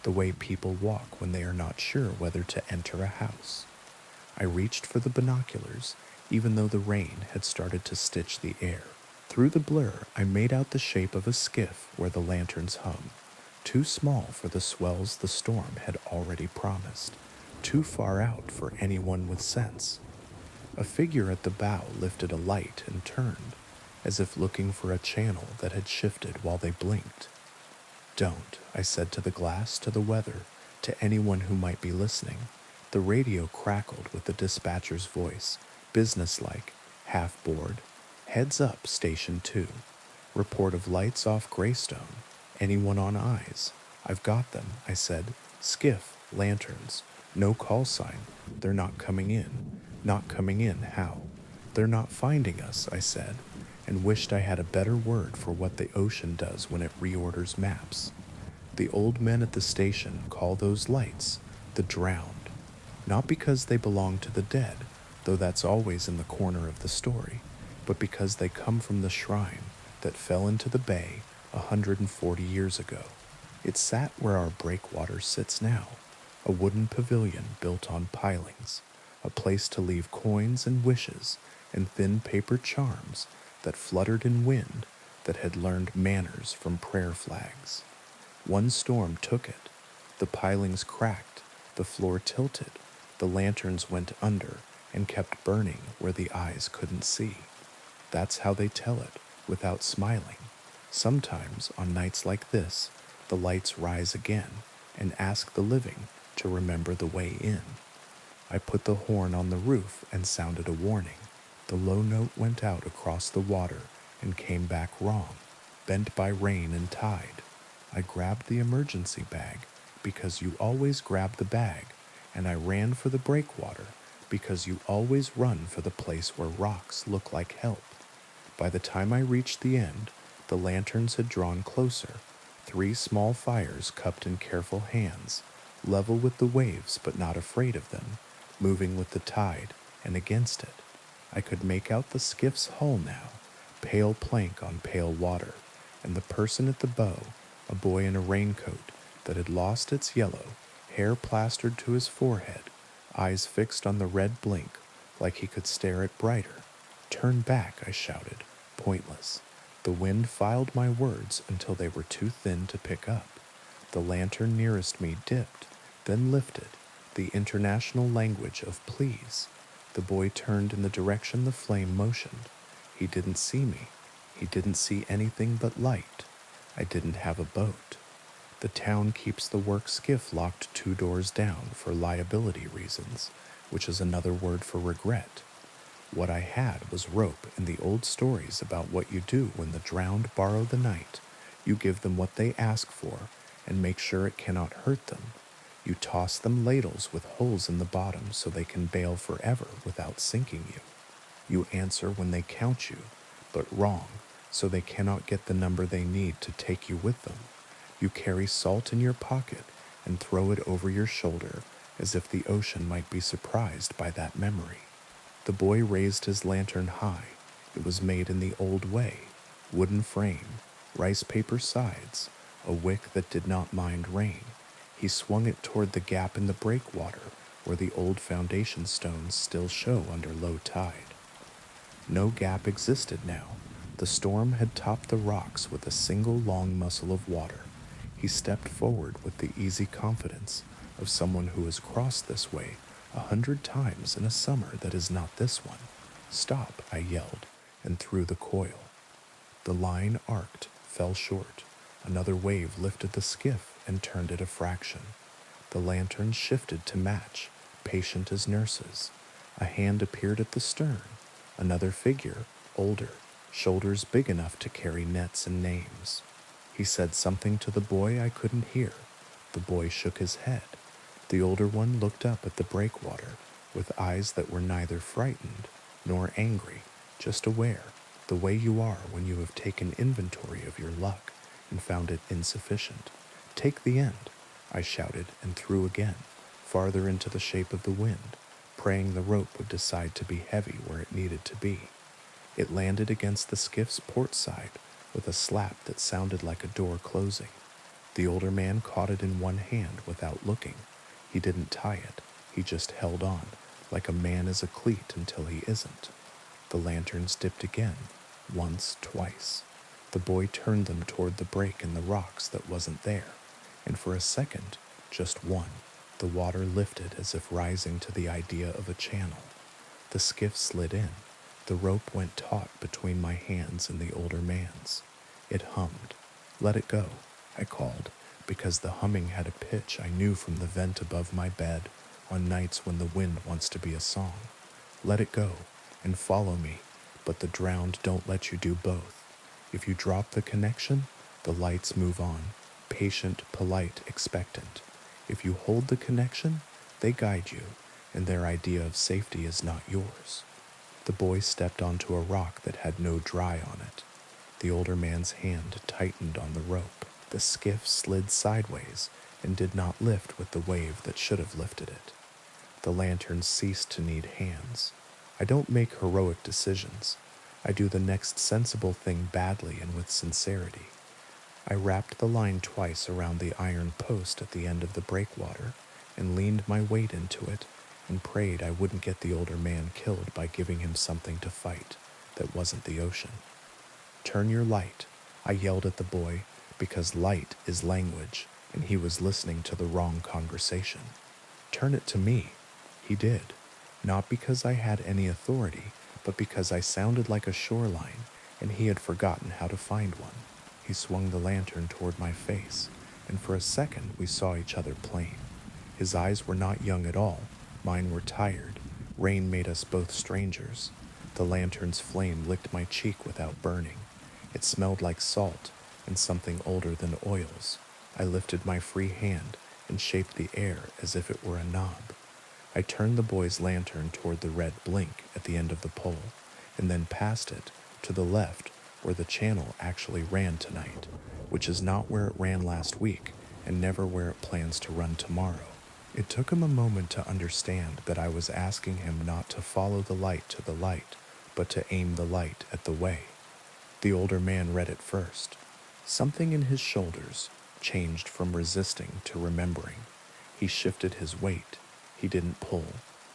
the way people walk when they are not sure whether to enter a house. I reached for the binoculars, even though the rain had started to stitch the air. Through the blur, I made out the shape of a skiff where the lanterns hung, too small for the swells the storm had already promised, too far out for anyone with sense. A figure at the bow lifted a light and turned, as if looking for a channel that had shifted while they blinked. "Don't," I said to the glass, to the weather, to anyone who might be listening. The radio crackled with the dispatcher's voice, businesslike, half bored. "Heads up, Station 2. Report of lights off Greystone. Anyone on eyes?" "I've got them," I said. "Skiff, lanterns. No call sign. They're not coming in. Not coming in, how?" "They're not finding us," I said, and wished I had a better word for what the ocean does when it reorders maps. The old men at the station call those lights the drowned. Not because they belong to the dead, though that's always in the corner of the story, but because they come from the shrine that fell into the bay 140 years ago. It sat where our breakwater sits now, a wooden pavilion built on pilings, a place to leave coins and wishes and thin paper charms that fluttered in wind that had learned manners from prayer flags. One storm took it. The pilings cracked, the floor tilted, the lanterns went under and kept burning where the eyes couldn't see. That's how they tell it, without smiling. Sometimes, on nights like this, the lights rise again and ask the living to remember the way in. I put the horn on the roof and sounded a warning. The low note went out across the water and came back wrong, bent by rain and tide. I grabbed the emergency bag because you always grab the bag, and I ran for the breakwater because you always run for the place where rocks look like help. By the time I reached the end, the lanterns had drawn closer, 3 small fires cupped in careful hands, level with the waves but not afraid of them, moving with the tide and against it. I could make out the skiff's hull now, pale plank on pale water, and the person at the bow, a boy in a raincoat that had lost its yellow, hair plastered to his forehead, eyes fixed on the red blink like he could stare at brighter. "Turn back," I shouted, pointless. The wind filed my words until they were too thin to pick up. The lantern nearest me dipped, then lifted, the international language of please. The boy turned in the direction the flame motioned. He didn't see me. He didn't see anything but light. I didn't have a boat. The town keeps the work skiff locked 2 doors down for liability reasons, which is another word for regret. What I had was rope and the old stories about what you do when the drowned borrow the night. You give them what they ask for and make sure it cannot hurt them. You toss them ladles with holes in the bottom so they can bail forever without sinking you. You answer when they count you, but wrong, so they cannot get the number they need to take you with them. You carry salt in your pocket and throw it over your shoulder as if the ocean might be surprised by that memory. The boy raised his lantern high. It was made in the old way, wooden frame, rice paper sides, a wick that did not mind rain. He swung it toward the gap in the breakwater where the old foundation stones still show under low tide. No gap existed now. The storm had topped the rocks with a single long muscle of water. He stepped forward with the easy confidence of someone who has crossed this way 100 times in a summer that is not this one. "Stop," I yelled, and threw the coil. The line arced, fell short. Another wave lifted the skiff and turned it a fraction. The lantern shifted to match, patient as nurses. A hand appeared at the stern. Another figure, older, shoulders big enough to carry nets and names. He said something to the boy I couldn't hear. The boy shook his head. The older one looked up at the breakwater with eyes that were neither frightened nor angry, just aware, the way you are when you have taken inventory of your luck and found it insufficient. "Take the end," I shouted and threw again, farther into the shape of the wind, praying the rope would decide to be heavy where it needed to be. It landed against the skiff's port side with a slap that sounded like a door closing. The older man caught it in one hand without looking. He didn't tie it. He just held on, like a man is a cleat until he isn't. The lanterns dipped again, once, twice. The boy turned them toward the break in the rocks that wasn't there, and for a second, just one, the water lifted as if rising to the idea of a channel. The skiff slid in. The rope went taut between my hands and the older man's. It hummed. "Let it go," I called, because the humming had a pitch I knew from the vent above my bed on nights when the wind wants to be a song. "Let it go, and follow me, but the drowned don't let you do both. If you drop the connection, the lights move on, patient, polite, expectant. If you hold the connection, they guide you, and their idea of safety is not yours." The boy stepped onto a rock that had no dry on it. The older man's hand tightened on the rope. The skiff slid sideways and did not lift with the wave that should have lifted it. The lantern ceased to need hands. I don't make heroic decisions. I do the next sensible thing badly and with sincerity. I wrapped the line twice around the iron post at the end of the breakwater and leaned my weight into it and prayed I wouldn't get the older man killed by giving him something to fight that wasn't the ocean. "Turn your light," I yelled at the boy, because light is language, and he was listening to the wrong conversation. "Turn it to me." He did, not because I had any authority, but because I sounded like a shoreline, and he had forgotten how to find one. He swung the lantern toward my face, and for a second we saw each other plain. His eyes were not young at all. Mine were tired. Rain made us both strangers. The lantern's flame licked my cheek without burning. It smelled like salt and something older than oils. I lifted my free hand and shaped the air as if it were a knob. I turned the boy's lantern toward the red blink at the end of the pole, and then past it to the left where the channel actually ran tonight, which is not where it ran last week and never where it plans to run tomorrow. It took him a moment to understand that I was asking him not to follow the light to the light, but to aim the light at the way. The older man read it first. Something in his shoulders changed from resisting to remembering. He shifted his weight. He didn't pull.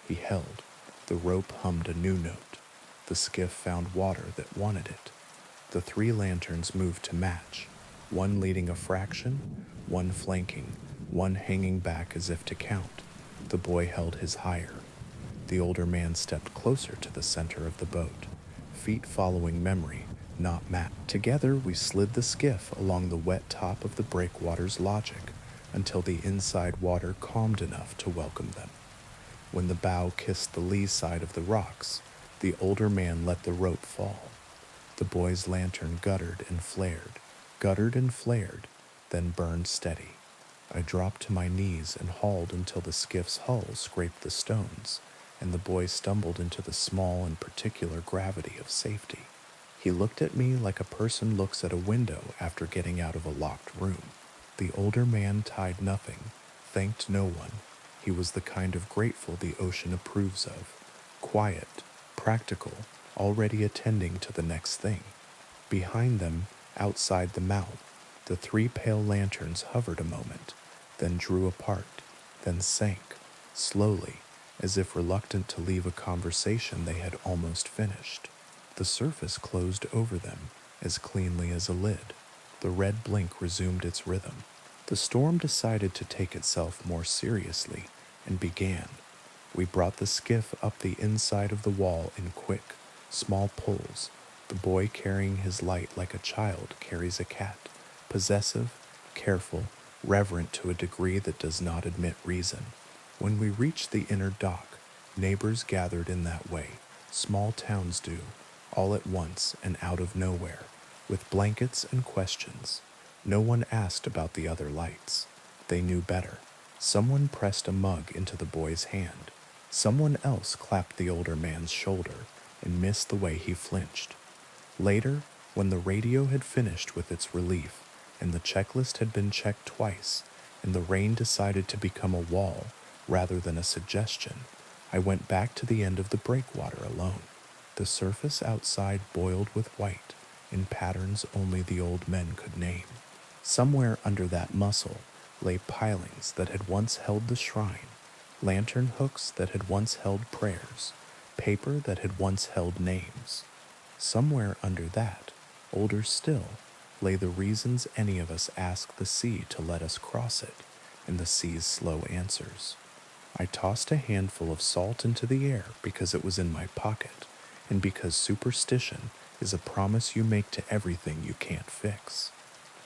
He held. The rope hummed a new note. The skiff found water that wanted it. The 3 lanterns moved to match, one leading a fraction, one flanking, one hanging back as if to count. The boy held his higher. The older man stepped closer to the center of the boat, feet following memory, not map. Together we slid the skiff along the wet top of the breakwater's logic until the inside water calmed enough to welcome them. When the bow kissed the lee side of the rocks, the older man let the rope fall. The boy's lantern guttered and flared, then burned steady. I dropped to my knees and hauled until the skiff's hull scraped the stones, and the boy stumbled into the small and particular gravity of safety. He looked at me like a person looks at a window after getting out of a locked room. The older man tied nothing, thanked no one. He was the kind of grateful the ocean approves of. Quiet, practical, already attending to the next thing. Behind them, outside the mouth, the three pale lanterns hovered a moment, then drew apart, then sank, slowly, as if reluctant to leave a conversation they had almost finished. The surface closed over them, as cleanly as a lid. The red blink resumed its rhythm. The storm decided to take itself more seriously, and began. We brought the skiff up the inside of the wall in quick, small pulls, the boy carrying his light like a child carries a cat, possessive, careful, reverent to a degree that does not admit reason. When we reached the inner dock, neighbors gathered in that way, small towns do, all at once and out of nowhere, with blankets and questions. No one asked about the other lights. They knew better. Someone pressed a mug into the boy's hand. Someone else clapped the older man's shoulder and missed the way he flinched. Later, when the radio had finished with its relief, and the checklist had been checked twice, and the rain decided to become a wall rather than a suggestion, I went back to the end of the breakwater alone. The surface outside boiled with white, in patterns only the old men could name. Somewhere under that muscle lay pilings that had once held the shrine, lantern hooks that had once held prayers, paper that had once held names. Somewhere under that, older still, lay the reasons any of us ask the sea to let us cross it, and the sea's slow answers. I tossed a handful of salt into the air because it was in my pocket, and because superstition is a promise you make to everything you can't fix.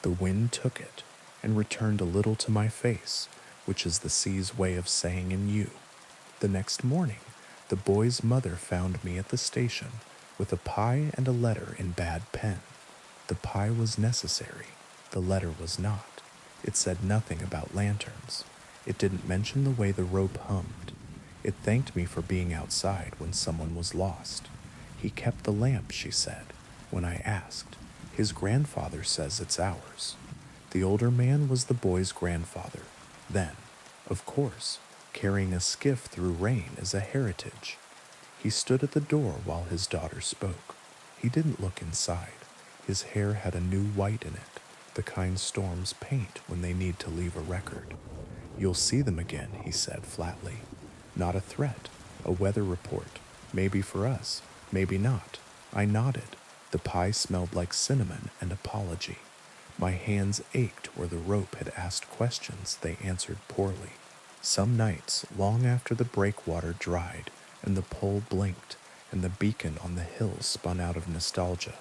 The wind took it, and returned a little to my face, which is the sea's way of saying in you. The next morning, the boy's mother found me at the station, with a pie and a letter in bad pen. The pie was necessary, the letter was not. It said nothing about lanterns. It didn't mention the way the rope hummed. It thanked me for being outside when someone was lost. He kept the lamp, she said, when I asked. His grandfather says it's ours. The older man was the boy's grandfather. Then, of course, carrying a skiff through rain is a heritage. He stood at the door while his daughter spoke. He didn't look inside. His hair had a new white in it, the kind storms paint when they need to leave a record. You'll see them again, he said flatly. Not a threat, a weather report, maybe for us, maybe not. I nodded. The pie smelled like cinnamon and apology. My hands ached where the rope had asked questions they answered poorly. Some nights, long after the breakwater dried, and the pole blinked, and the beacon on the hill spun out of nostalgia,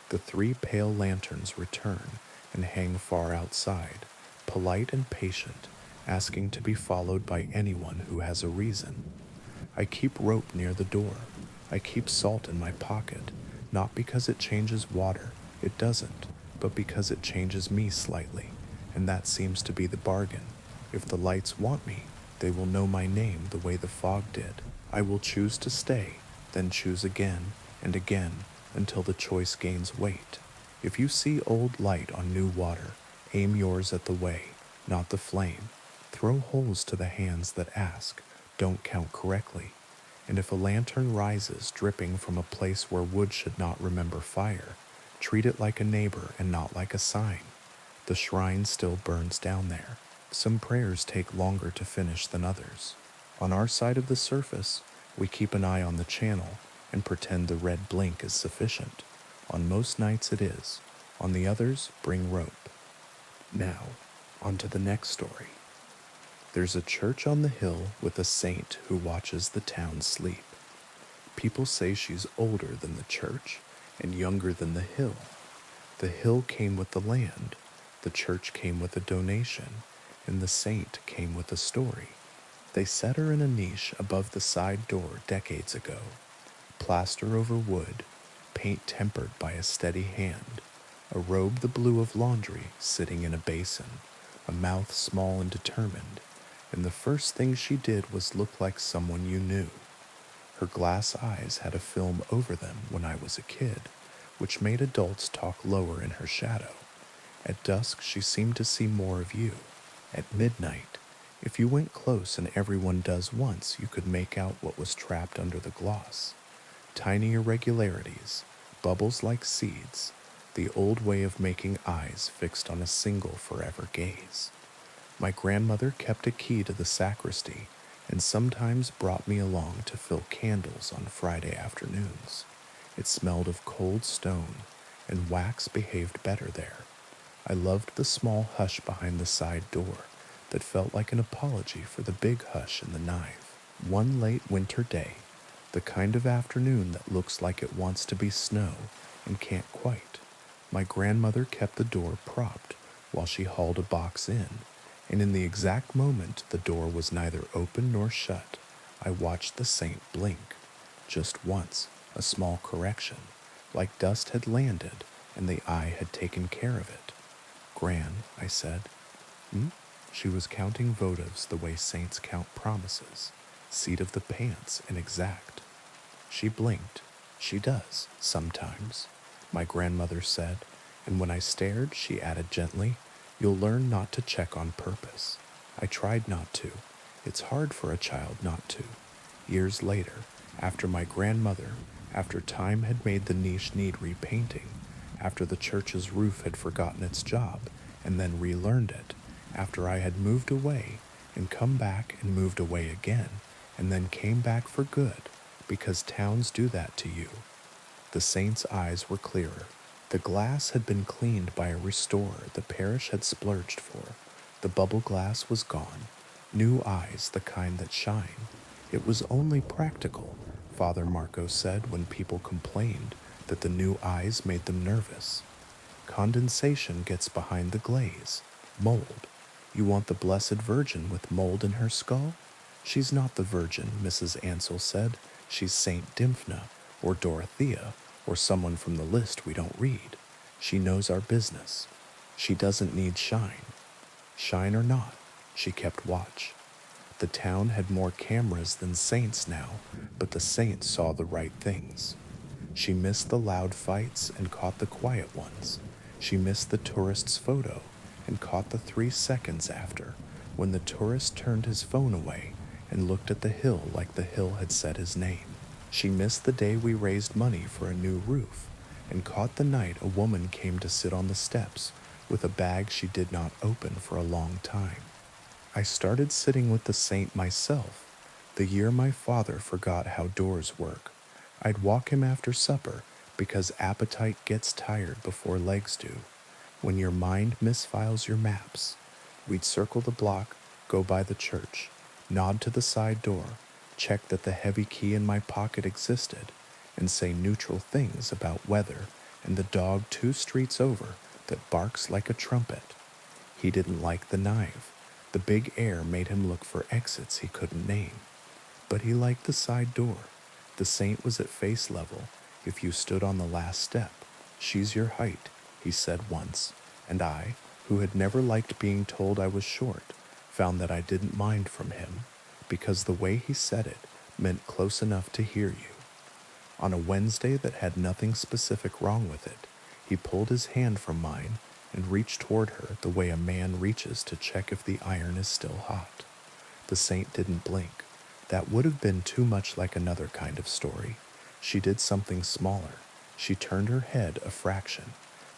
the three pale lanterns return and hang far outside, polite and patient, asking to be followed by anyone who has a reason. I keep rope near the door. I keep salt in my pocket, not because it changes water, it doesn't, but because it changes me slightly, and that seems to be the bargain. If the lights want me, they will know my name the way the fog did. I will choose to stay, then choose again and again until the choice gains weight. If you see old light on new water, aim yours at the way, not the flame. Throw holes to the hands that ask, don't count correctly. And if a lantern rises dripping from a place where wood should not remember fire, treat it like a neighbor and not like a sign. The shrine still burns down there. Some prayers take longer to finish than others. On our side of the surface, we keep an eye on the channel and pretend the red blink is sufficient. On most nights it is. On the others, bring rope. Now, on to the next story. There's a church on the hill with a saint who watches the town sleep. People say she's older than the church and younger than the hill. The hill came with the land, the church came with a donation, and the saint came with a story. They set her in a niche above the side door decades ago. Plaster over wood, paint tempered by a steady hand, a robe the blue of laundry sitting in a basin, a mouth small and determined, and the first thing she did was look like someone you knew. Her glass eyes had a film over them when I was a kid, which made adults talk lower in her shadow. At dusk she seemed to see more of you. At midnight, If you went close and everyone does once, you could make out what was trapped under the gloss. Tiny irregularities, bubbles like seeds, the old way of making eyes fixed on a single forever gaze. My grandmother kept a key to the sacristy and sometimes brought me along to fill candles on Friday afternoons. It smelled of cold stone, and wax behaved better there. I loved the small hush behind the side door that felt like an apology for the big hush in the nave. One late winter day, the kind of afternoon that looks like it wants to be snow and can't quite, my grandmother kept the door propped while she hauled a box in, and in the exact moment the door was neither open nor shut, I watched the saint blink. Just once, a small correction, like dust had landed and the eye had taken care of it. Gran, I said. Hmm? She was counting votives the way saints count promises, seat of the pants and exact. She blinked. She does, sometimes, my grandmother said, and when I stared, she added gently, "You'll learn not to check on purpose." I tried not to. It's hard for a child not to. Years later, after my grandmother, after time had made the niche need repainting, after the church's roof had forgotten its job and then relearned it, after I had moved away and come back and moved away again, and then came back for good, because towns do that to you. The saint's eyes were clearer. The glass had been cleaned by a restorer the parish had splurged for. The bubble glass was gone. New eyes, the kind that shine. It was only practical, Father Marco said when people complained that the new eyes made them nervous. Condensation gets behind the glaze. Mold. You want the Blessed Virgin with mold in her skull? She's not the Virgin, Mrs. Ansell said. She's Saint Dymphna, or Dorothea, or someone from the list we don't read. She knows our business. She doesn't need shine. Shine or not, she kept watch. The town had more cameras than saints now, but the saints saw the right things. She missed the loud fights and caught the quiet ones. She missed the tourist's photo and caught the 3 seconds after, when the tourist turned his phone away and looked at the hill like the hill had said his name. She missed the day we raised money for a new roof and caught the night a woman came to sit on the steps with a bag she did not open for a long time. I started sitting with the saint myself, the year my father forgot how doors work. I'd walk him after supper because appetite gets tired before legs do. When your mind misfiles your maps, we'd circle the block, go by the church, nod to the side door, check that the heavy key in my pocket existed, and say neutral things about weather and the dog 2 streets over that barks like a trumpet. He didn't like the knife. The big air made him look for exits he couldn't name. But he liked the side door. The saint was at face level if you stood on the last step. She's your height, he said once, and I, who had never liked being told I was short, found that I didn't mind from him, because the way he said it meant close enough to hear you. On a Wednesday that had nothing specific wrong with it, he pulled his hand from mine and reached toward her the way a man reaches to check if the iron is still hot. The saint didn't blink. That would have been too much like another kind of story. She did something smaller. She turned her head a fraction.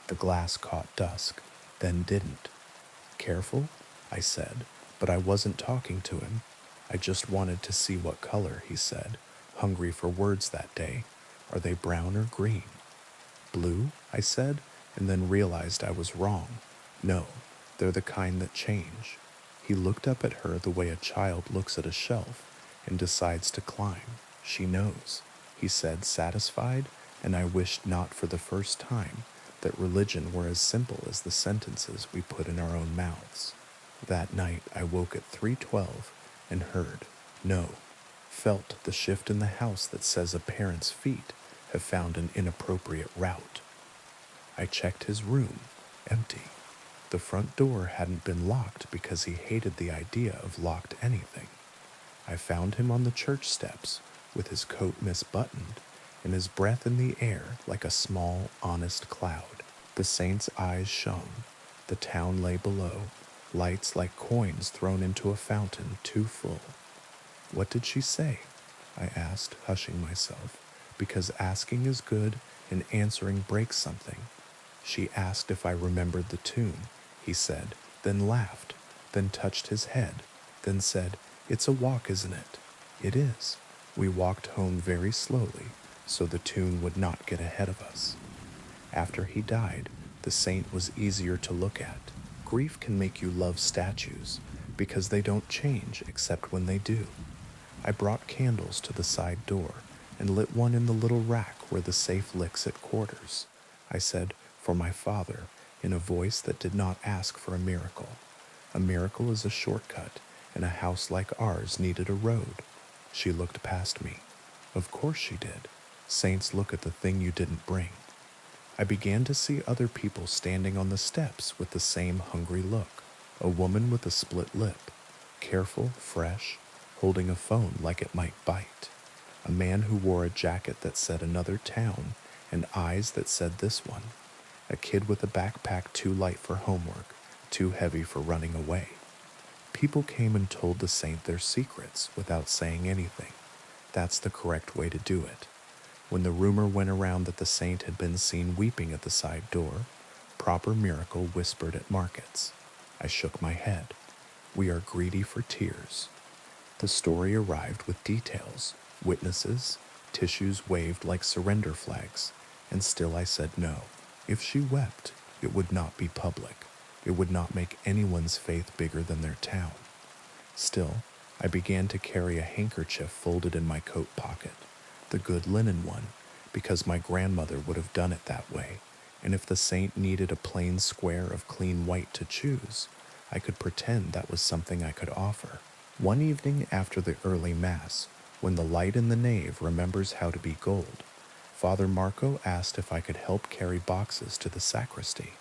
The glass caught dusk, then didn't. Careful, I said, but I wasn't talking to him. I just wanted to see what color, he said, hungry for words that day. Are they brown or green? Blue, I said, and then realized I was wrong. No, they're the kind that change. He looked up at her the way a child looks at a shelf and decides to climb. She knows, he said, satisfied, and I wished not for the first time that religion were as simple as the sentences we put in our own mouths. That night I woke at 3:12 and heard, no, felt the shift in the house that says a parent's feet have found an inappropriate route. I checked his room, empty. The front door hadn't been locked because he hated the idea of locked anything. I found him on the church steps with his coat misbuttoned and his breath in the air like a small, honest cloud. The saint's eyes shone. The town lay below, lights like coins thrown into a fountain too full. What did she say? I asked, hushing myself, because asking is good and answering breaks something. She asked if I remembered the tune, he said, then laughed, then touched his head, then said, "It's a walk, isn't it?" It is. We walked home very slowly, so the tune would not get ahead of us. After he died, the saint was easier to look at. Grief can make you love statues, because they don't change except when they do. I brought candles to the side door and lit one in the little rack where the safe licks at quarters. I said, "For my father," in a voice that did not ask for a miracle. A miracle is a shortcut, and a house like ours needed a road. She looked past me. Of course she did. Saints look at the thing you didn't bring. I began to see other people standing on the steps with the same hungry look. A woman with a split lip, careful, fresh, holding a phone like it might bite. A man who wore a jacket that said another town and eyes that said this one. A kid with a backpack too light for homework, too heavy for running away. People came and told the saint their secrets without saying anything. That's the correct way to do it. When the rumor went around that the saint had been seen weeping at the side door, proper miracle whispered at markets. I shook my head. We are greedy for tears. The story arrived with details, witnesses, tissues waved like surrender flags, and still I said no. If she wept, it would not be public. It would not make anyone's faith bigger than their town. Still, I began to carry a handkerchief folded in my coat pocket, the good linen one, because my grandmother would have done it that way, and if the saint needed a plain square of clean white to choose, I could pretend that was something I could offer. One evening after the early Mass, when the light in the nave remembers how to be gold, Father Marco asked if I could help carry boxes to the sacristy.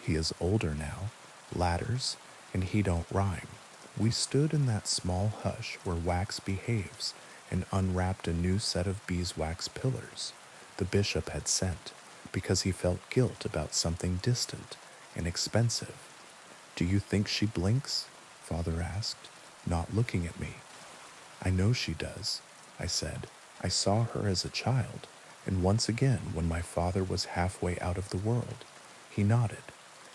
He is older now, ladders, and he don't rhyme. We stood in that small hush where wax behaves and unwrapped a new set of beeswax pillars the bishop had sent because he felt guilt about something distant and expensive. "Do you think she blinks?" Father asked, not looking at me. "I know she does," I said. "I saw her as a child, and once again when my father was halfway out of the world." He nodded.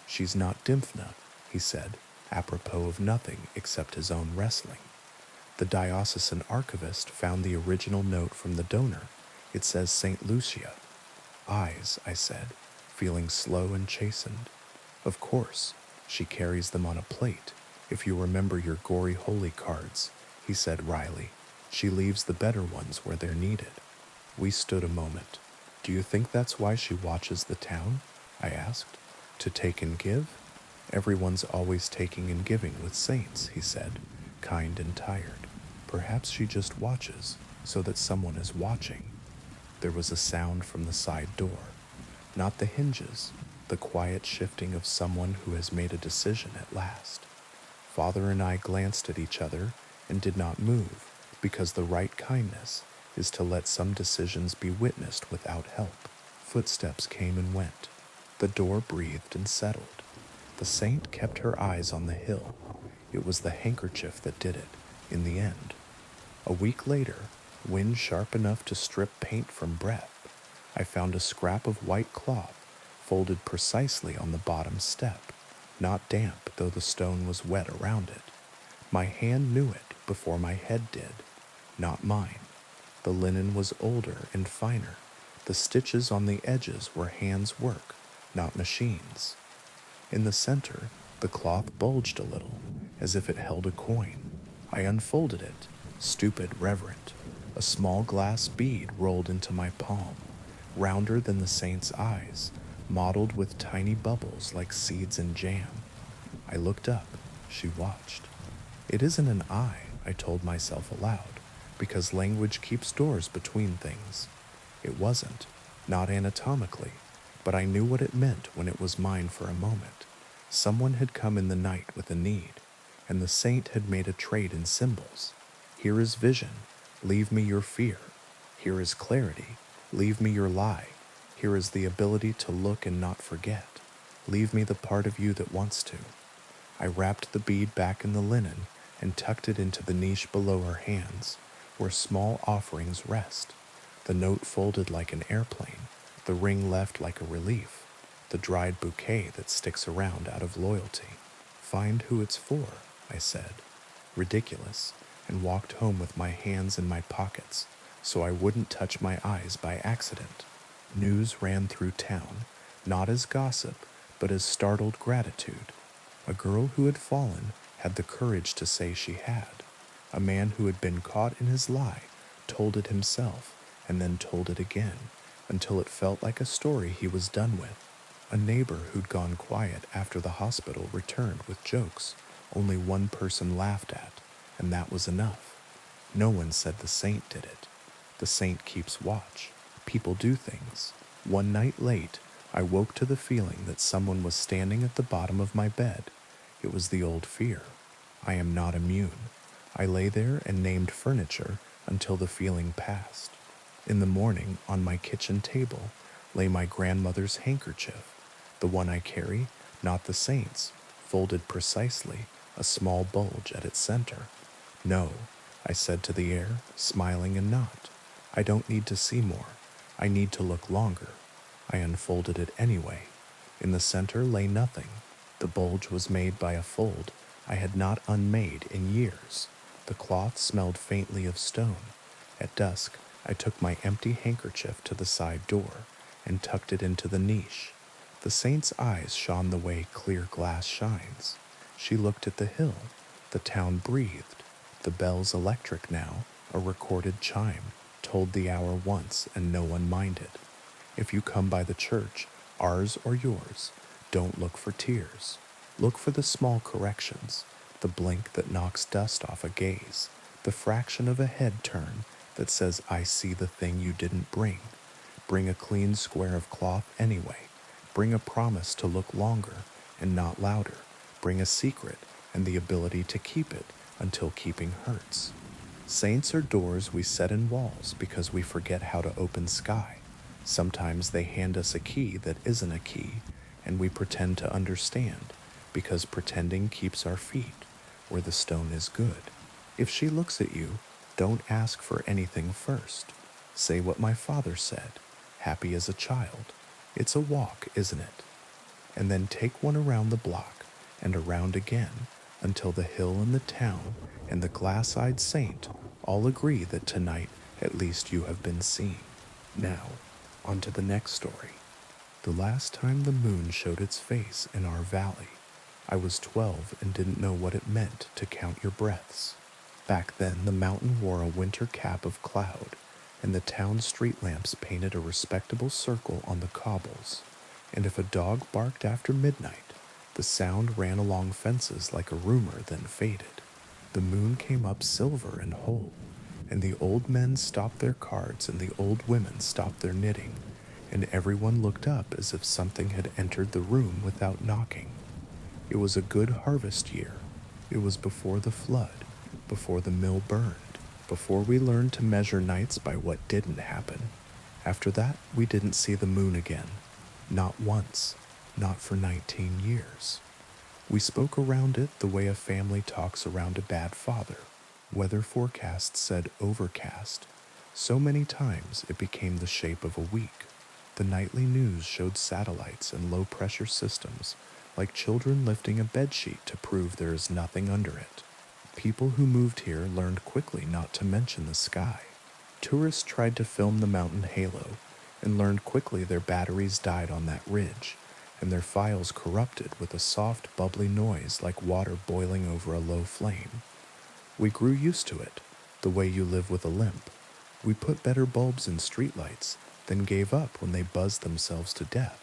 "She's not Dymphna," he said, apropos of nothing except his own wrestling. The diocesan archivist found the original note from the donor. It says St. Lucia. "Eyes," I said, feeling slow and chastened. "Of course, she carries them on a plate, if you remember your gory holy cards," he said wryly. "She leaves the better ones where they're needed." We stood a moment. "Do you think that's why she watches the town?" I asked. "To take and give?" "Everyone's always taking and giving with saints," he said, kind and tired. "Perhaps she just watches, so that someone is watching." There was a sound from the side door. Not the hinges, the quiet shifting of someone who has made a decision at last. Father and I glanced at each other and did not move, because the right kindness is to let some decisions be witnessed without help. Footsteps came and went. The door breathed and settled. The saint kept her eyes on the hill. It was the handkerchief that did it, in the end. A week later, wind sharp enough to strip paint from breath, I found a scrap of white cloth folded precisely on the bottom step, not damp though the stone was wet around it. My hand knew it before my head did, not mine. The linen was older and finer. The stitches on the edges were hands' work, not machines. In the center, the cloth bulged a little, as if it held a coin. I unfolded it, stupid, reverent. A small glass bead rolled into my palm, rounder than the saint's eyes, mottled with tiny bubbles like seeds in jam. I looked up. She watched. "It isn't an eye," I told myself aloud, because language keeps doors between things. It wasn't, not anatomically, but I knew what it meant when it was mine for a moment. Someone had come in the night with a need, and the saint had made a trade in symbols. Here is vision, leave me your fear. Here is clarity, leave me your lie. Here is the ability to look and not forget. Leave me the part of you that wants to. I wrapped the bead back in the linen and tucked it into the niche below her hands, where small offerings rest. The note folded like an airplane, the ring left like a relief, the dried bouquet that sticks around out of loyalty. Find who it's for, I said, ridiculous, and walked home with my hands in my pockets so I wouldn't touch my eyes by accident. News ran through town, not as gossip, but as startled gratitude. A girl who had fallen had the courage to say she had. A man who had been caught in his lie told it himself and then told it again until it felt like a story he was done with. A neighbor who'd gone quiet after the hospital returned with jokes only one person laughed at, and that was enough. No one said the saint did it. The saint keeps watch. People do things. One night late, I woke to the feeling that someone was standing at the bottom of my bed. It was the old fear. I am not immune. I lay there and named furniture until the feeling passed. In the morning, on my kitchen table, lay my grandmother's handkerchief, the one I carry, not the saint's, folded precisely, a small bulge at its center. No, I said to the air, smiling and not. I don't need to see more. I need to look longer. I unfolded it anyway. In the center lay nothing. The bulge was made by a fold I had not unmade in years. The cloth smelled faintly of stone. At dusk, I took my empty handkerchief to the side door and tucked it into the niche. The saint's eyes shone the way clear glass shines. She looked at the hill. The town breathed. The bell's electric now, a recorded chime, told the hour once and no one minded. If you come by the church, ours or yours, don't look for tears. Look for the small corrections, the blink that knocks dust off a gaze, the fraction of a head turn that says, I see the thing you didn't bring. Bring a clean square of cloth anyway. Bring a promise to look longer and not louder. Bring a secret and the ability to keep it until keeping hurts. Saints are doors we set in walls because we forget how to open sky. Sometimes they hand us a key that isn't a key, and we pretend to understand because pretending keeps our feet where the stone is good. If she looks at you, don't ask for anything first. Say what my father said, happy as a child. It's a walk, isn't it? And then take one around the block and around again until the hill and the town and the glass-eyed saint all agree that tonight at least you have been seen. Now, on to the next story. The last time the moon showed its face in our valley, I was 12 and didn't know what it meant to count your breaths. Back then, the mountain wore a winter cap of cloud, and the town street lamps painted a respectable circle on the cobbles. And if a dog barked after midnight, the sound ran along fences like a rumor, then faded. The moon came up silver and whole, and the old men stopped their cards and the old women stopped their knitting, and everyone looked up as if something had entered the room without knocking. It was a good harvest year. It was before the flood, before the mill burned, before we learned to measure nights by what didn't happen. After that, we didn't see the moon again. Not once. Not for 19 years. We spoke around it the way a family talks around a bad father. Weather forecasts said overcast. So many times it became the shape of a week. The nightly news showed satellites and low-pressure systems, like children lifting a bedsheet to prove there is nothing under it. People who moved here learned quickly not to mention the sky. Tourists tried to film the mountain halo and learned quickly their batteries died on that ridge, and their files corrupted with a soft, bubbly noise like water boiling over a low flame. We grew used to it, the way you live with a limp. We put better bulbs in streetlights, then gave up when they buzzed themselves to death.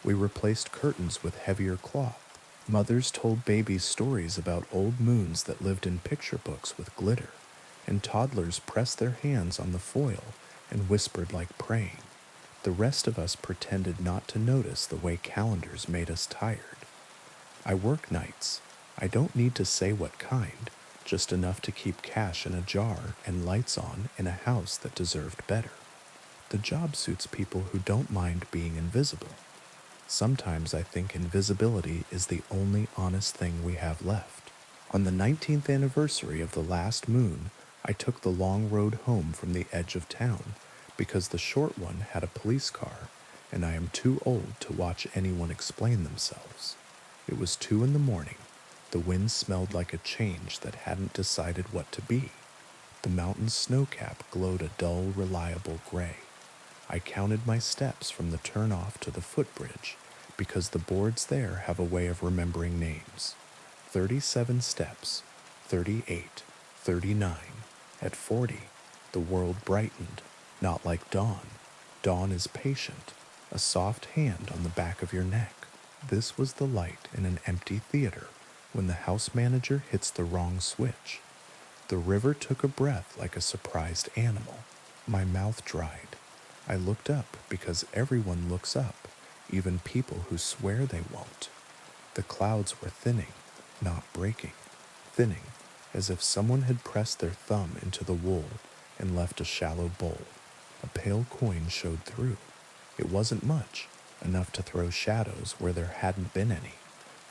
We replaced curtains with heavier cloth. Mothers told babies stories about old moons that lived in picture books with glitter, and toddlers pressed their hands on the foil and whispered like praying. The rest of us pretended not to notice the way calendars made us tired. I work nights. I don't need to say what kind, just enough to keep cash in a jar and lights on in a house that deserved better. The job suits people who don't mind being invisible. Sometimes I think invisibility is the only honest thing we have left. On the 19th anniversary of the last moon, I took the long road home from the edge of town because the short one had a police car, and I am too old to watch anyone explain themselves. It was 2 in the morning. The wind smelled like a change that hadn't decided what to be. The mountain's snowcap glowed a dull, reliable gray. I counted my steps from the turnoff to the footbridge because the boards there have a way of remembering names. 37 steps, 38, 39. At 40, the world brightened, not like dawn. Dawn is patient, a soft hand on the back of your neck. This was the light in an empty theater when the house manager hits the wrong switch. The river took a breath like a surprised animal. My mouth dried. I looked up because everyone looks up, even people who swear they won't. The clouds were thinning, not breaking. Thinning, as if someone had pressed their thumb into the wool and left a shallow bowl. A pale coin showed through. It wasn't much, enough to throw shadows where there hadn't been any,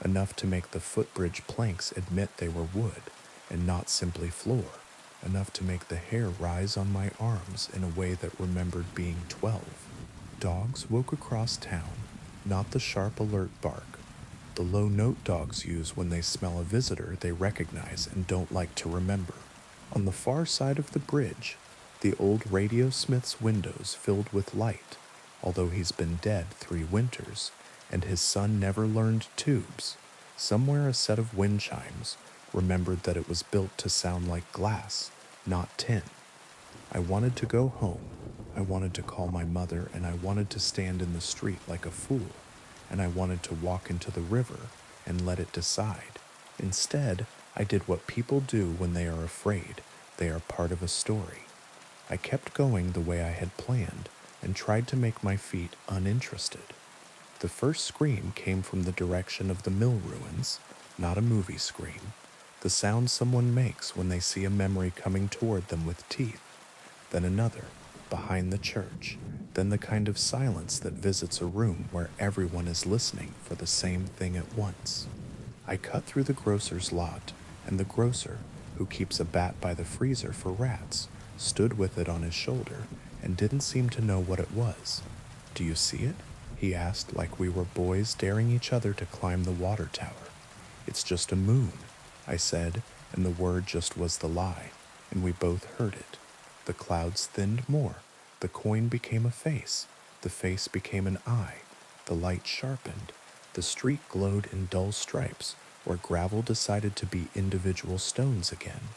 enough to make the footbridge planks admit they were wood and not simply floor, enough to make the hair rise on my arms in a way that remembered being 12. Dogs woke across town, not the sharp alert bark, the low note dogs use when they smell a visitor they recognize and don't like to remember. On the far side of the bridge, the old radiosmith's windows filled with light, although he's been dead 3 winters, and his son never learned tubes. Somewhere a set of wind chimes remembered that it was built to sound like glass, not tin. I wanted to go home. I wanted to call my mother, and I wanted to stand in the street like a fool, and I wanted to walk into the river and let it decide. Instead, I did what people do when they are afraid. They are part of a story. I kept going the way I had planned and tried to make my feet uninterested. The first scream came from the direction of the mill ruins, not a movie scream. The sound someone makes when they see a memory coming toward them with teeth. Then another, behind the church. Then the kind of silence that visits a room where everyone is listening for the same thing at once. I cut through the grocer's lot, and the grocer, who keeps a bat by the freezer for rats, stood with it on his shoulder and didn't seem to know what it was. "Do you see it?" he asked, like we were boys daring each other to climb the water tower. "It's just a moon," I said, and the word just was the lie, and we both heard it. The clouds thinned more. The coin became a face. The face became an eye. The light sharpened. The street glowed in dull stripes, where gravel decided to be individual stones again.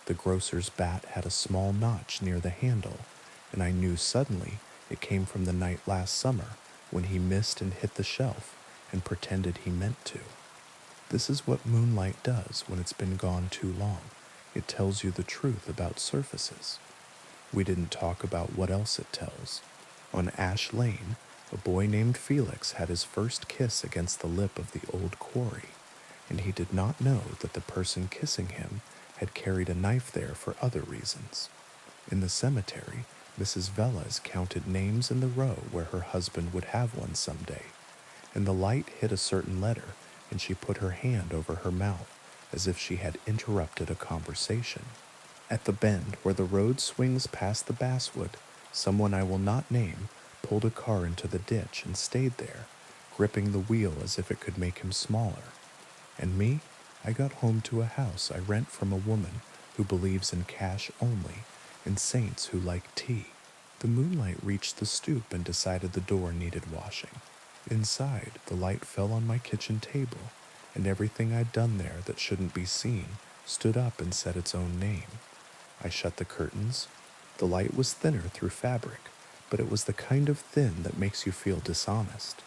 The grocer's bat had a small notch near the handle, and I knew suddenly it came from the night last summer when he missed and hit the shelf and pretended he meant to. This is what moonlight does when it's been gone too long. It tells you the truth about surfaces. We didn't talk about what else it tells. On Ash Lane, a boy named Felix had his first kiss against the lip of the old quarry, and he did not know that the person kissing him had carried a knife there for other reasons. In the cemetery, Mrs. Velez counted names in the row where her husband would have one someday, and the light hit a certain letter, and she put her hand over her mouth as if she had interrupted a conversation. At the bend where the road swings past the basswood, someone I will not name pulled a car into the ditch and stayed there, gripping the wheel as if it could make him smaller. And me? I got home to a house I rent from a woman who believes in cash only and saints who like tea. The moonlight reached the stoop and decided the door needed washing. Inside, the light fell on my kitchen table, and everything I'd done there that shouldn't be seen stood up and said its own name. I shut the curtains. The light was thinner through fabric, but it was the kind of thin that makes you feel dishonest.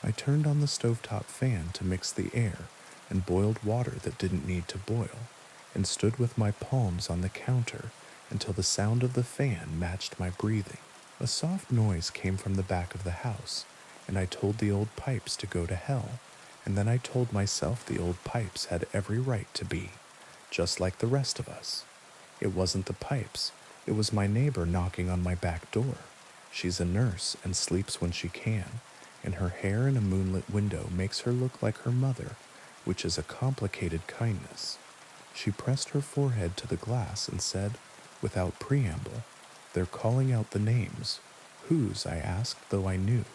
I turned on the stovetop fan to mix the air and boiled water that didn't need to boil, and stood with my palms on the counter until the sound of the fan matched my breathing. A soft noise came from the back of the house, and I told the old pipes to go to hell, and then I told myself the old pipes had every right to be, just like the rest of us. It wasn't the pipes, it was my neighbor knocking on my back door. She's a nurse and sleeps when she can, and her hair in a moonlit window makes her look like her mother, which is a complicated kindness. She pressed her forehead to the glass and said, without preamble, "They're calling out the names." "Whose?" I asked, though I knew.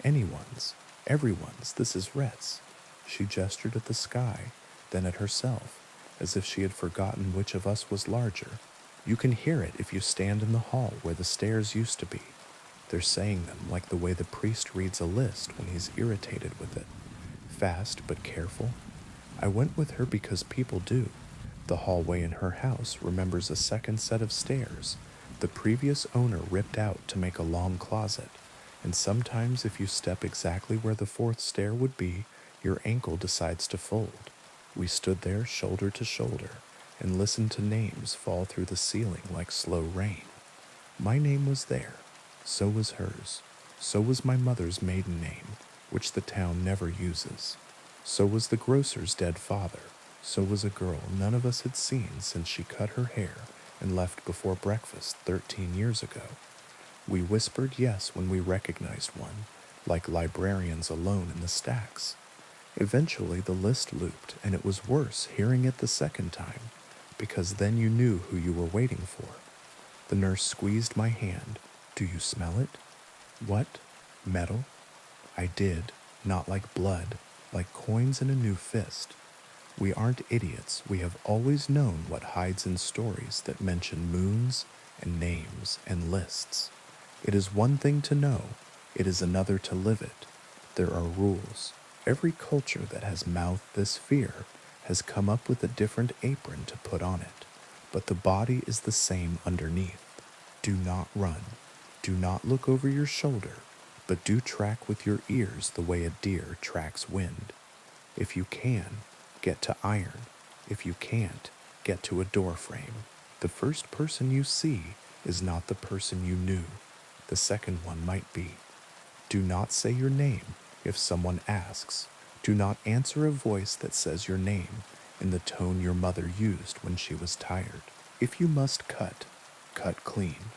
"Anyone's. Everyone's. This is Rhett's." She gestured at the sky, then at herself, as if she had forgotten which of us was larger. "You can hear it if you stand in the hall where the stairs used to be. They're saying them like the way the priest reads a list when he's irritated with it. Fast but careful. I went with her because people do. The hallway in her house remembers a second set of stairs the previous owner ripped out to make a long closet, and sometimes if you step exactly where the fourth stair would be, your ankle decides to fold. We stood there shoulder to shoulder and listened to names fall through the ceiling like slow rain. My name was there. So was hers. So was my mother's maiden name, which the town never uses. So was the grocer's dead father. So was a girl none of us had seen since she cut her hair and left before breakfast 13 years ago. We whispered yes when we recognized one, like librarians alone in the stacks. Eventually the list looped, and it was worse hearing it the second time, because then you knew who you were waiting for. The nurse squeezed my hand. "Do you smell it?" "What? Metal?" I did, not like blood, like coins in a new fist. We aren't idiots. We have always known what hides in stories that mention moons and names and lists. It is one thing to know, it is another to live it. There are rules. Every culture that has mouthed this fear has come up with a different apron to put on it, but the body is the same underneath. Do not run. Do not look over your shoulder, but do track with your ears the way a deer tracks wind. If you can, get to iron. If you can't, get to a door frame. The first person you see is not the person you knew. The second one might be. Do not say your name if someone asks. Do not answer a voice that says your name in the tone your mother used when she was tired. If you must cut, cut clean.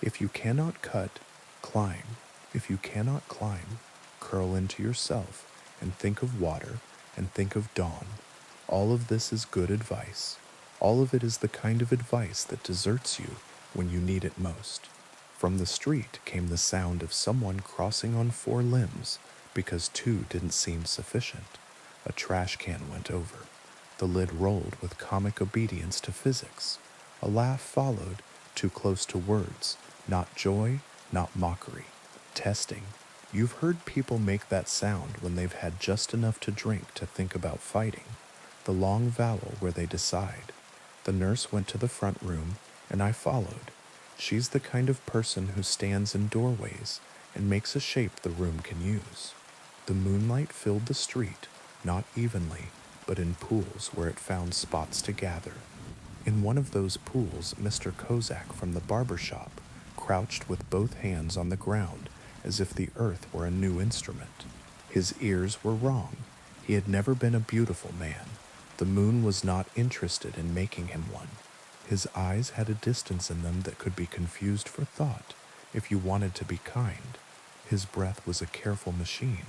If you cannot cut, climb. If you cannot climb, curl into yourself and think of water and think of dawn. All of this is good advice. All of it is the kind of advice that deserts you when you need it most. From the street came the sound of someone crossing on four limbs because two didn't seem sufficient. A trash can went over. The lid rolled with comic obedience to physics. A laugh followed, too close to words, not joy, not mockery. Testing. You've heard people make that sound when they've had just enough to drink to think about fighting. The long vowel where they decide. The nurse went to the front room, and I followed. She's the kind of person who stands in doorways and makes a shape the room can use. The moonlight filled the street, not evenly, but in pools where it found spots to gather. In one of those pools, Mr. Kozak from the barber shop crouched with both hands on the ground as if the earth were a new instrument. His ears were wrong. He had never been a beautiful man. The moon was not interested in making him one. His eyes had a distance in them that could be confused for thought if you wanted to be kind. His breath was a careful machine.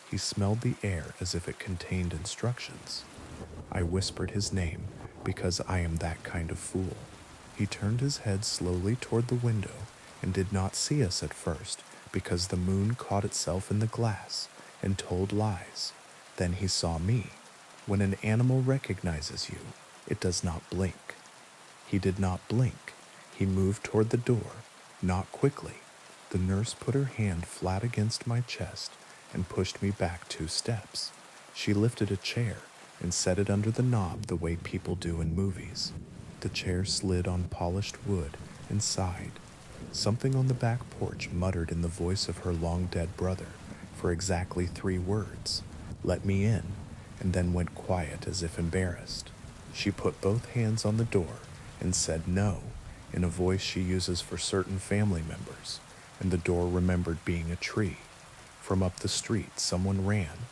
He smelled the air as if it contained instructions. I whispered his name because I am that kind of fool. He turned his head slowly toward the window and did not see us at first because the moon caught itself in the glass and told lies. Then he saw me. When an animal recognizes you, it does not blink. He did not blink. He moved toward the door, not quickly. The nurse put her hand flat against my chest and pushed me back 2 steps. She lifted a chair and set it under the knob the way people do in movies. The chair slid on polished wood and sighed. Something on the back porch muttered in the voice of her long-dead brother for exactly 3 words, "Let me in," and then went quiet as if embarrassed. She put both hands on the door and said no in a voice she uses for certain family members, and the door remembered being a tree. From up the street, someone ran.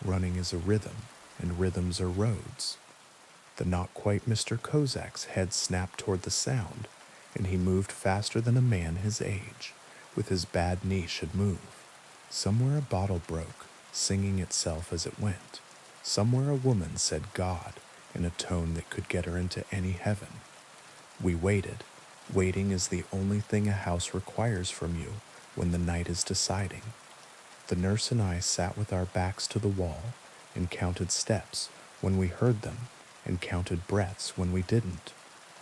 Running is a rhythm, and rhythms are roads. The not quite Mr. Kozak's head snapped toward the sound, and he moved faster than a man his age, with his bad knee should move. Somewhere a bottle broke, singing itself as it went. Somewhere a woman said God in a tone that could get her into any heaven. We waited. Waiting is the only thing a house requires from you when the night is deciding. The nurse and I sat with our backs to the wall and counted steps when we heard them and counted breaths when we didn't.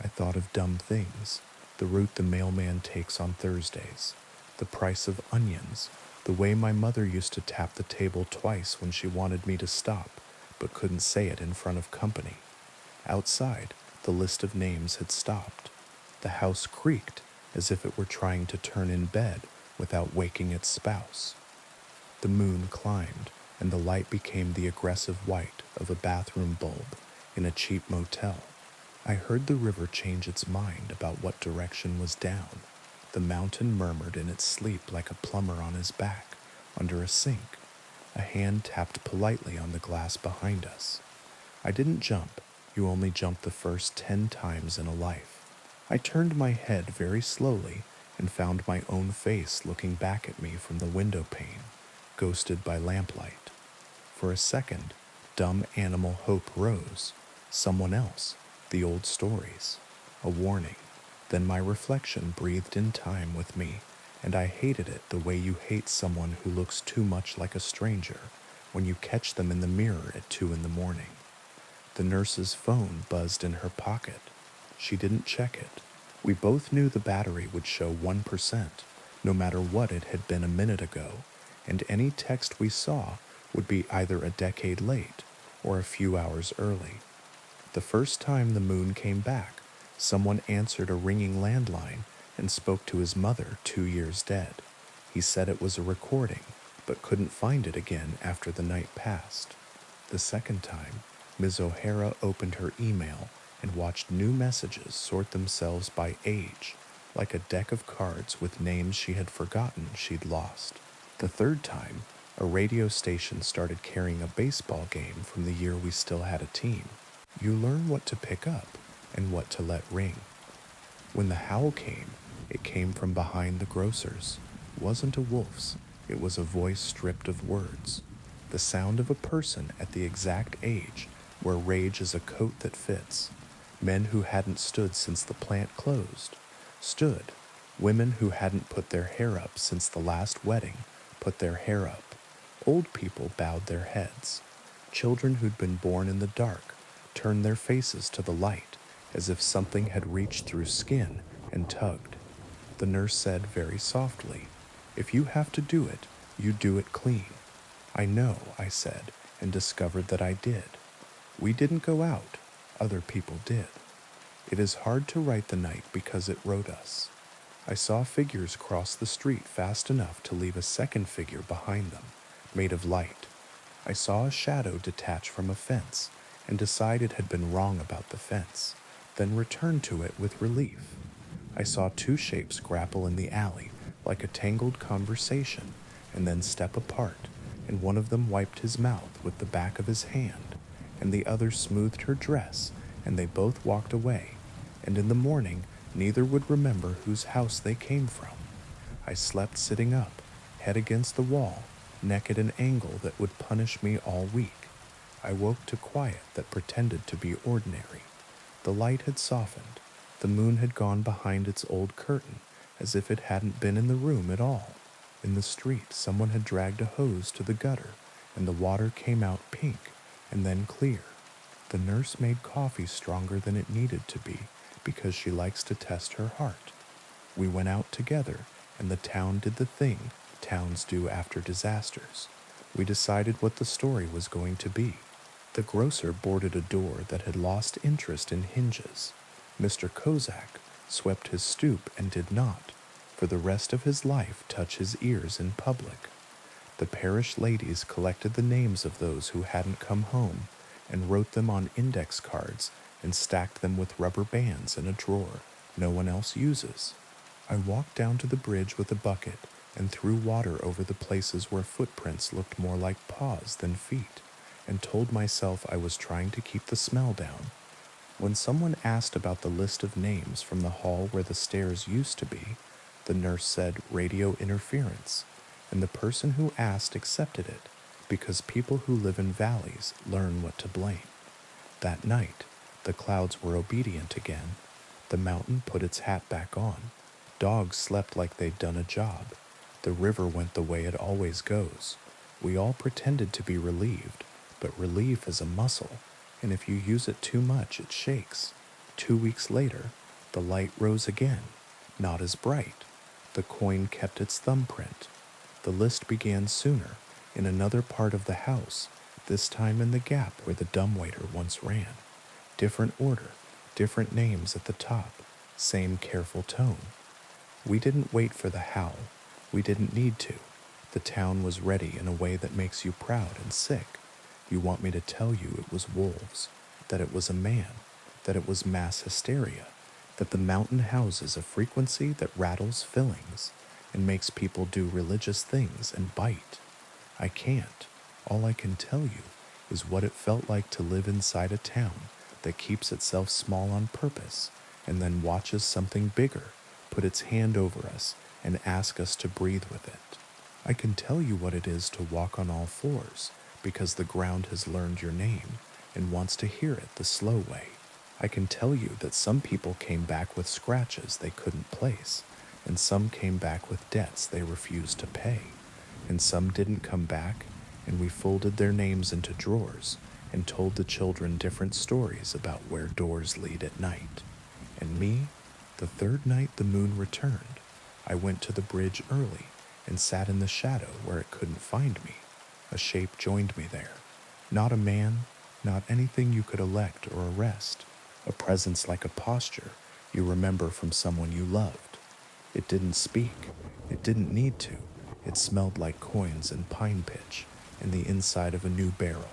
I thought of dumb things, the route the mailman takes on Thursdays, the price of onions, the way my mother used to tap the table twice when she wanted me to stop but couldn't say it in front of company. Outside, the list of names had stopped. The house creaked as if it were trying to turn in bed without waking its spouse. The moon climbed, and the light became the aggressive white of a bathroom bulb in a cheap motel. I heard the river change its mind about what direction was down. The mountain murmured in its sleep like a plumber on his back under a sink. A hand tapped politely on the glass behind us. I didn't jump. You only jump the first 10 times in a life. I turned my head very slowly and found my own face looking back at me from the window pane, ghosted by lamplight. For a second, dumb animal hope rose. Someone else, the old stories, a warning. Then my reflection breathed in time with me, and I hated it the way you hate someone who looks too much like a stranger when you catch them in the mirror at 2 in the morning. The nurse's phone buzzed in her pocket. She didn't check it. We both knew the battery would show 1%, no matter what it had been a minute ago, and any text we saw would be either a decade late or a few hours early. The first time the moon came back, someone answered a ringing landline and spoke to his mother 2 years dead. He said it was a recording, but couldn't find it again after the night passed. The second time, Ms. O'Hara opened her email and watched new messages sort themselves by age, like a deck of cards with names she had forgotten she'd lost. The third time, a radio station started carrying a baseball game from the year we still had a team. You learn what to pick up and what to let ring. When the howl came, it came from behind the grocer's. It wasn't a wolf's, it was a voice stripped of words. The sound of a person at the exact age where rage is a coat that fits. Men who hadn't stood since the plant closed, stood. Women who hadn't put their hair up since the last wedding, put their hair up. Old people bowed their heads. Children who'd been born in the dark turned their faces to the light, as if something had reached through skin and tugged. The nurse said very softly, "If you have to do it, you do it clean." "I know," I said, and discovered that I did. We didn't go out. Other people did. It is hard to write the night because it wrote us. I saw figures cross the street fast enough to leave a second figure behind them, made of light. I saw a shadow detach from a fence and decide it had been wrong about the fence, then return to it with relief. I saw 2 shapes grapple in the alley like a tangled conversation and then step apart, and one of them wiped his mouth with the back of his hand, and the other smoothed her dress, and they both walked away, and in the morning neither would remember whose house they came from. I slept sitting up, head against the wall, neck at an angle that would punish me all week. I woke to quiet that pretended to be ordinary. The light had softened. The moon had gone behind its old curtain, as if it hadn't been in the room at all. In the street, someone had dragged a hose to the gutter, and the water came out pink and then clear. The nurse made coffee stronger than it needed to be because she likes to test her heart. We went out together, and the town did the thing towns do after disasters. We decided what the story was going to be. The grocer boarded a door that had lost interest in hinges. Mr. Kozak swept his stoop and did not, for the rest of his life, touch his ears in public. The parish ladies collected the names of those who hadn't come home and wrote them on index cards and stacked them with rubber bands in a drawer no one else uses. I walked down to the bridge with a bucket and threw water over the places where footprints looked more like paws than feet, and told myself I was trying to keep the smell down. When someone asked about the list of names from the hall where the stairs used to be, the nurse said radio interference, and the person who asked accepted it because people who live in valleys learn what to blame. That night, the clouds were obedient again. The mountain put its hat back on. Dogs slept like they'd done a job. The river went the way it always goes. We all pretended to be relieved, but relief is a muscle, and if you use it too much, it shakes. 2 weeks later, the light rose again, not as bright. The coin kept its thumbprint. The list began sooner, in another part of the house, this time in the gap where the dumbwaiter once ran. Different order, different names at the top, same careful tone. We didn't wait for the howl. We didn't need to. The town was ready in a way that makes you proud and sick. You want me to tell you it was wolves, that it was a man, that it was mass hysteria, that the mountain houses a frequency that rattles fillings and makes people do religious things and bite. I can't. All I can tell you is what it felt like to live inside a town that keeps itself small on purpose and then watches something bigger put its hand over us and ask us to breathe with it. I can tell you what it is to walk on all fours because the ground has learned your name and wants to hear it the slow way. I can tell you that some people came back with scratches they couldn't place, and some came back with debts they refused to pay, and some didn't come back, and we folded their names into drawers and told the children different stories about where doors lead at night. And me, the third night the moon returned, I went to the bridge early and sat in the shadow where it couldn't find me. A shape joined me there. Not a man, not anything you could elect or arrest. A presence like a posture you remember from someone you loved. It didn't speak. It didn't need to. It smelled like coins and pine pitch and the inside of a new barrel.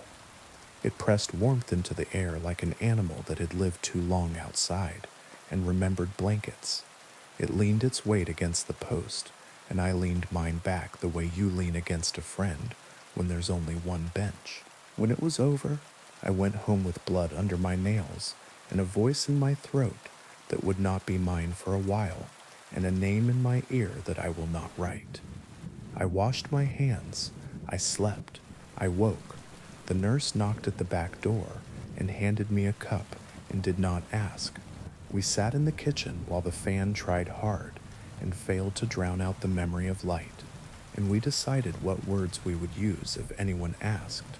It pressed warmth into the air like an animal that had lived too long outside and remembered blankets. It leaned its weight against the post, and I leaned mine back the way you lean against a friend when there's only one bench. When it was over, I went home with blood under my nails and a voice in my throat that would not be mine for a while, and a name in my ear that I will not write. I washed my hands. I slept. I woke. The nurse knocked at the back door and handed me a cup and did not ask. We sat in the kitchen while the fan tried hard and failed to drown out the memory of light, and we decided what words we would use if anyone asked,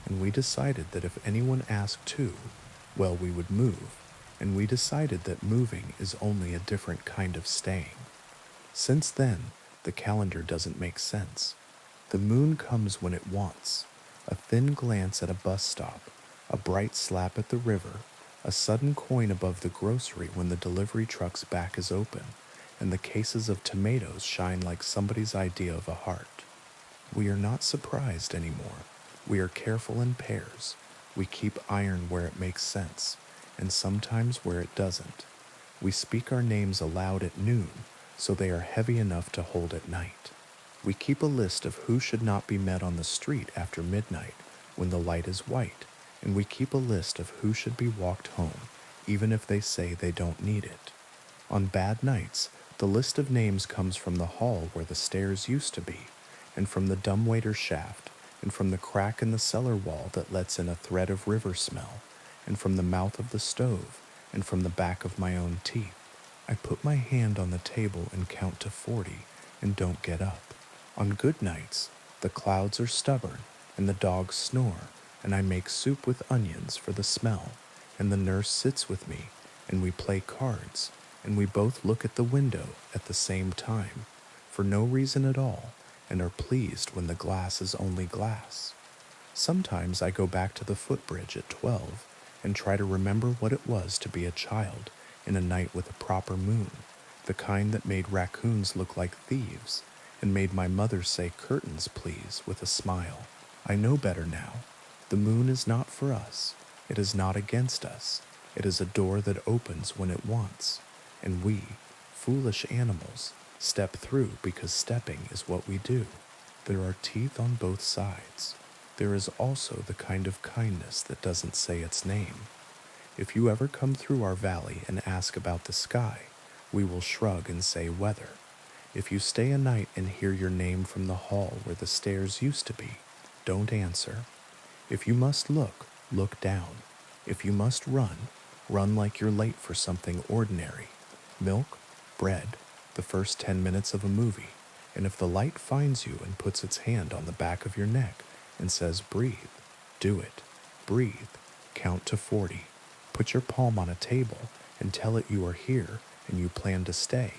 and we decided that if anyone asked too, well, we would move, and we decided that moving is only a different kind of staying. Since then, the calendar doesn't make sense. The moon comes when it wants. A thin glance at a bus stop, a bright slap at the river, a sudden coin above the grocery when the delivery truck's back is open, and the cases of tomatoes shine like somebody's idea of a heart. We are not surprised anymore. We are careful in pairs. We keep iron where it makes sense, and sometimes where it doesn't. We speak our names aloud at noon, so they are heavy enough to hold at night. We keep a list of who should not be met on the street after midnight when the light is white, and we keep a list of who should be walked home, even if they say they don't need it. On bad nights, the list of names comes from the hall where the stairs used to be, and from the dumbwaiter shaft, and from the crack in the cellar wall that lets in a thread of river smell, and from the mouth of the stove, and from the back of my own teeth. I put my hand on the table and count to 40 and don't get up. On good nights, the clouds are stubborn and the dogs snore, and I make soup with onions for the smell, and the nurse sits with me, and we play cards, and we both look at the window at the same time, for no reason at all, and are pleased when the glass is only glass. Sometimes I go back to the footbridge at 12 and try to remember what it was to be a child in a night with a proper moon, the kind that made raccoons look like thieves, and made my mother say curtains, please, with a smile. I know better now. The moon is not for us. It is not against us. It is a door that opens when it wants, and we, foolish animals, step through because stepping is what we do. There are teeth on both sides. There is also the kind of kindness that doesn't say its name. If you ever come through our valley and ask about the sky, we will shrug and say weather. If you stay a night and hear your name from the hall where the stairs used to be, don't answer. If you must look, look down. If you must run, run like you're late for something ordinary. Milk, bread, the first 10 minutes of a movie. And if the light finds you and puts its hand on the back of your neck and says, breathe, do it. Breathe. Count to 40. Put your palm on a table and tell it you are here and you plan to stay.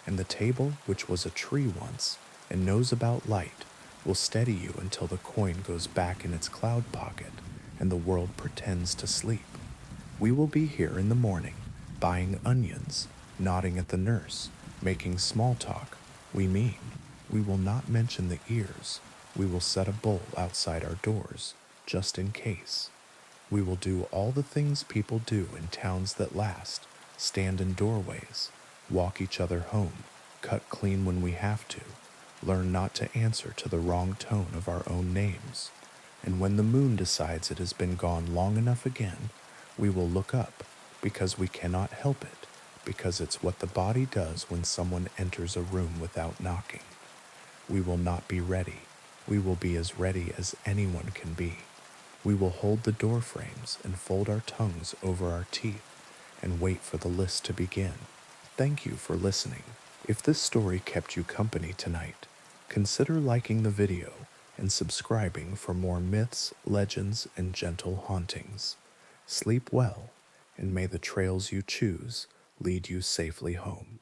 And the table, which was a tree once and knows about light, will steady you until the coin goes back in its cloud pocket and the world pretends to sleep. We will be here in the morning, buying onions, nodding at the nurse, making small talk. We will not mention the ears. We will set a bowl outside our doors, just in case. We will do all the things people do in towns that last, stand in doorways, walk each other home, cut clean when we have to, learn not to answer to the wrong tone of our own names. And when the moon decides it has been gone long enough again, we will look up, because we cannot help it, because it's what the body does when someone enters a room without knocking. We will not be ready. We will be as ready as anyone can be. We will hold the door frames and fold our tongues over our teeth and wait for the list to begin. Thank you for listening. If this story kept you company tonight, consider liking the video and subscribing for more myths, legends, and gentle hauntings. Sleep well, and may the trails you choose lead you safely home.